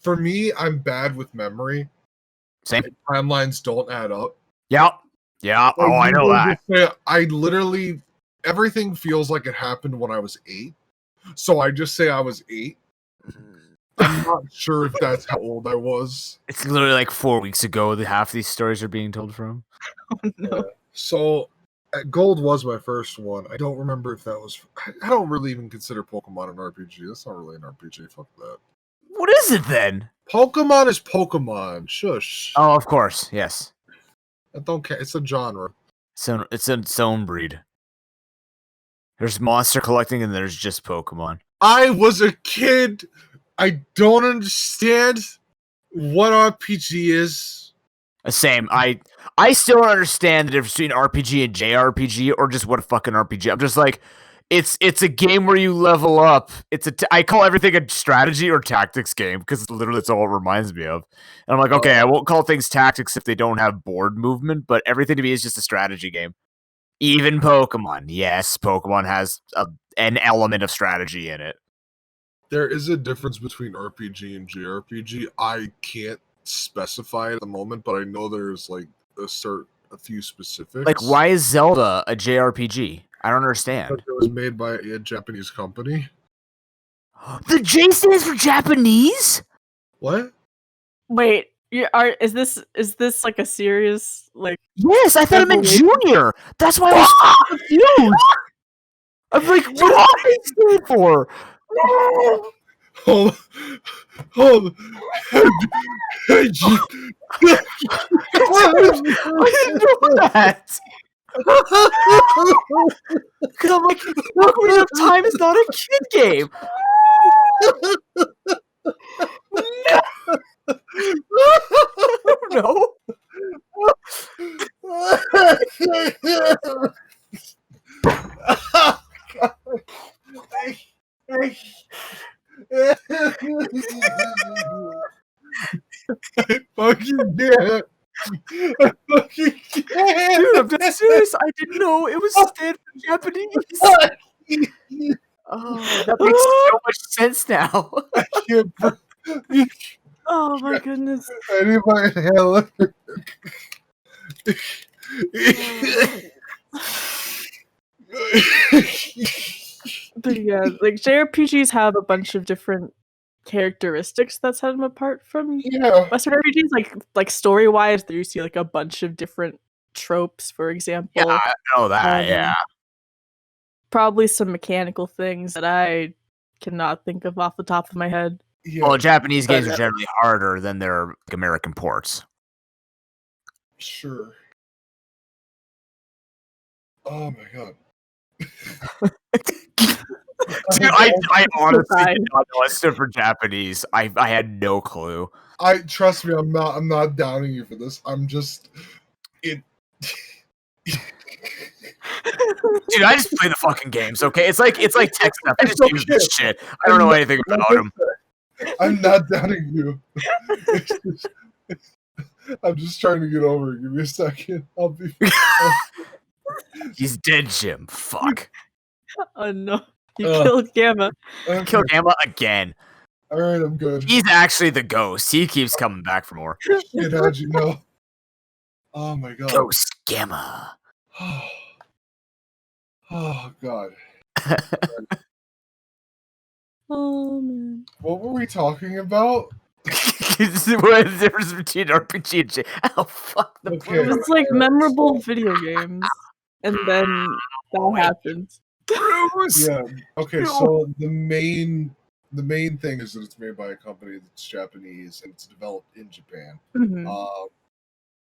[SPEAKER 1] For me, I'm bad with memory.
[SPEAKER 3] Same.
[SPEAKER 1] Timelines don't add up.
[SPEAKER 3] Yeah. Yeah.
[SPEAKER 1] Like,
[SPEAKER 3] I know that.
[SPEAKER 1] I literally everything feels like it happened when I was 8. So I just say I was 8. I'm not sure if that's how old I was.
[SPEAKER 3] It's literally like 4 weeks ago that half these stories are being told from.
[SPEAKER 2] Oh, no.
[SPEAKER 1] So Gold was my first one. I don't remember if that was. I don't really even consider Pokemon an RPG. That's not really an RPG. Fuck that.
[SPEAKER 3] What is it then?
[SPEAKER 1] Pokemon is Pokemon. Shush.
[SPEAKER 3] Oh, of course, yes.
[SPEAKER 1] I don't care. It's a genre.
[SPEAKER 3] So it's its own breed. There's monster collecting and there's just Pokemon.
[SPEAKER 1] I was a kid. I don't understand what RPG is.
[SPEAKER 3] Same. I still don't understand the difference between RPG and JRPG or just what a fucking RPG. I'm just like, it's a game where you level up. I call everything a strategy or tactics game because literally it's all it reminds me of. And I'm like, okay, I won't call things tactics if they don't have board movement, but everything to me is just a strategy game. Even Pokemon. Yes, Pokemon has an element of strategy in it.
[SPEAKER 1] There is a difference between RPG and JRPG. I can't specify at the moment, but I know there's like a few specifics.
[SPEAKER 3] Like, why is Zelda a JRPG? I don't understand.
[SPEAKER 1] Because it was made by a Japanese company.
[SPEAKER 3] The J stands for Japanese?
[SPEAKER 1] What?
[SPEAKER 2] Wait, is this like a serious like?
[SPEAKER 3] Yes, I thought it meant junior. That's why I was confused. I'm like, what does it stand for?
[SPEAKER 1] Hold on.
[SPEAKER 3] I didn't know that. Because I'm like, Ocarina of Time is not a kid game. No.
[SPEAKER 1] I fucking can't. I fucking can't.
[SPEAKER 3] Dude, I'm dead serious. I didn't know it was stand for Japanese. Oh, that makes so much sense now.
[SPEAKER 1] I can't.
[SPEAKER 2] Oh my goodness.
[SPEAKER 1] I need my inhaler.
[SPEAKER 2] But yeah, like JRPGs have a bunch of different characteristics that set them apart from Western RPGs. Like story wise, you see like a bunch of different tropes, for example.
[SPEAKER 3] Yeah, I know that. Yeah.
[SPEAKER 2] Probably some mechanical things that I cannot think of off the top of my head.
[SPEAKER 1] Yeah.
[SPEAKER 3] Well, Japanese games are generally harder than their American ports.
[SPEAKER 1] Sure. Oh my god.
[SPEAKER 3] Dude, I honestly did not know it stood for Japanese. I had no clue.
[SPEAKER 1] Trust me, I'm not downing you for this. I'm just it.
[SPEAKER 3] Dude, I just play the fucking games, okay? It's like tech stuff. I just use this shit. I don't know anything about them.
[SPEAKER 1] I'm not doubting you. I'm just trying to get over it. Give me a second. I'll be.
[SPEAKER 3] He's dead, Jim. Fuck.
[SPEAKER 2] Oh no. You killed Gamma.
[SPEAKER 1] Okay.
[SPEAKER 3] Killed Gamma again.
[SPEAKER 1] Alright, I'm good.
[SPEAKER 3] He's actually the ghost. He keeps coming back for more.
[SPEAKER 1] Shit, how'd you know? Oh my god.
[SPEAKER 3] Ghost Gamma.
[SPEAKER 1] Oh god.
[SPEAKER 2] Oh man.
[SPEAKER 1] What were we talking about?
[SPEAKER 3] What is the difference between RPG and J? Oh, fuck.
[SPEAKER 1] Okay.
[SPEAKER 2] It was like memorable video games. And then that happened.
[SPEAKER 3] Bruce.
[SPEAKER 1] Yeah. Okay, so the main thing is that it's made by a company that's Japanese and it's developed in Japan.
[SPEAKER 2] Mhm.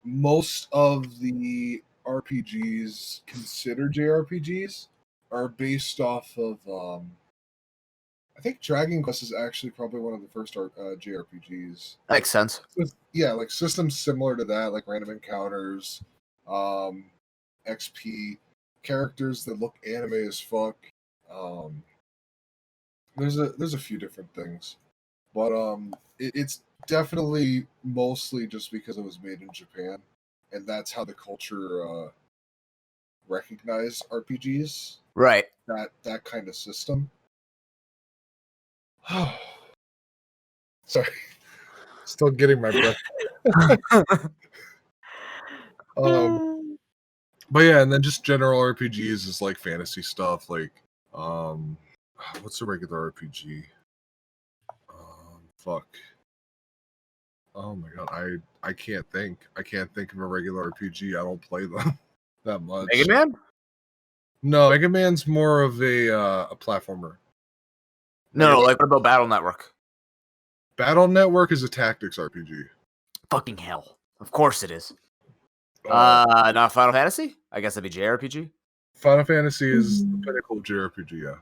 [SPEAKER 1] Most of the RPGs considered JRPGs are based off of I think Dragon Quest is actually probably one of the first JRPGs.
[SPEAKER 3] Makes sense.
[SPEAKER 1] Yeah, like systems similar to that, like random encounters, XP, characters that look anime as fuck. There's a few different things, but it's definitely mostly just because it was made in Japan, and that's how the culture recognized RPGs.
[SPEAKER 3] Right.
[SPEAKER 1] That kind of system. Sorry, still getting my breath. But yeah, and then just general RPGs is like fantasy stuff, like what's a regular RPG? Fuck. Oh my god, I can't think. I can't think of a regular RPG. I don't play them that much.
[SPEAKER 3] Mega Man?
[SPEAKER 1] No, Mega Man's more of a platformer.
[SPEAKER 3] No, like what about Battle Network?
[SPEAKER 1] Battle Network is a tactics RPG.
[SPEAKER 3] Fucking hell. Of course it is. Not Final Fantasy? I guess that'd be JRPG.
[SPEAKER 1] Final Fantasy is the pinnacle of JRPG, yeah.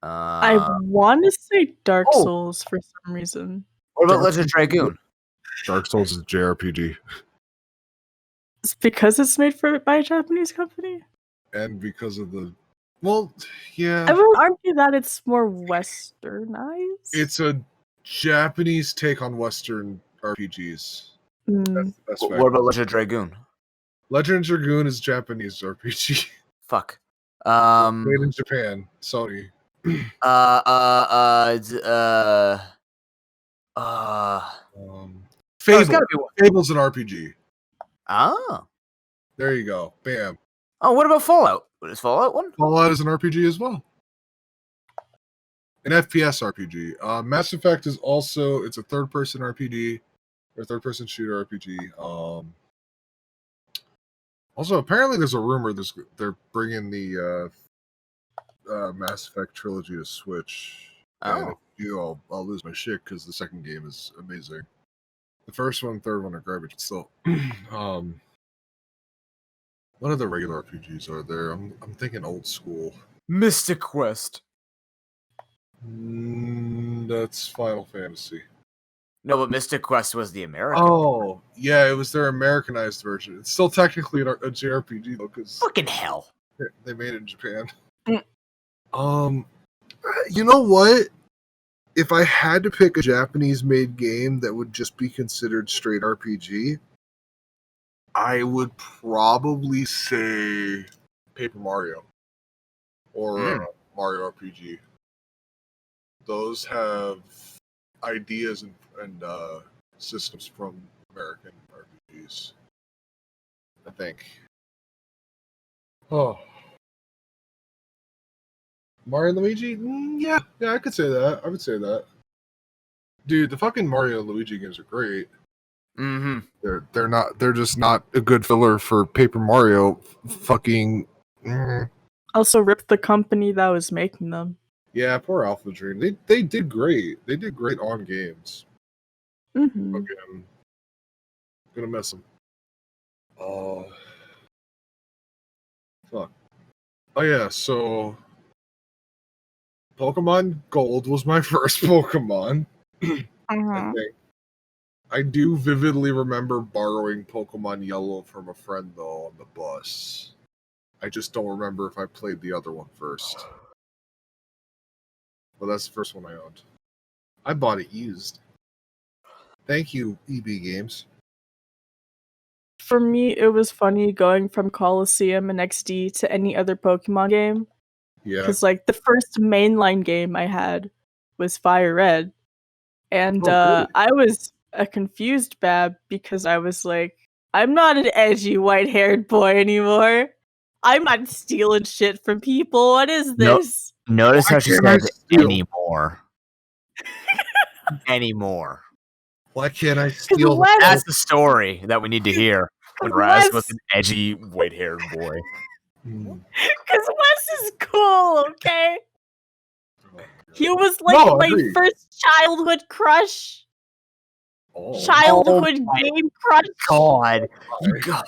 [SPEAKER 2] I want to say Dark Souls for some reason.
[SPEAKER 3] What about Legend of Dragoon?
[SPEAKER 1] Dark Souls is JRPG.
[SPEAKER 2] It's because it's made by a Japanese company?
[SPEAKER 1] And because of the... Well, yeah.
[SPEAKER 2] I would argue that it's more westernized.
[SPEAKER 1] It's a Japanese take on Western RPGs. That's the best
[SPEAKER 3] What about Legend of Dragoon?
[SPEAKER 1] Legend of Dragoon is Japanese RPG.
[SPEAKER 3] Fuck.
[SPEAKER 1] Made in Japan. Sony. Fable's an RPG.
[SPEAKER 3] Oh.
[SPEAKER 1] There you go. Bam.
[SPEAKER 3] Oh, what about Fallout? What is Fallout one?
[SPEAKER 1] Fallout is an RPG as well. An FPS RPG. Mass Effect is also, it's a third-person RPG, or third-person shooter RPG. Also, apparently there's a rumor they're bringing the Mass Effect trilogy to Switch. And if you, I'll lose my shit because the second game is amazing. The first one, third one are garbage. Still, what other regular RPGs are there? I'm thinking old school.
[SPEAKER 3] Mystic Quest.
[SPEAKER 1] That's Final Fantasy.
[SPEAKER 3] No, but Mystic Quest was the American.
[SPEAKER 1] Oh, yeah, it was their Americanized version. It's still technically a JRPG though, because
[SPEAKER 3] fucking hell,
[SPEAKER 1] they made it in Japan. You know what? If I had to pick a Japanese-made game that would just be considered straight RPG, I would probably say Paper Mario or Mario RPG. Those have ideas and systems from American RPGs, I think. Oh. Mario and Luigi? Yeah, I could say that. I would say that. Dude, the fucking Mario and Luigi games are great.
[SPEAKER 3] Mm-hmm.
[SPEAKER 1] They're just not a good filler for Paper Mario. Fucking.
[SPEAKER 2] Also ripped the company that was making them.
[SPEAKER 1] Yeah, poor Alpha Dream. They did great. They did great on games.
[SPEAKER 2] Mm-hmm.
[SPEAKER 1] Okay, I'm gonna miss them. Oh. Fuck. Oh yeah, so Pokemon Gold was my first Pokemon. I think. I do vividly remember borrowing Pokemon Yellow from a friend, though, on the bus. I just don't remember if I played the other one first. But that's the first one I owned. I bought it used. Thank you, EB Games.
[SPEAKER 2] For me, it was funny going from Coliseum and XD to any other Pokemon game.
[SPEAKER 1] Yeah.
[SPEAKER 2] Because, like, the first mainline game I had was Fire Red. And I was a confused Bab because I was like, I'm not an edgy white-haired boy anymore. I'm not stealing shit from people. What is this?
[SPEAKER 3] Notice how she said anymore. Anymore.
[SPEAKER 1] Why can't I steal?
[SPEAKER 3] That's the story that we need to hear. When Raz was an edgy white-haired boy.
[SPEAKER 2] Because Wes is cool, okay? He was like my first childhood crush. Childhood game crush.
[SPEAKER 3] God. You got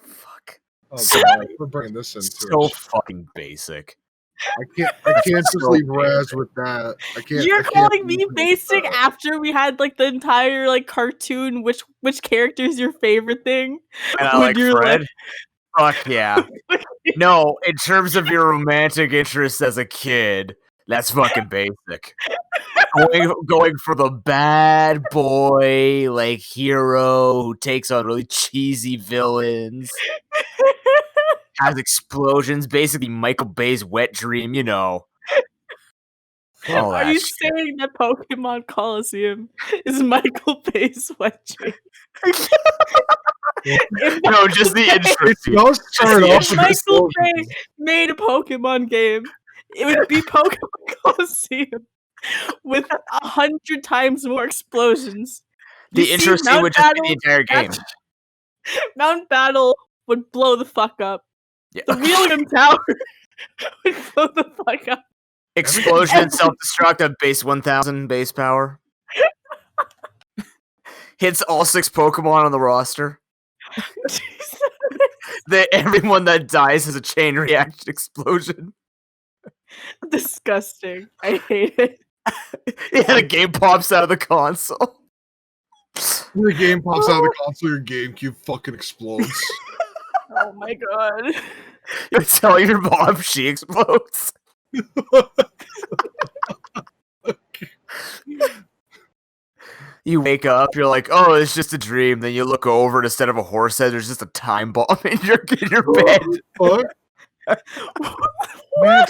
[SPEAKER 3] fuck.
[SPEAKER 1] Oh, God. We're bringing this into
[SPEAKER 3] so fucking basic.
[SPEAKER 1] I can't just leave Raz with that. I can't.
[SPEAKER 2] You're calling me basic after we had like the entire like cartoon. Which character is your favorite thing?
[SPEAKER 3] And I like Fred. Fuck yeah. No, in terms of your romantic interests as a kid, that's fucking basic. Going for the bad boy, like, hero who takes on really cheesy villains, has explosions, basically Michael Bay's wet dream, you know. Oh,
[SPEAKER 2] Are you
[SPEAKER 3] that's shit.
[SPEAKER 2] saying that Pokemon Coliseum is Michael Bay's wet dream?
[SPEAKER 3] No, just the intro.
[SPEAKER 1] It does start off
[SPEAKER 2] If
[SPEAKER 1] with
[SPEAKER 2] Michael Bay
[SPEAKER 1] explosions.
[SPEAKER 2] made a Pokemon game, it would be Pokemon Coliseum with 100 times more explosions. You
[SPEAKER 3] The intro
[SPEAKER 2] see,
[SPEAKER 3] scene would just be the entire game.
[SPEAKER 2] Mount Battle would blow the fuck up.
[SPEAKER 3] Yeah.
[SPEAKER 2] The Wheelium Tower would blow the fuck up.
[SPEAKER 3] Explosion and self-destruct at base 1000 base power. Hits all 6 Pokemon on the roster. Everyone that dies has a chain reaction explosion.
[SPEAKER 2] Disgusting. I hate it.
[SPEAKER 3] Yeah, the game pops out of the console.
[SPEAKER 1] The game pops out of the console, your GameCube fucking explodes.
[SPEAKER 2] Oh my god.
[SPEAKER 3] You tell your mom, she explodes. You wake up, you're like, oh, it's just a dream. Then you look over, and instead of a horse head, there's just a time bomb in your bed.
[SPEAKER 1] What? Man,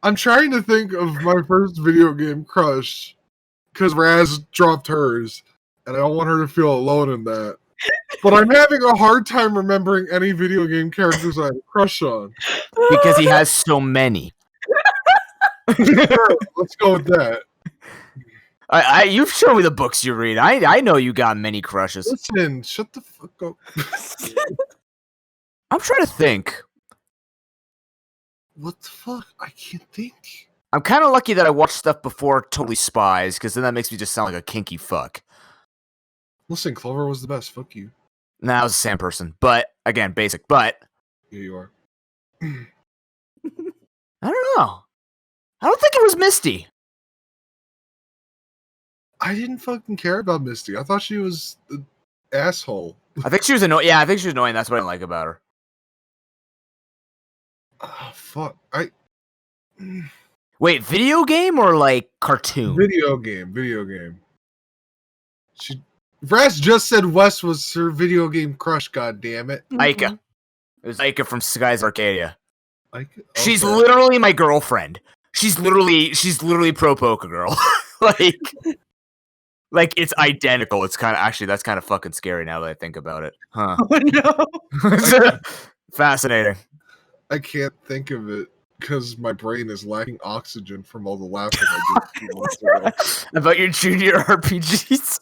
[SPEAKER 1] I'm trying to think of my first video game crush, because Raz dropped hers, and I don't want her to feel alone in that. But I'm having a hard time remembering any video game characters I had a crush on.
[SPEAKER 3] Because he has so many.
[SPEAKER 1] Sure, let's go with that.
[SPEAKER 3] You've shown me the books you read. I know you got many crushes.
[SPEAKER 1] Listen, shut the fuck up.
[SPEAKER 3] I'm trying to think.
[SPEAKER 1] What the fuck? I can't think.
[SPEAKER 3] I'm kind of lucky that I watched stuff before Totally Spies, because then that makes me just sound like a kinky fuck.
[SPEAKER 1] Listen, Clover was the best. Fuck you.
[SPEAKER 3] Nah, I was the same person. But, again, basic. But,
[SPEAKER 1] Here you are.
[SPEAKER 3] I don't know. I don't think it was Misty.
[SPEAKER 1] I didn't fucking care about Misty. I thought she was the asshole.
[SPEAKER 3] I think she was annoying. Yeah, I think she was annoying. That's what I didn't like about her.
[SPEAKER 1] Oh, fuck.
[SPEAKER 3] Wait, video game or, like, cartoon?
[SPEAKER 1] Video game. Raz just said Wes was her video game crush, god damn it.
[SPEAKER 3] Aika. It was Aika from Skies Arcadia. She's
[SPEAKER 1] Okay.
[SPEAKER 3] literally my girlfriend. She's literally ProPoke girl. like it's identical. It's kind of actually that's kind of fucking scary now that I think about it. Huh.
[SPEAKER 2] Oh no.
[SPEAKER 3] Fascinating.
[SPEAKER 1] I can't think of it because my brain is lacking oxygen from all the laughing I did 2 months ago.
[SPEAKER 3] About your junior RPGs.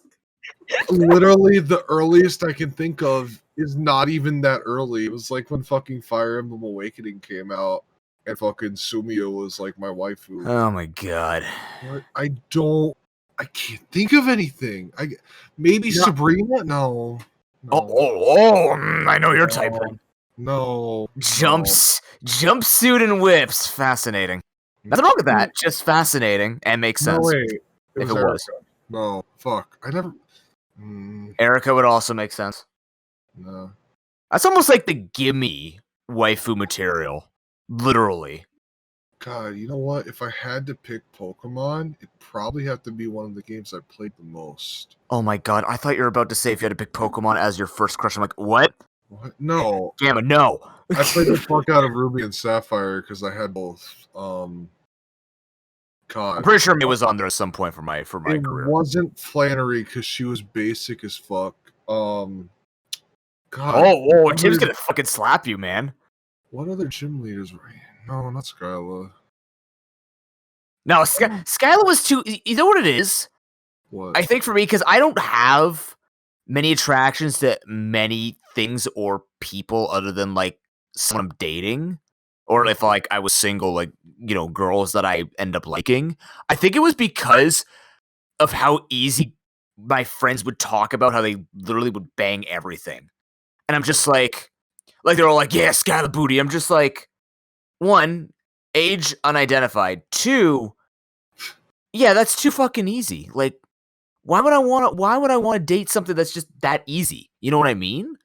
[SPEAKER 1] Literally, the earliest I can think of is not even that early. It was like when fucking Fire Emblem Awakening came out, and fucking Sumio was like my waifu.
[SPEAKER 3] Oh my god.
[SPEAKER 1] What? I can't think of anything. Maybe Sabrina? No.
[SPEAKER 3] I know your type.
[SPEAKER 1] No.
[SPEAKER 3] Jumpsuit and whips. Fascinating. Nothing wrong with that. Just fascinating and makes sense.
[SPEAKER 1] No, wait.
[SPEAKER 3] If it was.
[SPEAKER 1] No. Fuck. I never.
[SPEAKER 3] Erica would also make sense.
[SPEAKER 1] No.
[SPEAKER 3] That's almost like the gimme waifu material. Literally.
[SPEAKER 1] God, you know what? If I had to pick Pokemon, it'd probably have to be one of the games I played the most.
[SPEAKER 3] Oh my god, I thought you were about to say if you had to pick Pokemon as your first crush. I'm like, what?
[SPEAKER 1] What? No.
[SPEAKER 3] Gamma, no.
[SPEAKER 1] I played the fuck out of Ruby and Sapphire because I had both. God.
[SPEAKER 3] I'm pretty sure it was on there at some point for my career.
[SPEAKER 1] It wasn't Flannery because she was basic as fuck. God.
[SPEAKER 3] Oh, Tim's gonna fucking slap you, man.
[SPEAKER 1] What other gym leaders were in? No, not Skyla.
[SPEAKER 3] No, Skyla was too. You know what it is?
[SPEAKER 1] What?
[SPEAKER 3] I think for me, because I don't have many attractions to many things or people other than like someone I'm dating, or if like I was single, like girls that I end up liking. I think it was because of how easy my friends would talk about how they literally would bang everything, and I'm just like they're all like, yeah, Skyla booty. I'm just like, 1, age unidentified. 2, yeah, that's too fucking easy. Like, why would I want to date something that's just that easy? You know what I mean?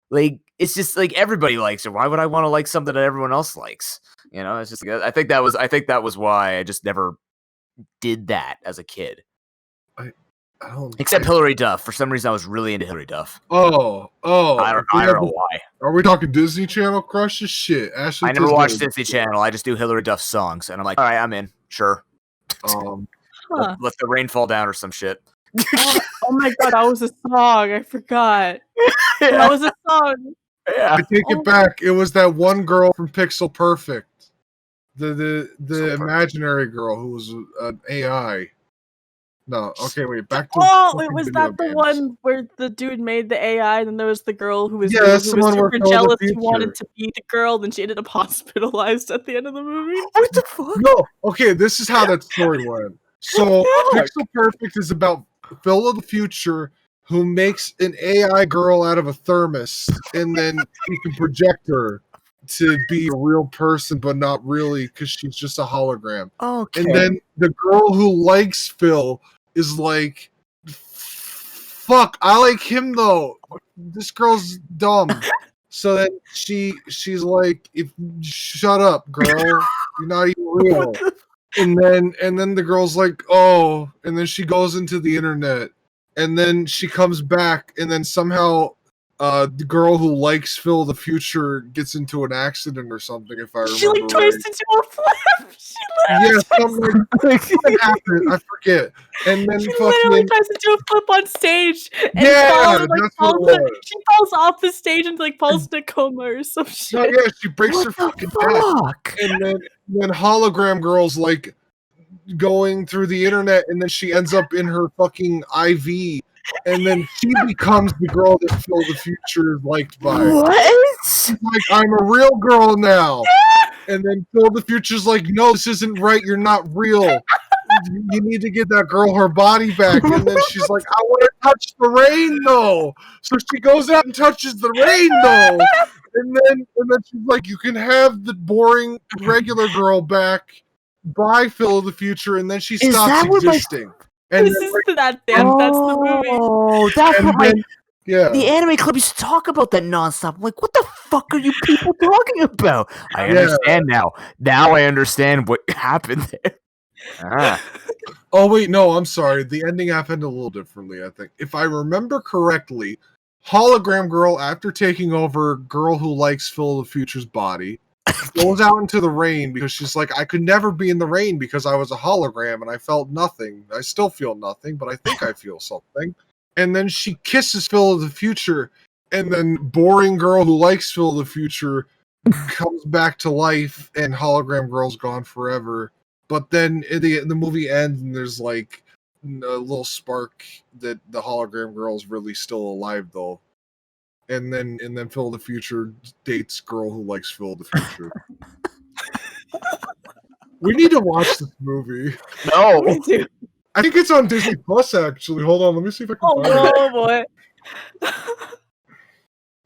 [SPEAKER 3] Like, it's just like everybody likes it. Why would I want to like something that everyone else likes? It's just I think that was why I just never did that as a kid. Except Hilary Duff. For some reason, I was really into Hilary Duff.
[SPEAKER 1] Oh!
[SPEAKER 3] I don't know why.
[SPEAKER 1] Are we talking Disney Channel crushes? Shit, Ashley.
[SPEAKER 3] I never watched Disney Channel. I just do Hilary Duff songs, and I'm like, all right, I'm in. Sure.
[SPEAKER 2] Huh.
[SPEAKER 3] Let the rain fall down or some shit.
[SPEAKER 2] Oh my god, that was a song. I forgot. That was a song.
[SPEAKER 3] Yeah.
[SPEAKER 1] I take it back. It was that one girl from Pixel Perfect, the imaginary girl who was an AI. No, okay, wait. Back to
[SPEAKER 2] was
[SPEAKER 1] video
[SPEAKER 2] that the
[SPEAKER 1] games.
[SPEAKER 2] one where the dude made the AI, and then there was the girl who was
[SPEAKER 1] Yeah,
[SPEAKER 2] who
[SPEAKER 1] that's
[SPEAKER 2] was
[SPEAKER 1] the one where
[SPEAKER 2] super
[SPEAKER 1] Phil the
[SPEAKER 2] jealous who
[SPEAKER 1] Future.
[SPEAKER 2] wanted to be the girl, then she ended up hospitalized at the end of the movie.
[SPEAKER 3] What the fuck?
[SPEAKER 1] No, okay, this is how that story went. So Pixel Perfect is about Phil of the Future who makes an AI girl out of a thermos, and then he can project her to be a real person, but not really, because she's just a hologram.
[SPEAKER 3] Okay.
[SPEAKER 1] And then the girl who likes Phil is like, fuck, I like him though. This girl's dumb. So then she's like, shut up, girl. You're not even real. And then the girl's like, oh, and then she goes into the internet, and then she comes back, and then somehow the girl who likes Phil the Future gets into an accident or something, if I remember
[SPEAKER 2] She like tries
[SPEAKER 1] right.
[SPEAKER 2] to do a flip. She
[SPEAKER 1] Yeah,
[SPEAKER 2] literally
[SPEAKER 1] something happened. I forget. And then
[SPEAKER 2] she literally
[SPEAKER 1] fucking
[SPEAKER 2] tries to do a flip on stage and
[SPEAKER 1] Yeah,
[SPEAKER 2] falls, and, like,
[SPEAKER 1] that's what it was.
[SPEAKER 2] she falls off the stage and like falls in a coma or some shit.
[SPEAKER 1] No, yeah, she breaks her fucking neck. And then hologram girl's like going through the internet, and then she ends up in her fucking IV, and then she becomes the girl that Phil the Future is liked by.
[SPEAKER 3] What?
[SPEAKER 1] She's like, I'm a real girl now. And then Phil the Future's like, no, this isn't right. You're not real. You need to get that girl her body back. And then she's like, I want to touch the rain though. So she goes out and touches the rain though. And then she's like, you can have the boring regular girl back. Bye, Phil of the Future. And then she stops existing. And
[SPEAKER 2] This is that's the movie.
[SPEAKER 3] Oh, that's what
[SPEAKER 1] yeah.
[SPEAKER 3] the anime club used to talk about that nonstop. I'm like, what the fuck are you people talking about? I understand now. Now I understand what happened there.
[SPEAKER 1] Oh wait, no, I'm sorry. The ending happened a little differently, I think. If I remember correctly, hologram girl, after taking over girl who likes Phil the Future's body, goes out into the rain because she's like, I could never be in the rain because I was a hologram and I felt nothing. I still feel nothing, but I think I feel something. And then she kisses Phil of the Future, and then boring girl who likes Phil of the Future comes back to life, and hologram girl's gone forever. But then the movie ends, and there's like a little spark that the hologram girl's really still alive though. And then Phil the Future dates girl who likes Phil the Future. We need to watch this movie.
[SPEAKER 3] No.
[SPEAKER 1] I think it's on Disney Plus actually. Hold on, let me see if I can find it.
[SPEAKER 2] Oh boy.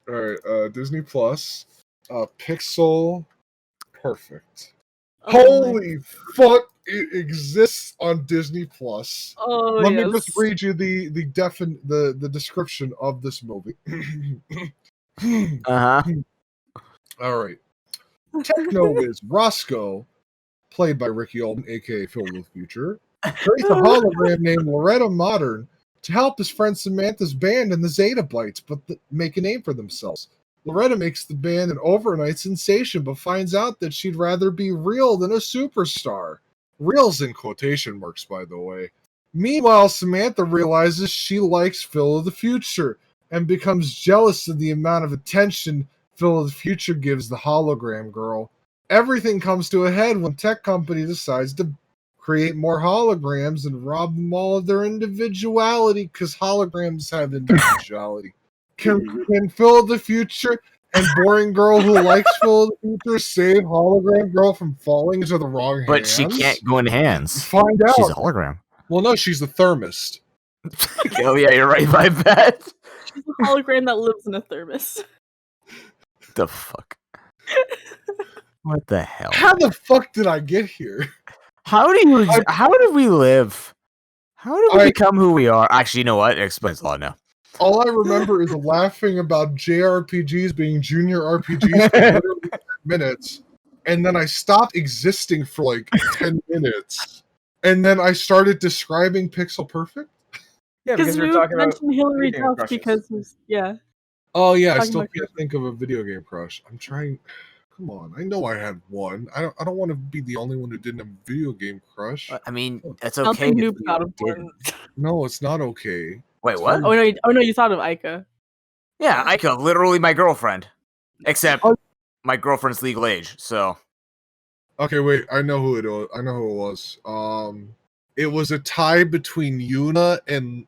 [SPEAKER 1] Alright, Disney Plus. Pixel Perfect.
[SPEAKER 2] Oh,
[SPEAKER 1] Holy fuck, it exists on Disney Plus.
[SPEAKER 2] Oh,
[SPEAKER 1] Let me just read you the description of this movie. Alright. Techno Wiz Roscoe, played by Ricky Alden, aka Phil the Future, creates a hologram named Loretta Modern to help his friend Samantha's band and the Zeta Bites, but make a name for themselves. Loretta makes the band an overnight sensation, but finds out that she'd rather be real than a superstar. Real's in quotation marks, by the way. Meanwhile, Samantha realizes she likes Phil of the Future and becomes jealous of the amount of attention Phil of the Future gives the hologram girl. Everything comes to a head when tech company decides to create more holograms and rob them all of their individuality, because holograms have individuality. Can Phil of the Future and boring girl who likes Phil of the Future save hologram girl from falling into the wrong hands?
[SPEAKER 3] But she can't go in hands.
[SPEAKER 1] Find out.
[SPEAKER 3] She's a hologram.
[SPEAKER 1] Well, no, she's the thermist.
[SPEAKER 3] Oh yeah, you're right by that.
[SPEAKER 2] She's a hologram that lives in a thermos.
[SPEAKER 3] The fuck? What the hell?
[SPEAKER 1] How the fuck did I get here?
[SPEAKER 3] How did we live? How did we become who we are? Actually, you know what? It explains a lot now.
[SPEAKER 1] All I remember is laughing about JRPGs being junior RPGs for literally 10 minutes, and then I stopped existing for like 10 minutes, and then I started describing Pixel Perfect.
[SPEAKER 4] Yeah, because
[SPEAKER 2] we mentioned Hillary Duff because
[SPEAKER 1] Oh yeah, I still can't think of a video game crush. I'm trying. Come on, I know I had one. I don't want to be the only one who didn't have a video game crush.
[SPEAKER 3] I mean, that's
[SPEAKER 2] I don't
[SPEAKER 3] okay.
[SPEAKER 2] think
[SPEAKER 3] if
[SPEAKER 2] Noob
[SPEAKER 3] you
[SPEAKER 2] thought of
[SPEAKER 3] didn't.
[SPEAKER 2] one.
[SPEAKER 1] No, it's not okay.
[SPEAKER 3] Wait, what?
[SPEAKER 2] Oh no, you thought of Aika.
[SPEAKER 3] Yeah, Aika, literally my girlfriend. Except
[SPEAKER 1] Oh.
[SPEAKER 3] my girlfriend's legal age, so.
[SPEAKER 1] Okay, wait. I know who it was. It was a tie between Yuna and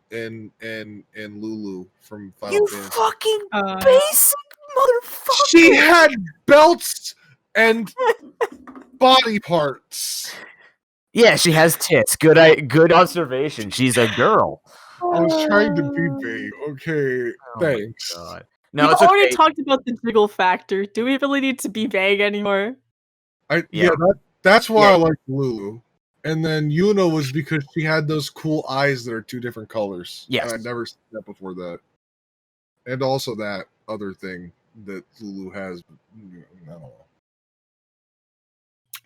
[SPEAKER 1] Lulu from Final
[SPEAKER 3] You
[SPEAKER 1] Fantasy.
[SPEAKER 3] fucking basic motherfucker!
[SPEAKER 1] She had belts and body parts.
[SPEAKER 3] Yeah, she has tits. Good observation. She's a girl.
[SPEAKER 1] I was trying to be vague. Okay,
[SPEAKER 3] Oh
[SPEAKER 1] thanks.
[SPEAKER 3] my God. No,
[SPEAKER 2] We've
[SPEAKER 3] it's
[SPEAKER 2] already
[SPEAKER 3] okay.
[SPEAKER 2] talked about the jiggle factor. Do we really need to be vague anymore?
[SPEAKER 1] That's why
[SPEAKER 3] Yeah.
[SPEAKER 1] I like Lulu. And then Yuna was because she had those cool eyes that are two different colors.
[SPEAKER 3] Yes.
[SPEAKER 1] And I'd never seen that before that. And also that other thing that Lulu has. I don't know.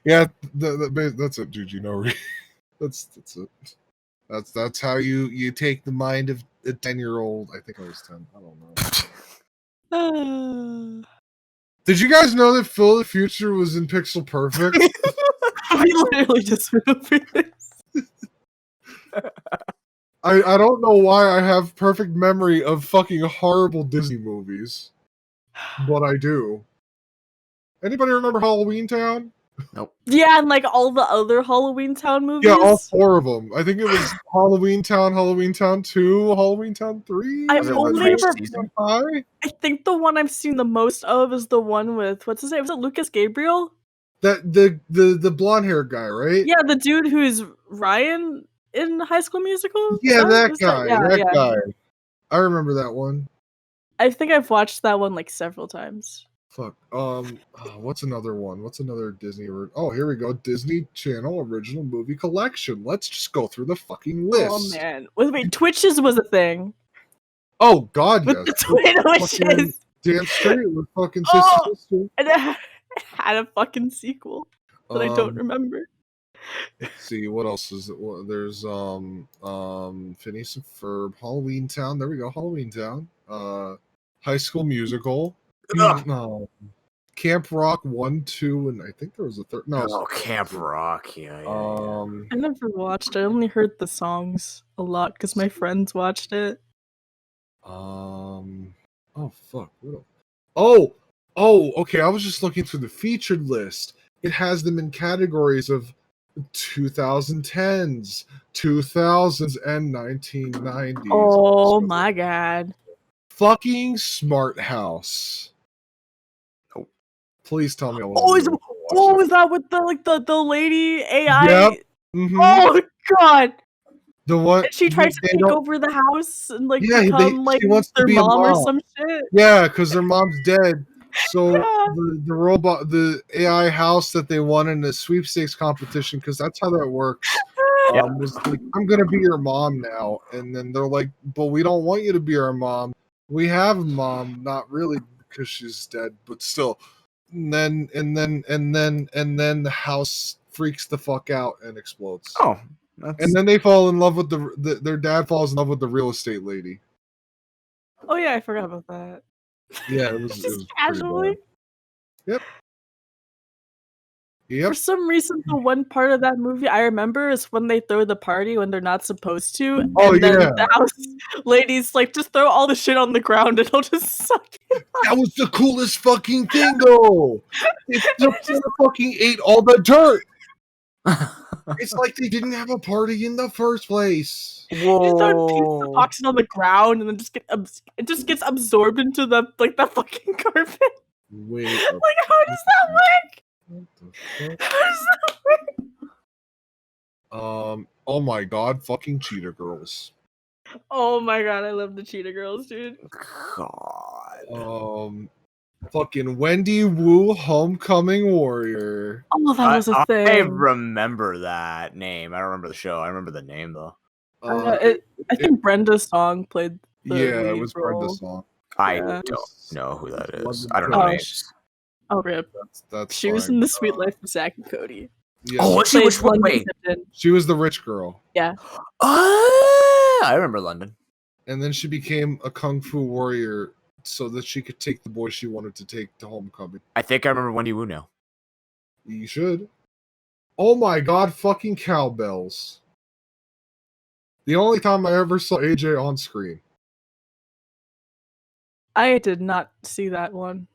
[SPEAKER 1] Yeah, that's it, Juji. No, that's it. That's how you take the mind of a 10-year-old. I think I was 10. I don't know. Did you guys know that Phil the Future was in Pixel Perfect?
[SPEAKER 2] We literally just went over this.
[SPEAKER 1] I don't know why I have perfect memory of fucking horrible Disney movies, but I do. Anybody remember Halloween Town?
[SPEAKER 3] Nope.
[SPEAKER 2] Yeah, and like all the other Halloween Town movies.
[SPEAKER 1] Yeah, all 4 of them. I think it was Halloween Town 2, Halloween Town 3.
[SPEAKER 2] I
[SPEAKER 3] Was it
[SPEAKER 2] only
[SPEAKER 3] Revenge
[SPEAKER 2] remember.
[SPEAKER 3] Season?
[SPEAKER 2] I think the one I've seen the most of is the one with what's his name? Was it Lucas Gabriel?
[SPEAKER 1] That the blonde haired guy, right?
[SPEAKER 2] Yeah, the dude who's Ryan in High School Musical.
[SPEAKER 1] Yeah, that
[SPEAKER 2] Is
[SPEAKER 1] guy.
[SPEAKER 2] Yeah,
[SPEAKER 1] that
[SPEAKER 2] yeah.
[SPEAKER 1] guy. I remember that one.
[SPEAKER 2] I think I've watched that one like several times.
[SPEAKER 1] Fuck. What's another one? What's another Disney? Oh, here we go. Disney Channel original movie collection. Let's just go through the fucking list.
[SPEAKER 2] Oh man, wait, Twitches was a thing.
[SPEAKER 1] Oh God,
[SPEAKER 2] With
[SPEAKER 1] yes.
[SPEAKER 2] the twin
[SPEAKER 1] Fucking
[SPEAKER 2] witches.
[SPEAKER 1] Damn straight with fucking
[SPEAKER 2] Oh!
[SPEAKER 1] sister.
[SPEAKER 2] And it had a fucking sequel that I don't remember.
[SPEAKER 1] Let's see what else is it. Well, there's Phineas and Ferb, Halloween Town. There we go, Halloween Town. High School Musical. Camp Rock 1, 2, and I think there was a third. No,
[SPEAKER 3] Oh, Camp Rock. Yeah.
[SPEAKER 2] I never watched. I only heard the songs a lot because my friends watched it.
[SPEAKER 1] Oh fuck. Oh, okay. I was just looking through the featured list. It has them in categories of 2010s, 2000s, and 1990s.
[SPEAKER 2] Oh my God.
[SPEAKER 1] Fucking Smart House.
[SPEAKER 3] Nope.
[SPEAKER 1] Please tell me I
[SPEAKER 2] Is that with the lady AI?
[SPEAKER 1] Yep. Mm-hmm.
[SPEAKER 2] Oh God.
[SPEAKER 1] The one
[SPEAKER 2] And she tries to take over the house and like become like
[SPEAKER 1] she wants to
[SPEAKER 2] their
[SPEAKER 1] be a
[SPEAKER 2] mom or
[SPEAKER 1] mom.
[SPEAKER 2] some shit.
[SPEAKER 1] Yeah, because their mom's dead. So
[SPEAKER 2] Yeah.
[SPEAKER 1] the robot, the AI house that they won in the sweepstakes competition, because that's how that works. Was like, I'm gonna be your mom now, and then they're like, but we don't want you to be our mom. We have a mom, not really because she's dead, but still. And then the house freaks the fuck out and explodes.
[SPEAKER 3] Oh,
[SPEAKER 1] and then they fall in love with their dad falls in love with the real estate lady.
[SPEAKER 2] Oh yeah, I forgot about that.
[SPEAKER 1] Yeah, it was
[SPEAKER 2] Just casually.
[SPEAKER 1] Yep.
[SPEAKER 2] For some reason, the one part of that movie I remember is when they throw the party when they're not supposed to.
[SPEAKER 1] Oh,
[SPEAKER 2] and then
[SPEAKER 1] yeah.
[SPEAKER 2] the house ladies like just throw all the shit on the ground and it'll just suck it up.
[SPEAKER 1] That was the coolest fucking thing, though. They fucking ate all the dirt. It's like they didn't have a party in the first place.
[SPEAKER 2] Whoa. You throw pieces of oxygen on the ground and then it just gets absorbed into the fucking carpet.
[SPEAKER 1] Wait.
[SPEAKER 2] Like, how does that work?
[SPEAKER 1] What the fuck? How does that work? Oh my God, fucking Cheetah Girls.
[SPEAKER 2] Oh my God, I love the Cheetah Girls, dude.
[SPEAKER 3] God.
[SPEAKER 1] Fucking Wendy Wu, Homecoming Warrior.
[SPEAKER 2] Oh, that was a thing.
[SPEAKER 3] I remember that name. I don't remember the show. I remember the name though.
[SPEAKER 2] I think Brenda's song played.
[SPEAKER 1] It was Brenda's song.
[SPEAKER 3] I don't know who that is. I don't know names.
[SPEAKER 2] Oh, rip.
[SPEAKER 1] That's
[SPEAKER 2] she was in The Sweet Life of Zack and Cody.
[SPEAKER 1] Yeah.
[SPEAKER 3] Oh, was she? Which one? Wait.
[SPEAKER 1] She was the rich girl.
[SPEAKER 2] Yeah.
[SPEAKER 3] I remember London.
[SPEAKER 1] And then she became a kung fu warrior so that she could take the boy she wanted to take to homecoming.
[SPEAKER 3] I think I remember Wendy Wu now.
[SPEAKER 1] You should. Oh my god, fucking cowbells. The only time I ever saw AJ on screen.
[SPEAKER 2] I did not see that one.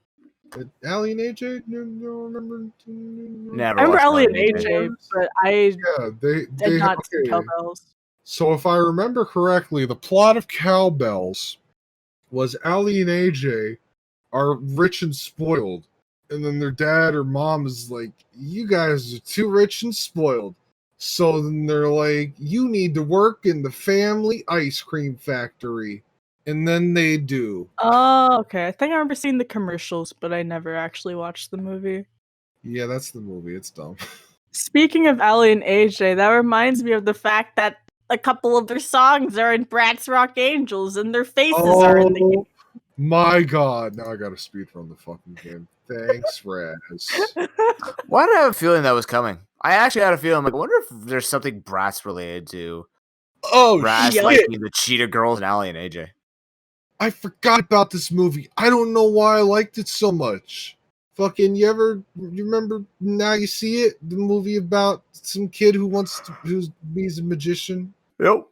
[SPEAKER 1] Allie and AJ? You remember?
[SPEAKER 3] Never
[SPEAKER 2] I remember
[SPEAKER 3] watched
[SPEAKER 2] Ellie and
[SPEAKER 3] Allie and
[SPEAKER 2] AJ, but I
[SPEAKER 1] Yeah,
[SPEAKER 2] did not see Cowbells.
[SPEAKER 1] So if I remember correctly, the plot of Cowbells was Allie and AJ are rich and spoiled. And then their dad or mom is like, you guys are too rich and spoiled. So then they're like, you need to work in the family ice cream factory. And then they do.
[SPEAKER 2] Oh, okay. I think I remember seeing the commercials, but I never actually watched the movie.
[SPEAKER 1] Yeah, that's the movie. It's dumb.
[SPEAKER 2] Speaking of Allie and AJ, that reminds me of the fact that a couple of their songs are in Bratz Rock Angels and their faces are in the game.
[SPEAKER 1] My god. Now I gotta speed from the fucking game. Thanks, Raz.
[SPEAKER 3] Why did I have a feeling that was coming? I actually had a feeling, like, I wonder if there's something Bratz related to Raz
[SPEAKER 1] shit.
[SPEAKER 3] liking the Cheetah Girls and Allie and AJ.
[SPEAKER 1] I forgot about this movie. I don't know why I liked it so much. Fucking, you remember Now You See It? The movie about some kid who he's a magician?
[SPEAKER 3] Yep.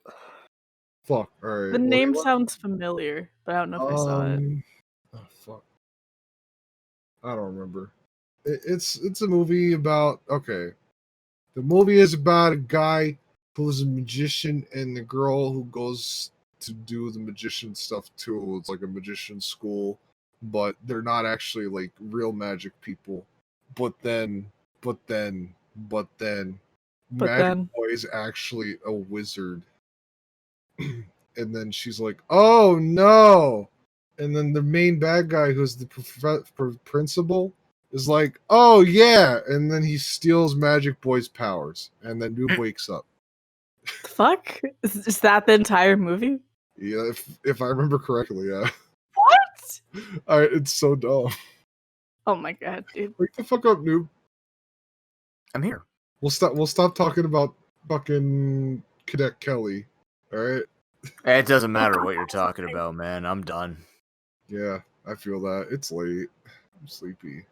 [SPEAKER 1] Fuck, alright.
[SPEAKER 2] The name sounds familiar, but I don't know if I saw it.
[SPEAKER 1] Oh, fuck. I don't remember. It's a movie about, okay. The movie is about a guy who's a magician and the girl who goes to do the magician stuff too. It's like a magician school, but they're not actually like real magic people. But then Magic Boy is actually a wizard. And then she's like, oh no. And then the main bad guy, who's the principal, is like, oh yeah. And then he steals Magic Boy's powers. And then Noob wakes up.
[SPEAKER 2] Fuck? Is that the entire movie?
[SPEAKER 1] Yeah, if I remember correctly, yeah.
[SPEAKER 2] What?
[SPEAKER 1] It's so dumb.
[SPEAKER 2] Oh my god, dude.
[SPEAKER 1] Wake the fuck up, Noob.
[SPEAKER 3] I'm here.
[SPEAKER 1] We'll stop talking about fucking Cadet Kelly. Alright?
[SPEAKER 3] It doesn't matter what you're talking about, man. I'm done.
[SPEAKER 1] Yeah, I feel that. It's late. I'm sleepy.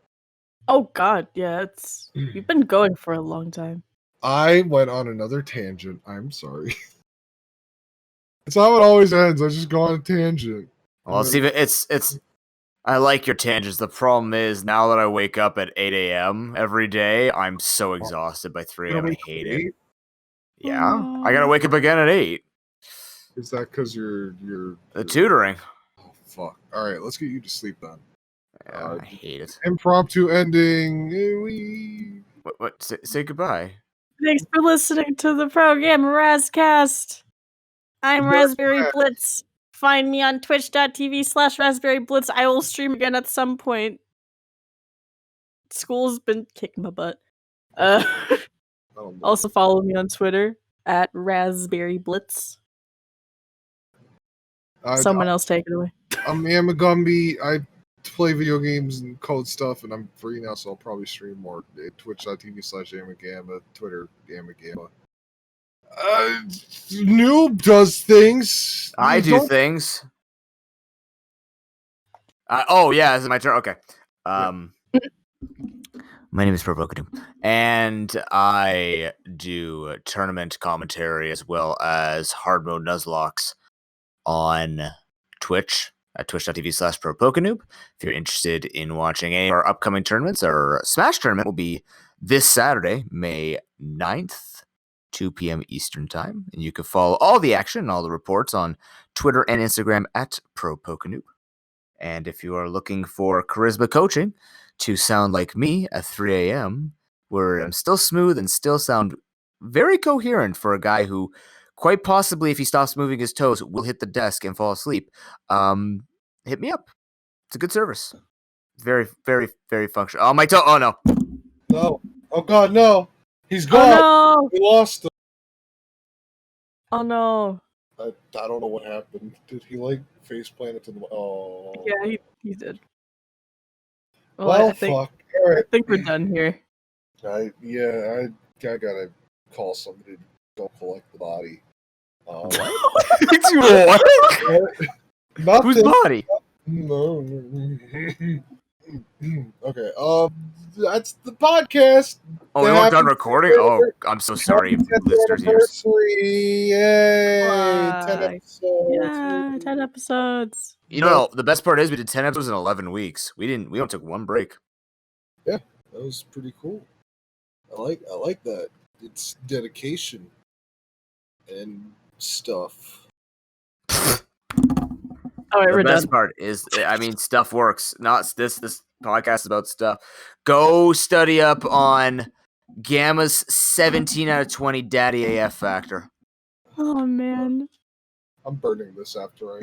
[SPEAKER 2] Oh god, yeah, you've been going for a long time.
[SPEAKER 1] I went on another tangent. I'm sorry. It's how it always ends. I just go on a tangent.
[SPEAKER 3] Well, it's. I like your tangents. The problem is, now that I wake up at 8 a.m. every day, I'm so exhausted by 3 a.m. I hate it. Yeah, I gotta wake up again at 8.
[SPEAKER 1] Is that because you're
[SPEAKER 3] the tutoring?
[SPEAKER 1] Oh fuck! All right, let's get you to sleep then.
[SPEAKER 3] I hate it.
[SPEAKER 1] Impromptu ending.
[SPEAKER 3] What? Say goodbye.
[SPEAKER 2] Thanks for listening to the ProGammaRazzCast. I'm RazzberryBlitz. Find me on twitch.tv/RazzberryBlitz. I will stream again at some point. School's been kicking my butt. Also follow me on Twitter at RazzberryBlitz. Someone else take it away.
[SPEAKER 1] I'm AmaGamma. I play video games and code stuff, and I'm free now, so I'll probably stream more. Twitch.tv/AmaGamma, Twitter, AmaGamma. Noob does things.
[SPEAKER 3] I do things. Oh yeah, is it my turn? Okay. My name is ProPokeNoob, and I do tournament commentary as well as hard mode Nuzlocke on Twitch at twitch.tv/ProPokeNoob. If you're interested in watching any of our upcoming tournaments, our Smash tournament will be this Saturday, May 9th. 2 p.m. Eastern Time, and you can follow all the action and all the reports on Twitter and Instagram at ProPokeNoob. And if you are looking for charisma coaching to sound like me at 3 a.m., where I'm still smooth and still sound very coherent for a guy who, quite possibly, if he stops moving his toes, will hit the desk and fall asleep, hit me up. It's a good service. Very, very, very functional. Oh, my toe! Oh, no.
[SPEAKER 1] No. Oh, God, no. He's gone.
[SPEAKER 2] Oh, no.
[SPEAKER 1] We lost him.
[SPEAKER 2] Oh no.
[SPEAKER 1] I don't know what happened. Did he face plant it to the? Oh.
[SPEAKER 2] Yeah, he did.
[SPEAKER 1] Well,
[SPEAKER 2] I think,
[SPEAKER 1] fuck. All right.
[SPEAKER 2] I think we're done here.
[SPEAKER 1] I gotta call somebody to go collect the body.
[SPEAKER 3] What? What?
[SPEAKER 1] Nothing.
[SPEAKER 3] Whose body?
[SPEAKER 1] No. Okay. That's the podcast.
[SPEAKER 3] Oh, we weren't done recording? Oh, I'm so sorry, listeners.
[SPEAKER 1] Anniversary! Yay! 10
[SPEAKER 2] Why?
[SPEAKER 1] episodes.
[SPEAKER 2] Yeah, 10 episodes.
[SPEAKER 3] You know, the best part is we did 10 episodes in 11 weeks. We don't took one break.
[SPEAKER 1] Yeah, that was pretty cool. I like that. It's dedication and stuff.
[SPEAKER 2] All right,
[SPEAKER 3] The
[SPEAKER 2] we're
[SPEAKER 3] best
[SPEAKER 2] done.
[SPEAKER 3] part is, I mean, stuff works. Not this podcast is about stuff. Go study up on Gamma's 17 out of 20 Daddy AF factor.
[SPEAKER 2] Oh man.
[SPEAKER 1] I'm burning this after I